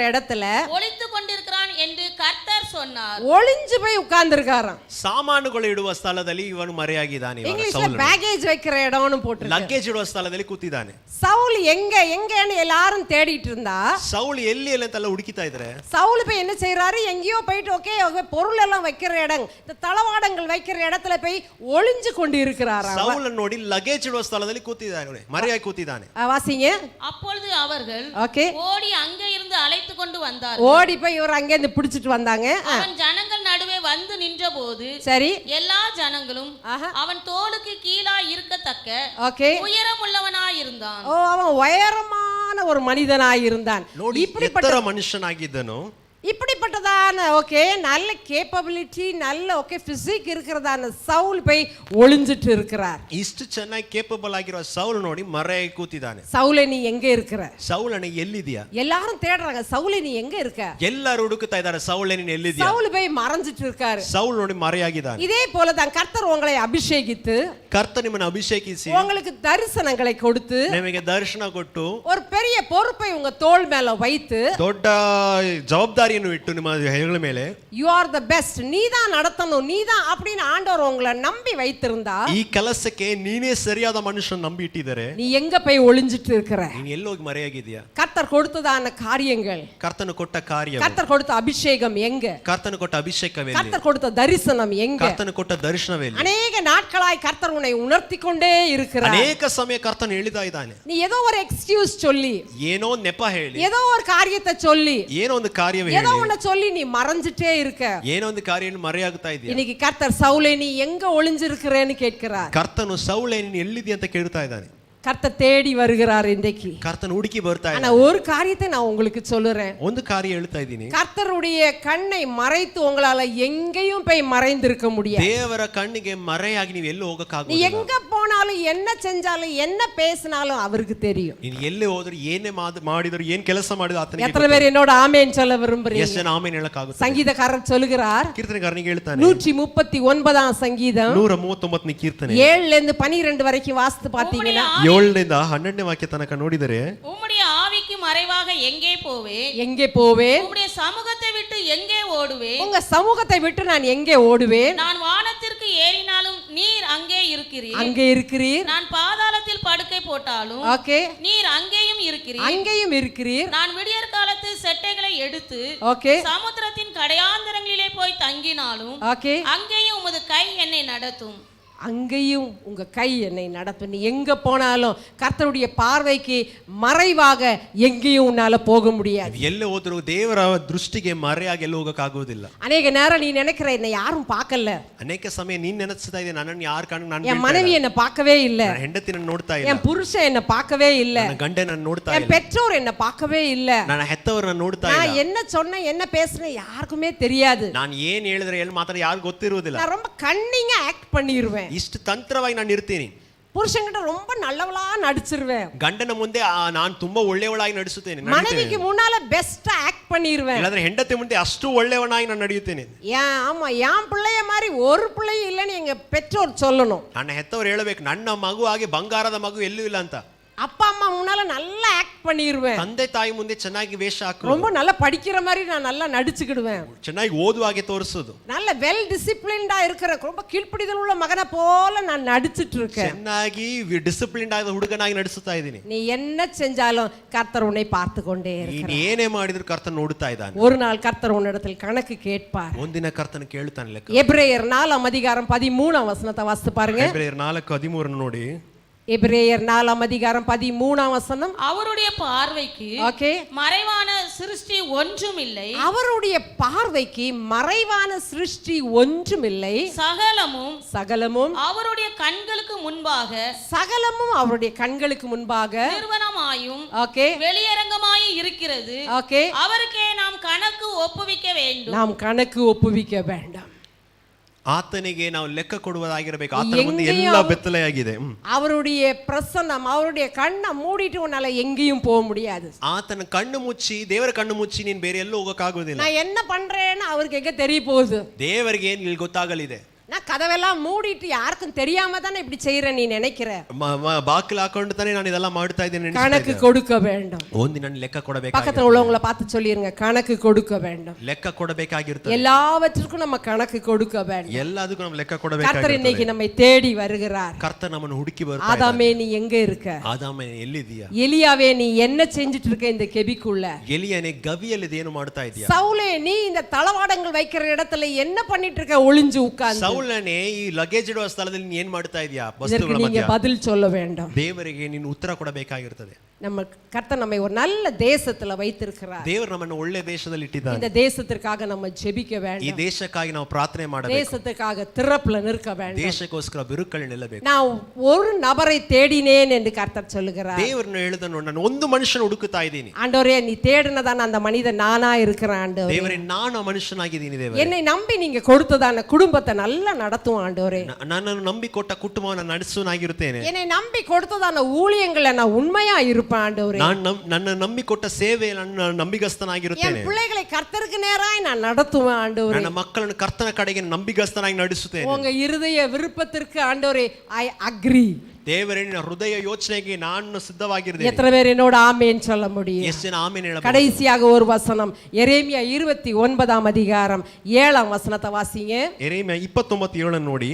இடத்துல ஒளித்துக் கொண்டிருக்கிறான் என்று கர்த்தர் சொன்னார். ஒளிஞ்சு போய் உட்கார்ந்திருக்காராம். ಸಾಮಾನುಗಳು ಇಡುವ ಸ್ಥಳದಲ್ಲಿ ಇವನು ಮರೆಯಾಗಿದ್ದಾನೆ. ಇಂಗ್ಲಿಷ್ல ಬ್ಯಾಗೇಜ್ வைக்கிற இடம்னு போட்டு ಲಗೇಜ್ ಇಡುವ ಸ್ಥಳದಲ್ಲಿ ಕೂತಿದ್ದಾನೆ. சவுல் எங்கன்னு எல்லாரும் தேடிட்டு இருந்தா, சவுல் ಎಲ್ಲಿ ಅಂತೆಲ್ಲ ಹುಡುಕಿತಾ ಇದ್ದಾರೆ. சவுல் போய் என்ன செய்யறாரு? எங்கேயோ போயிட்டு ஓகே பொருள் எல்லாம் வைக்கிற இடம், இந்த தளவாடங்கள் வைக்கிற இடத்துல போய் ஒளிஞ்சு கொண்டு இருக்கிறாராம். சவுல் ನೋಡಿ ಲಗೇಜ್ ಇಡುವ ಸ್ಥಳದಲ್ಲಿ ಕೂತಿದ್ದಾನೆ, ಮರೆಯಾಗಿ ಕೂತಿದ್ದಾನೆ. வாசிங்க. அப்பொழுது அவர்கள் ஓகே ஓடி அங்கே இருந்து அழைத்து கொண்டு வந்தார். ஓடி போய் இவர் அங்கே இருந்து பிடிச்சிட்டு வந்தாங்க. அவன் ஜனங்கள் நடுவே வந்து நின்றபோது சரி எல்லா ஜனங்களும் ஆஹா. அவன் தோளுக்கு கீழாய் இருக்கத்தக்க ஓகே உயரமுள்ளவனாய் இருந்தான். ஓ அவன் உயரமான ஒரு மனிதனாய் இருந்தான். ನೋಡಿ ಎತ್ತರ ಮನುಷ್ಯನಾಗಿದ್ದನು. இப்படிப்பட்டதான ஓகே நல்ல கேப்பபிலிட்டி நல்ல ஓகே பிசிக் இருக்கிறதான சவுல் போய் ஒளிஞ்சிட்டு இருக்கிறார். ಇಷ್ಟು ಚೆನ್ನಾಗಿ ಕೇಪಬಲ್ ಆಗಿರೋ ಸೌಲ್ ನೋಡಿ ಮರೆಯಾಗಿ ಕೂತಿದ್ದಾನೆ. சவுலே நீ எங்க இருக்கிற? ಸೌಲನೇ ಎಲ್ಲಿದ್ಯಾ? எல்லாரும் தேடுறாங்க சவுலே நீ எங்க இருக்க? ಎಲ್ಲರೂ ಹುಡುಕ್ತಾ ಇದ್ದಾರೆ ಸೌಲೇ ನೀನು ಎಲ್ಲಿದ್ಯಾ? சவுல் போய் மறைஞ்சிட்டு இருக்காரு. ಸೌಲ್ ನೋಡಿ ಮರೆಯಾಗಿದ್ದಾನೆ. இதே போல தான் கர்த்தர் உங்களை அபிஷேகித்து ಕರ್ತ ನಿಮ್ಮನ್ನು ಅಭಿಷೇಕಿಸಿ உங்களுக்கு தரிசனங்களை கொடுத்து ನಿಮಗೆ ದರ್ಶನ ಕೊಟ್ಟು ஒரு பெரிய பொறுப்பை உங்க தோள் மேல வைத்து ದೊಡ್ಡ ಜವಾಬ್ದಾರಿಯನ್ನು ಇಟ್ಟು ನಿಮ್ಮ ಹೆಗಲ ಮೇಲೆ யூ ஆர் த பெஸ்ட் நீதான் நடத்தணும் நீதான் அப்படின்னு ஆண்டவர் உங்களை நம்பி வைத்திருந்தா ಈ ಕೆಲಸಕ್ಕೆ ನೀನೇ ಸರಿಯಾದ ಮನುಷ್ಯನ ನಂಬಿ ಇಟ್ಟಿದ್ದಾರೆ. நீ எங்க போய் ஒளிஞ்சிட்டு இருக்கிற? ನೀನು ಎಲ್ಲೋಗಿ ಮರೆಯಾಗಿದ್ಯಾ? கர்த்தர் கொடுத்ததான காரியங்கள் ಕರ್ತನು ಕೊಟ್ಟ ಕಾರ್ಯ, கர்த்தர் கொடுத்த அபிஷேகம் எங்க? ಕರ್ತನು ಕೊಟ್ಟ ಅಭಿಷೇಕವೆಲ್ಲಿ? கர்த்தர் கொடுத்த தரிசனம் எங்க? ಕರ್ತನು ಕೊಟ್ಟ ದರ್ಶನವೆಲ್ಲಿ? அநேக நாட்களாய் கர்த்தர் உன்னை உணர்த்தி கொண்டே இருக்கிறார். ಅನೇಕ ಸಮಯ ಕರ್ತನು ಹೇಳಿತಾ ಇದ್ದಾನೆ. நீ ஏதோ ஒரு எக்ஸ்கியூஸ் சொல்லி ಏನೋ ನೆಪ ಹೇಳಿ ஏதோ ஒரு காரியத்தை சொல்லி ಏನೋ ಒಂದು ಕಾರ್ಯವೇ ஏதோ ಹೇಳಿ ஒன்ன சொல்லி நீ மறைஞ்சிட்டே இருக்க. ಏನೋ ಒಂದು ಕಾರ್ಯವನ್ನು ಮರೆಯಾಗುತ್ತಾ ಇದೆಯಾ? இன்னைக்கு கர்த்தர் சவுலே நீ எங்க ஒளிஞ்சிருக்கிறேன்னு கேட்கிறார். ಕರ್ತನು ಸೌಲೇ ನೀನು ಎಲ್ಲಿದ್ದೀಯ ಅಂತ ಕೇಳ್ತಾ ಇದ್ದಾನೆ. கர்த்தர் தேடி வருகிறார் இன்றைக்கு. ಕರ್ತನು ಹುಡುಕಿ ಬರ್ತಾ ஆனா ಇದ್ದಾನೆ. ஒரு காரியத்தை நான் உங்களுக்கு சொல்லுறேன். ಒಂದು ಕಾರ್ಯ ಹೇಳ್ತಾ ಇದ್ದೀನಿ. கர்த்தருடைய கண்ணை மறைத்து உங்களால எங்கேயும் போய் மறைந்திருக்க முடியாது. ದೇವರ ಕಣ್ಣಿಗೆ ಮರೆಯಾಗಿ ನೀವು ಎಲ್ಲೂ நீ ಹೋಗಕ್ಕಾಗೋದಿಲ್ಲ. எங்க போனாலும் என்ன செஞ்சாலும் என்ன பேசினாலும் அவருக்கு தெரியும். ನೀನು ಎಲ್ಲೇ ಹೋದ್ರು ಏನೇ ಮಾಡಿದ್ರು ಏನ್ ಕೆಲಸ ಮಾಡಿದ್ರು ಆತನಿಗೆ எத்தனை பேர் என்னோட ஆமென் சொல்ல விரும்புறீங்க? ಎಷ್ಟು ಜನ ಆಮೇಲೆ ಹೇಳಕ್ಕಾಗುತ್ತೆ? சங்கீதக்காரர் சொல்லுகிறார் ಕೀರ್ತನೆಗಾರನಿಗೆ ಹೇಳ್ತಾನೆ 139ஆம் சங்கீதம் 139ನೇ ಕೀರ್ತನೆ 7ல இருந்து 12 வரைக்கும் வாசித்து பாத்தீங்கன்னா 7ರಿಂದ 12ನೇ ವಾಕ್ಯ ತನಕ ನೋಡಿದರೆ உம்முடைய ஆவிக்கு மறைவாக எங்கே போவே? எங்கே போவேன்? உம்முடைய சமூகத்தை விட்டு எங்கே ஓடுவேன்? உங்க சமூகத்தை விட்டு நான் எங்கே ஓடுவேன்? நான் வானத்திற்கு ஏறினாலும் நீர் அங்கே இருக்கிறீர். அங்கே இருக்கிறீர். நான் பாதாளத்தில் படுக்கை போட்டாலும் ஓகே நீர் அங்கேயும் இருக்கிறீர். அங்கேயும் இருக்கிறீர். நான் விடியற் காலத்து செட்டைகளை எடுத்து ஓகே சமுத்திரத்தின் கடையாந்தரங்களிலே போய் தங்கினாலும் ஓகே அங்கேயும் உமது கை என்னை நடத்தும். அங்கேயும் உங்க கை என்னை நடத்தும். நீ எங்க போனாலும் கர்த்தருடைய பார்வைக்கு மறைவாக எங்கேயும் உன்னால போக முடியாது. ಎಲ್ಲೇ ಹೋದ್ರು ದೇವರ ದೃಷ್ಟಿಗೆ ಮರೆಯಾಗಿ ಎಲ್ಲೂ ಹೋಗಕ್ಕಾಗೋದಿಲ್ಲ. அநேக நேரம் நீ நினைக்கிற என்னை யாரும் பார்க்கல, ಅನೇಕ ಸಮಯ ನೀನ್ ನೆನೆಸ್ತಾ ಇದೆ ನನ್ನನ್ನು ಯಾರು ಕಾಣ ನಾನು என் மனைவி என்னை பார்க்கவே இல்ல, ನನ್ನ ಹೆಂಡತಿ ನನ್ನ ನೋಡ್ತಾ ಇಲ್ಲ, என் புருஷன் என்னை பார்க்கவே இல்ல, ನನ್ನ ಗಂಡ ನನ್ನ ನೋಡ್ತಾ என் ಇಲ್ಲ, பெற்றோர் என்னை பார்க்கவே இல்ல, ನನ್ನ ಹೆತ್ತವರು ನನ್ನ ನೋಡ್ತಾ நான் ಇಲ್ಲ, என்ன சொன்ன என்ன பேசுறேன் யாருக்குமே தெரியாது, ನಾನು ಏನ್ ಹೇಳಿದ್ರೆ ಎಲ್ಲಿ ಮಾತಾಡ ಯಾರು ಗೊತ್ತಿರುವುದಿಲ್ಲ, நான் ரொம்ப கன்னிங்கா ஆக்ட் பண்ணிடுவேன், ಇಷ್ಟು ತಂತ್ರವಾಗಿ ನಾನು ಇರ್ತೀನಿ, புருஷன்கிட்ட ரொம்ப நல்லவளா நடிச்சிருவேன், ಗಂಡನ ಮುಂದೆ ನಾನು ತುಂಬಾ ಒಳ್ಳೆಯವಳಾಗಿ ನಡೆಸುತ್ತೇನೆ, மனைவிக்கு முன்னால பெஸ்டா ஆக்ட் பண்ணிடுவேன், ಇಲ್ಲಾಂದ್ರೆ ಹೆಂಡತಿ ಮುಂದೆ ಅಷ್ಟು ಒಳ್ಳೆಯವನಾಗಿ ನಾನು ನಡೆಯುತ್ತೇನೆ. ஆமா என் பிள்ளைய மாதிரி ஒரு பிள்ளையும் இல்லைன்னு எங்க பெற்றோர் சொல்லணும். ನನ್ನ ಹೆತ್ತವರು ಹೇಳಬೇಕು ನನ್ನ ಮಗು ಹಾಗೆ ಬಂಗಾರದ ಮಗು ಎಲ್ಲೂ ಇಲ್ಲ ಅಂತ. அப்பா அம்மா முன்னால நல்லா ஆக்ட் பண்ணிடுவேன், ತಂದೆ ತಾಯಿ ಮುಂದೆ ಚೆನ್ನಾಗಿ ವೇಷ ಹಾಕು, ரொம்ப நல்லா படிக்கிற மாதிரி நான் நல்லா நடிச்சுக்கிடுவேன், ಚೆನ್ನಾಗಿ ಓದುವ ಹಾಗೆ ತೋರಿಸೋದು, நல்ல வெல் டிசிப்ளின்டா இருக்கிற ரொம்ப கீழ்ப்படிதல் உள்ள மகனை போல நான் நடிச்சிட்டு இருக்கேன். ಚೆನ್ನಾಗಿ ಡಿಸಿಪ್ಲಿನ್ ಆದ ಹುಡುಗನಾಗಿ ನಡೆಸುತ್ತಾ ಇದ್ದೀನಿ. நீ என்ன செஞ்சாலும் கர்த்தர் உன்னை பார்த்து கொண்டே ನೀನ್ இருக்கிறார். ಏನೇ ಮಾಡಿದ್ರು ಕರ್ತನ ನೋಡ್ತಾ ಇದ್ದಾನೆ. ஒரு நாள் கர்த்தர் உன்னிடத்தில் கணக்கு கேட்பார். ಒಂದಿನ ಕರ್ತನ ಕೇಳ್ತಾನೆ ಲೆಕ್ಕ. எபிரேயர் 4ஆம் அதிகாரம் 13ஆம் வசனத்தை வாசித்து பாருங்க. ಎಬ್ರಿಯರ್ 4:13 ನೋಡಿ. எபிரேயர் 4ஆம் அதிகாரம் 13ஆம் வசனம். அவருடைய பார்வைக்கு ஓகே மறைவான சிருஷ்டி ஒன்றும் இல்லை, அவருடைய பார்வைக்கு மறைவான சிருஷ்டி ஒன்றுமில்லை, சகலமும் சகலமும் அவருடைய கண்களுக்கு முன்பாக சகலமும் அவருடைய கண்களுக்கு முன்பாக நிர்வனமாயும் ஓகே வெளியரங்கமாயும் இருக்கிறது. ஓகே அவருக்கே நாம் கணக்கு ஒப்புவிக்க வேண்டும். நாம் கணக்கு ஒப்புவிக்க வேண்டாம். ಆತನಿಗೆ ನಾವು ಲೆಕ್ಕ ಕೊಡುವುದಾಗಿರಬೇಕು. ಆತನ ಮುಂದೆ ಎಲ್ಲ ಬೆತ್ತಲೆಯಾಗಿದೆ. அவருடைய பிரசன்னம் அவருடைய கண்ணை மூடிட்டு உன்னால எங்கேயும் போக முடியாது. ಆತನ ಕಣ್ಣು ಮುಚ್ಚಿ ದೇವರ ಕಣ್ಣು ಮುಚ್ಚಿ ನೀನು ಬೇರೆ ಎಲ್ಲೂ ಹೋಗಕ್ಕಾಗೋದಿಲ್ಲ. நான் என்ன பண்றேன்னு அவருக்கு எங்க தெரிய போகுது? ದೇವರಿಗೆ ಏನು ಇಲ್ಲಿ ಗೊತ್ತಾಗಲಿದೆ. நான் கதவெல்லாம் மூடிட்டு யாருக்கும் தெரியாம தானே இப்படி செய்யற நீ நினைக்கிற. ಬಾಗಿಲು ಹಾಕೊಂಡು ತಾನೇ ನಾನು ಇದೆಲ್ಲ ಮಾಡ್ತಾ ಇದ್ದೇನೆ. கணக்கு கொடுக்க வேண்டும். ಒಂದಿನ ಲೆಕ್ಕ ಕೊಡಬೇಕು. பக்கத்துல உள்ளவங்களை பார்த்து சொல்லிருங்க, கணக்கு கொடுக்க வேண்டும். ಲೆಕ್ಕ ಕೊಡಬೇಕಾಗಿರುತ್ತದೆ. எல்லாவற்றுக்கும் நம்ம கணக்கு கொடுக்க வேண்டும். ಎಲ್ಲದಕ್ಕೂ ನಾವು ಲೆಕ್ಕ கர்த்தர் ಕೊಡಬೇಕಾಗಿರುತ್ತದೆ. இன்னைக்கு நம்மை தேடி வருகிறார். ಕರ್ತನ ನಮ್ಮನ್ನು ಹುಡುಕಿ ಬರ್ತಾನೆ. ஆதாமே நீ எங்க இருக்க? ಆದಾಮೇ ಎಲ್ಲಿದ್ದೀಯಾ? எலியாவே நீ என்ன செஞ்சிட்டு இருக்க இந்த கெபிக்குள்ள? ಎಲಿಯನೇ ಗವಿಯಲ್ಲಿ ಏನು ಮಾಡ್ತಾ ಇದೀಯಾ? சவுலே நீ இந்த தளவாடங்கள் வைக்கிற இடத்துல என்ன பண்ணிட்டு இருக்க ஒளிஞ்சு உட்கார்ந்து? ಸೌಲನೇ ಈ ಲಗೇಜ್ ಇಡುವ ಸ್ಥಳದಲ್ಲಿ ನೀನು ಏನು ಮಾಡ್ತಾ ಇದೀಯಾ? இதற்கு ವಸ್ತುಗಳ நீங்க ಮಧ್ಯೆ பதில் சொல்ல வேண்டும். ದೇವರಿಗೆ ನೀನು ಉತ್ತರ ಕೊಡಬೇಕಾಗಿರುತ್ತದೆ. நம்ம கர்த்தர் நம்மை ஒரு நல்ல தேசத்துல வைத்திருக்கிறார். ದೇವರು ನಮ್ಮನ್ನು ಒಳ್ಳೆ ದೇಶದಲ್ಲಿ ಇಟ್ಟಿದ್ದಾನೆ. இந்த தேசத்திற்காக நம்ம ஜெபிக்க ಈ வேண்டும். ದೇಶಕ್ಕಾಗಿ ನಾವು ಪ್ರಾರ್ಥನೆ ಮಾಡಬೇಕು. தேசத்துக்காக திறப்புல நிற்க வேண்டும். ದೇಶಕ್ಕೋಸ್ಕರ ಬಿರುಕಲ್ಲಿ ನಿಲ್ಲಬೇಕು. நான் ஒரு நபரை தேடினேன் என்று கர்த்தர் சொல்லுகிறார். ದೇವರನ್ನು ಹೇಳಿದನು, ನಾನು ಒಂದು ಮನುಷ್ಯನ ಹುಡುಕುತ್ತಾ ಇದ್ದೀನಿ. ஆண்டவரே நீ தேடினதான அந்த மனிதன் நானா இருக்கிறேன் ஆண்டவரே. ದೇವರೇ ನಾನು ಆ ಮನುಷ್ಯನಾಗಿದ್ದೀನಿ ದೇವರೇ. என்னை நம்பி நீங்க கொடுத்ததான குடும்பத்தை நல்லா நடத்தும் ஆண்டவரே. ನನ್ನನ್ನು ನಂಬಿ ಕೊಟ್ಟ ಕುಟುಂಬವನ್ನು ನಡೆಸುವನಾಗಿರುತ್ತೇನೆ. என்னை நம்பி கொடுத்ததான ஊழியங்களை நான் உண்மையா இருப்பேன் ஆண்டவரே. ನನ್ನ ನಂಬಿ ಕೊಟ್ಟ ಸೇವೆ ನನ್ನ ನಂಬಿಗಸ್ತನಾಗಿರುತ್ತೇನೆ. என் பிள்ளைகளை கர்த்தருக்கு நேராய் நான் நடத்துவேன் ஆண்டவரே. ನನ್ನ ಮಕ್ಕಳನ್ನು ಕರ್ತನ ಕಡೆಗೆ ನಂಬಿಗಸ್ತನಾಗಿ ನಡೆಸುತ್ತೇನೆ. உங்க இருதய விருப்பத்திற்கு ஆண்டவரே ஐ அக்ரி. ದೇವರೇ ನಿನ್ನ ಹೃದಯ ಯೋಚನೆಗೆ ನಾನು ಸಿದ್ಧವಾಗಿದ್ದೇನೆ. எத்தனை பேர் என்னோட ஆமென் சொல்ல முடியும்? ಎಷ್ಟು ಜನ ಆಮೆನ್ ಹೇಳಬಹುದು? கடைசியாக ஒரு வசனம் எரேமியா 29 அதிகாரம் 7 வசனத்தை வாசிங்க. எரேமியா 29:7 ನೋಡಿ.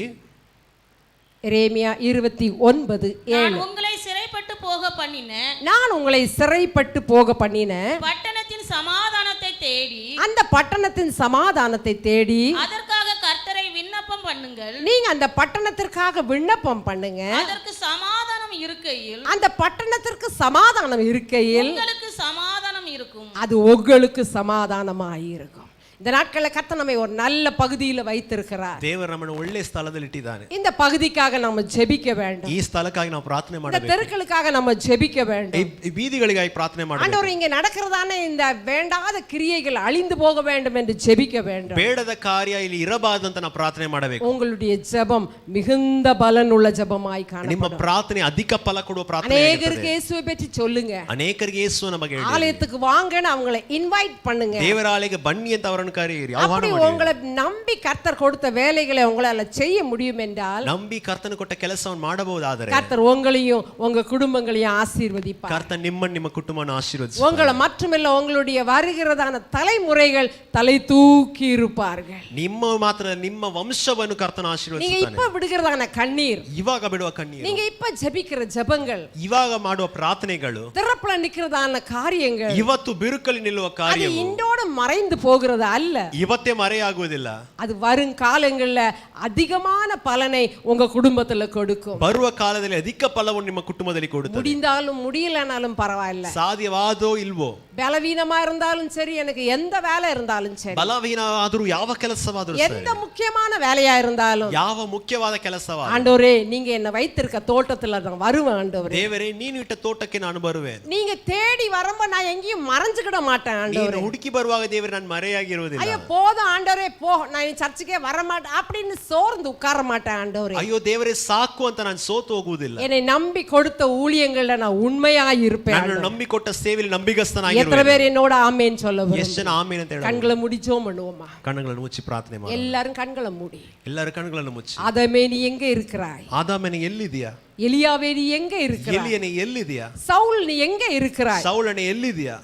எரேமியா 29:7. நான் உங்களை சிறைப்பட்டு போக பண்ணின, நான் உங்களை சிறைப்பட்டு போக பண்ணின பட்டணத்தின் சமாதானத்தை தேடி, அந்த பட்டணத்தின் சமாதானத்தை தேடி அதற்காக கர்த்தரை விண்ணப்பம் பண்ணுங்கள். நீங்க அந்த பட்டணத்திற்காக விண்ணப்பம் பண்ணுங்க. அதற்கு சமாதானம் இருக்கையில், அந்த பட்டணத்திற்கு சமாதானம் இருக்கையில் உங்களுக்கு சமாதானம் இருக்கும். அது உங்களுக்கு சமாதானமாய் இருக்கும். இந்த நாட்களில் கர்த்தர் நம்மை ஒரு நல்ல பகுதியில் வைத்திருக்கிறார். ದೇವರು ನಮ್ಮನ್ನು ಒಳ್ಳೆ ಸ್ಥಳದಲ್ಲಿ ಇಟ್ಟಿದ್ದಾನೆ. இந்த பகுதிக்காக நம்ம ஜெபிக்க வேண்டும். ಈ ಸ್ಥಳಕ್ಕಾಗಿ ನಾವು ಪ್ರಾರ್ಥನೆ இந்த ಮಾಡಬೇಕು. தெருக்களுக்காக நம்ம ஜெபிக்க வேண்டும். ಈ ಬೀದಿಗಳಿಗಾಗಿ ಪ್ರಾರ್ಥನೆ ಮಾಡಬೇಕು. ஆண்டவரே இங்கே நடக்கிறதான இந்த வேண்டாத கிரியைகள் அழிந்து போக வேண்டும் என்று ஜெபிக்க வேண்டும். ಬೇಡದ ಕಾರ್ಯ ಇಲ್ಲಿ ಇರಬಾರದು ಅಂತ ನಾವು ಪ್ರಾರ್ಥನೆ ಮಾಡಬೇಕು. உங்களுடைய ஜெபம் மிகுந்த பலனுள்ள ஜெபமாய் ನಿಮ್ಮ காணப்படும். ಪ್ರಾರ್ಥನೆ ಅಧಿಕ ಫಲ ಕೊಡುವ ಪ್ರಾರ್ಥನೆ. அநேகருக்கு இயேசுவை பற்றி சொல்லுங்க. ಅನೇಕರಿಗೆ ಯೇಸುವಿನ ಬಗ್ಗೆ ಹೇಳಿ. ஆலயத்துக்கு வாங்கன்னு அவங்களை இன்வைட் பண்ணுங்க. ದೇವರಾಲಯಕ್ಕೆ ಬನ್ನಿ ಅಂತ ಅವರನ್ನು ಕರೆಯಿರಿ, அப்படி ಆಹ್ವಾನ ಮಾಡಿ. உங்களை நம்பி கர்த்தர் கொடுத்த வேலைகளை உங்களால செய்ய முடியும் என்றால் ನಂಬಿ ಕರ್ತನ ಕೊಟ್ಟ ಕೆಲಸವನ್ನು ಮಾಡಬಹುದಾದರೆ கர்த்தர் உங்களையும் உங்க குடும்பங்களையும் ஆசீர்வதிப்பார். ಕರ್ತ ನಿಮ್ಮನ್ನು ನಿಮ್ಮ ಕುಟುಂಬವನ್ನು ಆಶೀರ್ವದಿಸಿ. உங்களை மட்டுமல்ல உங்களுடைய வருகிறதான தலைமுறைகள் தலை தூக்கி இருப்பார்கள். ನಿಮ್ಮ ಮಾತ್ರ ನಿಮ್ಮ ವಂಶವನ್ನು ಕರ್ತನ நீங்க ಆಶೀರ್ವದಿಸುತ್ತಾನೆ. இப்ப விடுகிறதான கண்ணீர், ಇವಾಗ ಬಿಡುವ ಕಣ್ಣೀರು, நீங்க இப்ப ஜெபிக்கிற ஜெபங்கள், ಇವಾಗ ಮಾಡುವ ಪ್ರಾರ್ಥನೆಗಳು, திறப்புல நிக்கிறதான காரியங்கள், ಇವತ್ತು ಬಿರುಕಲ್ಲಿ ನಿಲ್ಲುವ அது ಕಾರ್ಯವು இன்றோட மறைந்து போகிறது அல்ல. ಇವತ್ತೇ ಮರೆಯಾಗುವುದಿಲ್ಲ. அது வருங்காலங்கள்ல அதிகமான பலனை உங்க குடும்பத்துல கொடுக்கும். ಬರುವ ಕಾಲದಲ್ಲಿ ಅಧಿಕ ಫಲವನ್ನು ನಿಮ್ಮ ಕುಟುಂಬದಲ್ಲಿ ಕೊಡುತ್ತದೆ. முடிந்தாலும் முடியலனாலும் பரவாயில்ல. ಸಾಧ್ಯವಾದೋ ಇಲ್ವೋ, பலவீனமா இருந்தாலும் சரி, எனக்கு எந்த வேலை இருந்தாலும் சரி, ಬಲವೀನವಾದರೂ ಯಾವ ಕೆಲಸವಾದರೂ எந்த முக்கியமான வேலையா இருந்தாலும், ಯಾವ ಮುಖ್ಯವಾದ ಕೆಲಸವಾದರೂ, ஆண்டவரே நீங்க என்ன வைத்திருக்க தோட்டத்துல நான் வருவேன் ஆண்டவரே. ದೇವರೇ ನೀನು ಇಟ್ಟ ತೋಟಕ್ಕೆ ನಾನು ಬರುವೆ. நீங்க தேடி வரும்போது நான் எங்கேயும் மறைஞ்சுக்கிட மாட்டேன் ஆண்டவரே. ನೀನು ಹುಡುಕಿ ಬರುವಾಗ ದೇವರೇ ನಾನು ಮರೆಯಾಗಿರುವುದಿಲ್ಲ. ஐயோ போதும் ஆண்டவரே போ, நான் இனி சர்ச்சுக்கே வர மாட்டேன் அப்படின்னு சோர்ந்து உட்கார மாட்டேன் ஆண்டவரே. ಅಯ್ಯೋ ದೇವರೇ ಸಾಕು ಅಂತ ನಾನು ಸೋತು ಹೋಗುವುದಿಲ್ಲ. என்னை நம்பி கொடுத்த ஊழியங்கள்ல நான் உண்மையா இருப்பேன். ನಾನು ನಂಬಿಕೊಟ್ಟ ಸೇವೆಯಲ್ಲಿ எத்தனை ನಂಬಿಗಸ್ತನಾಗಿರುವೆ. பேர் என்னோட ஆமென் சொல்ல ಎಷ್ಟು ಜನ ಆಮೇನ್ ಅಂತ ಹೇಳ. கண்களை முடிச்சோம் பண்ணுவோமா? ಕಣ್ಣುಗಳನ್ನು ಮುಚ್ಚಿ ಪ್ರಾರ್ಥನೆ ಮಾಡಿ. எல்லாரும் கண்களை மூடி. ಎಲ್ಲರ ಕಣ್ಣುಗಳನ್ನು ಮುಚ್ಚಿ. ஆதாமே நீ எங்க இருக்கிறாய்? ಆದಾಮನೇ ಎಲ್ಲಿದೀಯಾ? எலியாவே நீ எங்க இருக்கிறாய்? ಎಲಿಯನೇ ಎಲ್ಲಿದೀಯಾ? சவுல் நீ எங்க இருக்கிறாய்? ಸೌಲನೇ ಎಲ್ಲಿದೀಯಾ?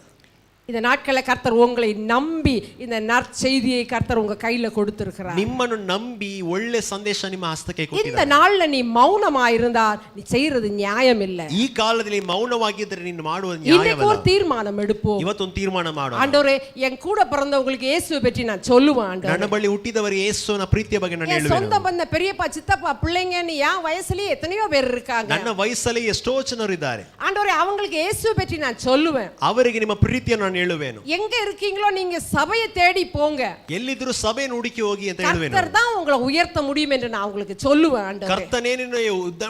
இந்த நாட்களை கர்த்தர் உங்களை நம்பி இந்த நற்செய்தியை கர்த்தர் உங்க கையில கொடுத்திருக்கிறார். ನಿಮ್ಮನ್ನು ನಂಬಿ ಒಳ್ಳೆ ಸಂದೇಶ ನಿಮ್ಮ ಹಸ್ತಕ್ಕೆ இந்த ಕೊಟ್ಟಿದ್ದಾರೆ. நாள்ல நீ மௌனமா இருந்தால் நீ செய்யறது நியாயம் இல்ல. ಈ ಕಾಲದಲ್ಲಿ ಮೌನವಾಗಿದ್ದರೆ ನೀನು ಮಾಡುವ இன்னைக்கு ನ್ಯಾಯವಲ್ಲ. ஒரு தீர்மானம் எடுப்போம். ಇವತ್ತೊಂದು ತೀರ್ಮಾನ ಮಾಡು. ஆண்டவரே என் கூட பிறந்தவங்களுக்கு இயேசுவை பற்றி நான் சொல்லுவேன் ஆண்டவரே. ನನ್ನ ಬಳಿ ಹುಟ್ಟಿದವರಿಗೆ ಯೇಸುವಿನ ಪ್ರೀತಿಯ ಬಗ್ಗೆ ನಾನು என் ಹೇಳುವೆನು. சொந்த பந்த பெரியப்பா சித்தப்பா பிள்ளைங்கன்னு என் வயசுலயே எத்தனையோ பேர் இருக்காங்க. ನನ್ನ ವಯಸ್ಸಲ್ಲಿ ಎಷ್ಟೋ ಜನರು ಇದ್ದಾರೆ. ஆண்டவரே அவங்களுக்கு இயேசுவை பற்றி நான் சொல்லுவேன். ಅವರಿಗೆ ನಿಮ್ಮ ಪ್ರೀತಿಯನ್ನು ನಾನು ಹೇಳುವೆನು. எங்க இருக்கீங்களோ நீங்க சபையை தேடி போங்க. ಎಲ್ಲಿದ್ರು ಸಭೆಯನ್ನು ಹುಡುಕಿ ಹೋಗಿ ಅಂತ ಹೇಳುವೆನು. கர்த்தர் தான் உங்களை உயர்த்த முடியும் என்று நான் உங்களுக்கு சொல்லுவேன் ஆண்டவரே. ಕರ್ತನೇ ನಿನ್ನ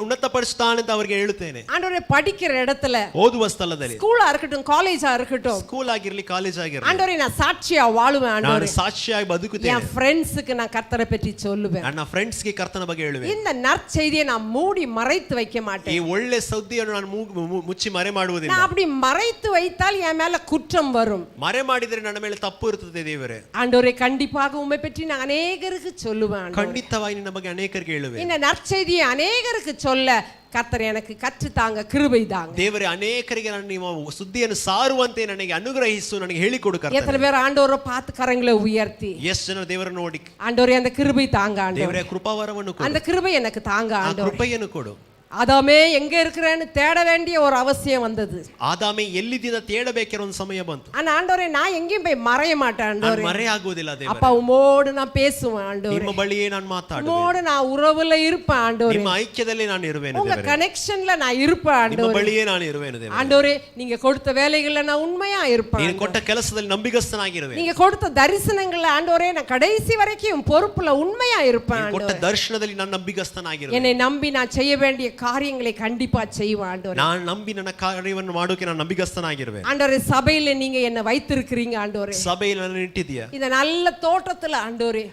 ಉನ್ನತಪಡಿಸುತ್ತಾನೆ ಅಂತ ಅವರಿಗೆ ಹೇಳುತ್ತೇನೆ. ஆண்டவரே படிக்கிற இடத்துல, ಓದುವ ಸ್ಥಳದಲ್ಲಿ, ஸ்கூலா இருக்கட்டும் காலேஜா இருக்கட்டும், ಸ್ಕೂಲ್ ಆಗಿರ್ಲಿ ಕಾಲೇಜ್ ಆಗಿರ್ಲಿ, ஆண்டவரே நான் சாட்சியா வாழுவேன் ನಾನು ஆண்டவரே. ಸಾಕ್ಷಿಯಾಗಿ ಬದುಕುತ್ತೇನೆ. என் ஃப்ரெண்ட்ஸுக்கு நான் கர்த்தரை பற்றி சொல்லுவேன். ನನ್ನ ಫ್ರೆಂಡ್ಸ್ಗೆ ಕರ್ತನ ಬಗ್ಗೆ ಹೇಳುವೆ. இந்த நற்செய்தியை நான் மூடி மறைத்து வைக்க ಈ மாட்டேன். ಒಳ್ಳೆ ಸುದ್ದಿಯನ್ನು ನಾನು ಮುಚ್ಚಿ ಮರೆ ಮಾಡುವುದಿಲ್ಲ. நான் அப்படி மறைத்து வைத்தால் என் மேல குற்றம் வரும். ಮರೆ ಮಾಡಿದರೆ ನನ್ನ ಮೇಲೆ ತಪ್ಪು ಇರುತ್ತದೆ ದೇವರೇ. ஆண்டவரே கண்டிப்பாக உம்மை பற்றி நான் அநேகருக்கு சொல்லுவேன் ஆண்டவரே. ಖಂಡಿತವಾಗಿ ನಿನ್ನ ಬಗ್ಗೆ ಅನೇಕರಿಗೆ ಹೇಳುವೆ. இந்த நற்செய்தியை அநேகருக்கு சொல்ல கர்த்தர் எனக்கு கற்று தாங்க, கிருபை தாங்க. ದೇವರೇ ಅನೇಕರಿಗೆ ನಾನು ನಿಮ್ಮ ಸುದ್ದಿಯನ್ನು ಸಾರುವಂತೆ ನನಗೆ ಅನುಗ್ರಹಿಸು, ನನಗೆ ಹೇಳಿಕೊಡು எத்தனை ಕರ್ತನೇ. பேர் ஆண்டவரை பார்த்து கரங்களை உயர்த்தி ಎಷ್ಟು ಜನ ದೇವರನ್ನು ನೋಡಿ ஆண்டவரே அந்த கிருபை தாங்க ஆண்டவரே, ದೇವರೇ ಕೃಪಾವರವನ್ನು ಕೊಡು, அந்த கிருபை எனக்கு தாங்க ಆ ஆண்டவரே. ಕೃಪೆಯನ್ನು ಕೊಡು. ஆதாமே எங்க இருக்கிறேன்னு தேட வேண்டிய ஒரு அவசியம் வந்தது. ಆದಾಮೆ ಎಲ್ಲಿದ್ದ ತೇಡಬೇಕಿರೋ ಒಂದು ಸಮಯ ಬಂತು. ஆனா ஆண்டவரே நான் எங்கேயும் போய் மறைய மாட்டேன் ನಾನು ஆண்டவரே. ಮರೆಯಾಗುವುದಿಲ್ಲ ದೇವರೇ. அப்பா உம்மோடு நான் பேசுவேன் ஆண்டவரே. ನಿಮ್ಮ ಬಳಿಯೇ ನಾನು ಮಾತಾಡುವೆ. உம்மோடு நான் உறவுல இருப்பேன் ஆண்டவரே. ನಿಮ್ಮ ಐಕ್ಯದಲ್ಲಿ ನಾನು ಇರುವೆನು உங்க ದೇವರೇ. கனெக்ஷன்ல நான் இருப்பேன் ನಿಮ್ಮ ஆண்டவரே. ಬಳಿಯೇ ನಾನು ಇರುವೆನು ದೇವರೇ. ஆண்டவரே நீங்க கொடுத்த வேலைகள்ல நான் உண்மையா இருப்பேன். ನೀನು ಕೊಟ್ಟ ಕೆಲಸದಲ್ಲಿ ನಂಬಿಗಸ್ತನಾಗಿರುವೆ. நீங்க கொடுத்த தரிசனங்கள்ல ஆண்டவரே நான் கடைசி வரைக்கும் பொறுப்புல உண்மையா இருப்பேன் ನೀನು ಕೊಟ್ಟ ஆண்டவரே. ದರ್ಶನದಲ್ಲಿ ನಾನು ನಂಬಿಗಸ್ತನಾಗಿರುವೆ. என்னை நம்பி நான் செய்ய வேண்டிய காரியங்களை கண்டிப்பா செய்வேன் ஆண்டவரே. ನಾನು ನಂಬಿ ನನ್ನ ಕಾರ್ಯವನ್ನು ಮಾಡೋಕೆ ನಾನು ನಂಬಿಗಸ್ತನಾಗಿರುವೆ. ஆண்டவரே சபையில நீங்க என்ன வைத்திருக்கிறீங்க ஆண்டவரே. ಸಭೆಯಲ್ಲಿ ನನ್ನ ಇಟ್ಟಿದ್ದೀಯ. இந்த நல்ல தோட்டத்துல ஆண்டவரே,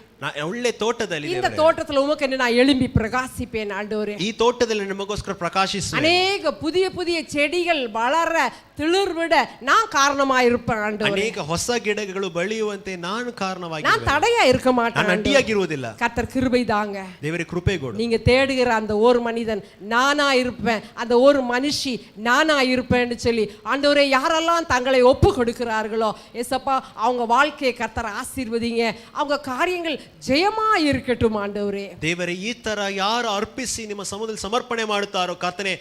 ಒಳ್ಳೆ ತೋಟದಲ್ಲಿ இந்த ದೇವರೇ. தோட்டத்துல உமக்கு நான் எழும்பி பிரகாசிப்பேன் ஆண்டவரே. ಈ ತೋಟದಲ್ಲಿ ನಿಮಗೋಸ್ಕರ ಪ್ರಕಾಶಿಸುವೆ. அநேக புதிய புதிய செடிகள் வளர திளிர்விட நான் காரணமா இருப்பேன் ஆண்டவரே. ಅನೇಕ ಹೊಸ ಗಿಡಗಳು ಬೆಳೆಯುವಂತೆ ನಾನು ಕಾರಣವಾಗಿರುವೆ. நான் தடையா இருக்க மாட்டேன் ನಾನು ஆண்டவரே. ಅಡ್ಡಿಯಾಗಿರುವುದಿಲ್ಲ. கர்த்தர் கிருபை தாங்க. ದೇವರೇ ಕೃಪೆ ಕೊಡು. நீங்க தேடுகிற அந்த ஒரு மனிதன் நானா இருப்பேன், அந்த ஒரு மனுஷி நானா இருப்பேன்னு சொல்லி ஆண்டவரே யாரெல்லாம் தங்களை ஒப்பு கொடுக்கிறார்களோ ஏசப்பா அவங்க வாழ்க்கையை கர்த்தர் ஆசீர்வதிங்க. அவங்க காரியங்கள் ஜெயமா இருக்கட்டும் ஆண்டவரே. ದೇವರೇ ಈ ತರ ಯಾರು ಅರ್ಪಿಸಿ ನಿಮ್ಮ ಸಮೂಹದಲ್ಲಿ ಸಮರ್ಪಣೆ ಮಾಡುತ್ತಾರೋ ಕರ್ತನೆ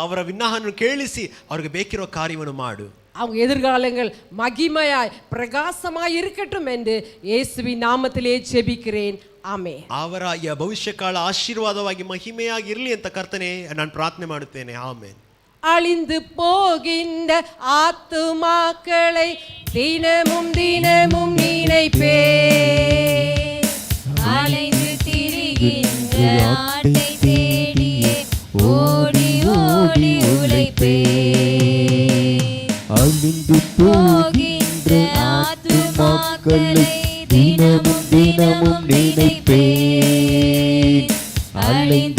ಅವರ ವಿನ್ನಹವನ್ನು ಕೇಳಿಸಿ ಅವರಿಗೆ ಬೇಕಿರೋ ಕಾರ್ಯವನ್ನು ಮಾಡು. அவங்க எதிர்காலங்கள் மகிமையாய் பிரகாசமாய் இருக்கட்டும் என்று இயேசுவின் நாமத்திலே ஜெபிக்கிறேன். ಆಮೆನ್. ಅವರ ಭವಿಷ್ಯ ಕಾಲ ಆಶೀರ್ವಾದವಾಗಿ ಮಹಿಮೆಯಾಗಿರಲಿ ಅಂತ ಕರ್ತನೆ ನಾನು ಪ್ರಾರ್ಥನೆ ಮಾಡುತ್ತೇನೆ. ಆಮೆನ್. அழிந்து போகின்ற ஆத்துமாக்களை தினமும் தினமும் நினைப்பே, அலைந்து திரிகின்ற ஆட்டை தேடியே ஓடி ஓடி உழைப்பே, அழிந்து போகின்ற ஆத்துமாக்களை தினமும் தினமும் நினைப்பே, அலைந்து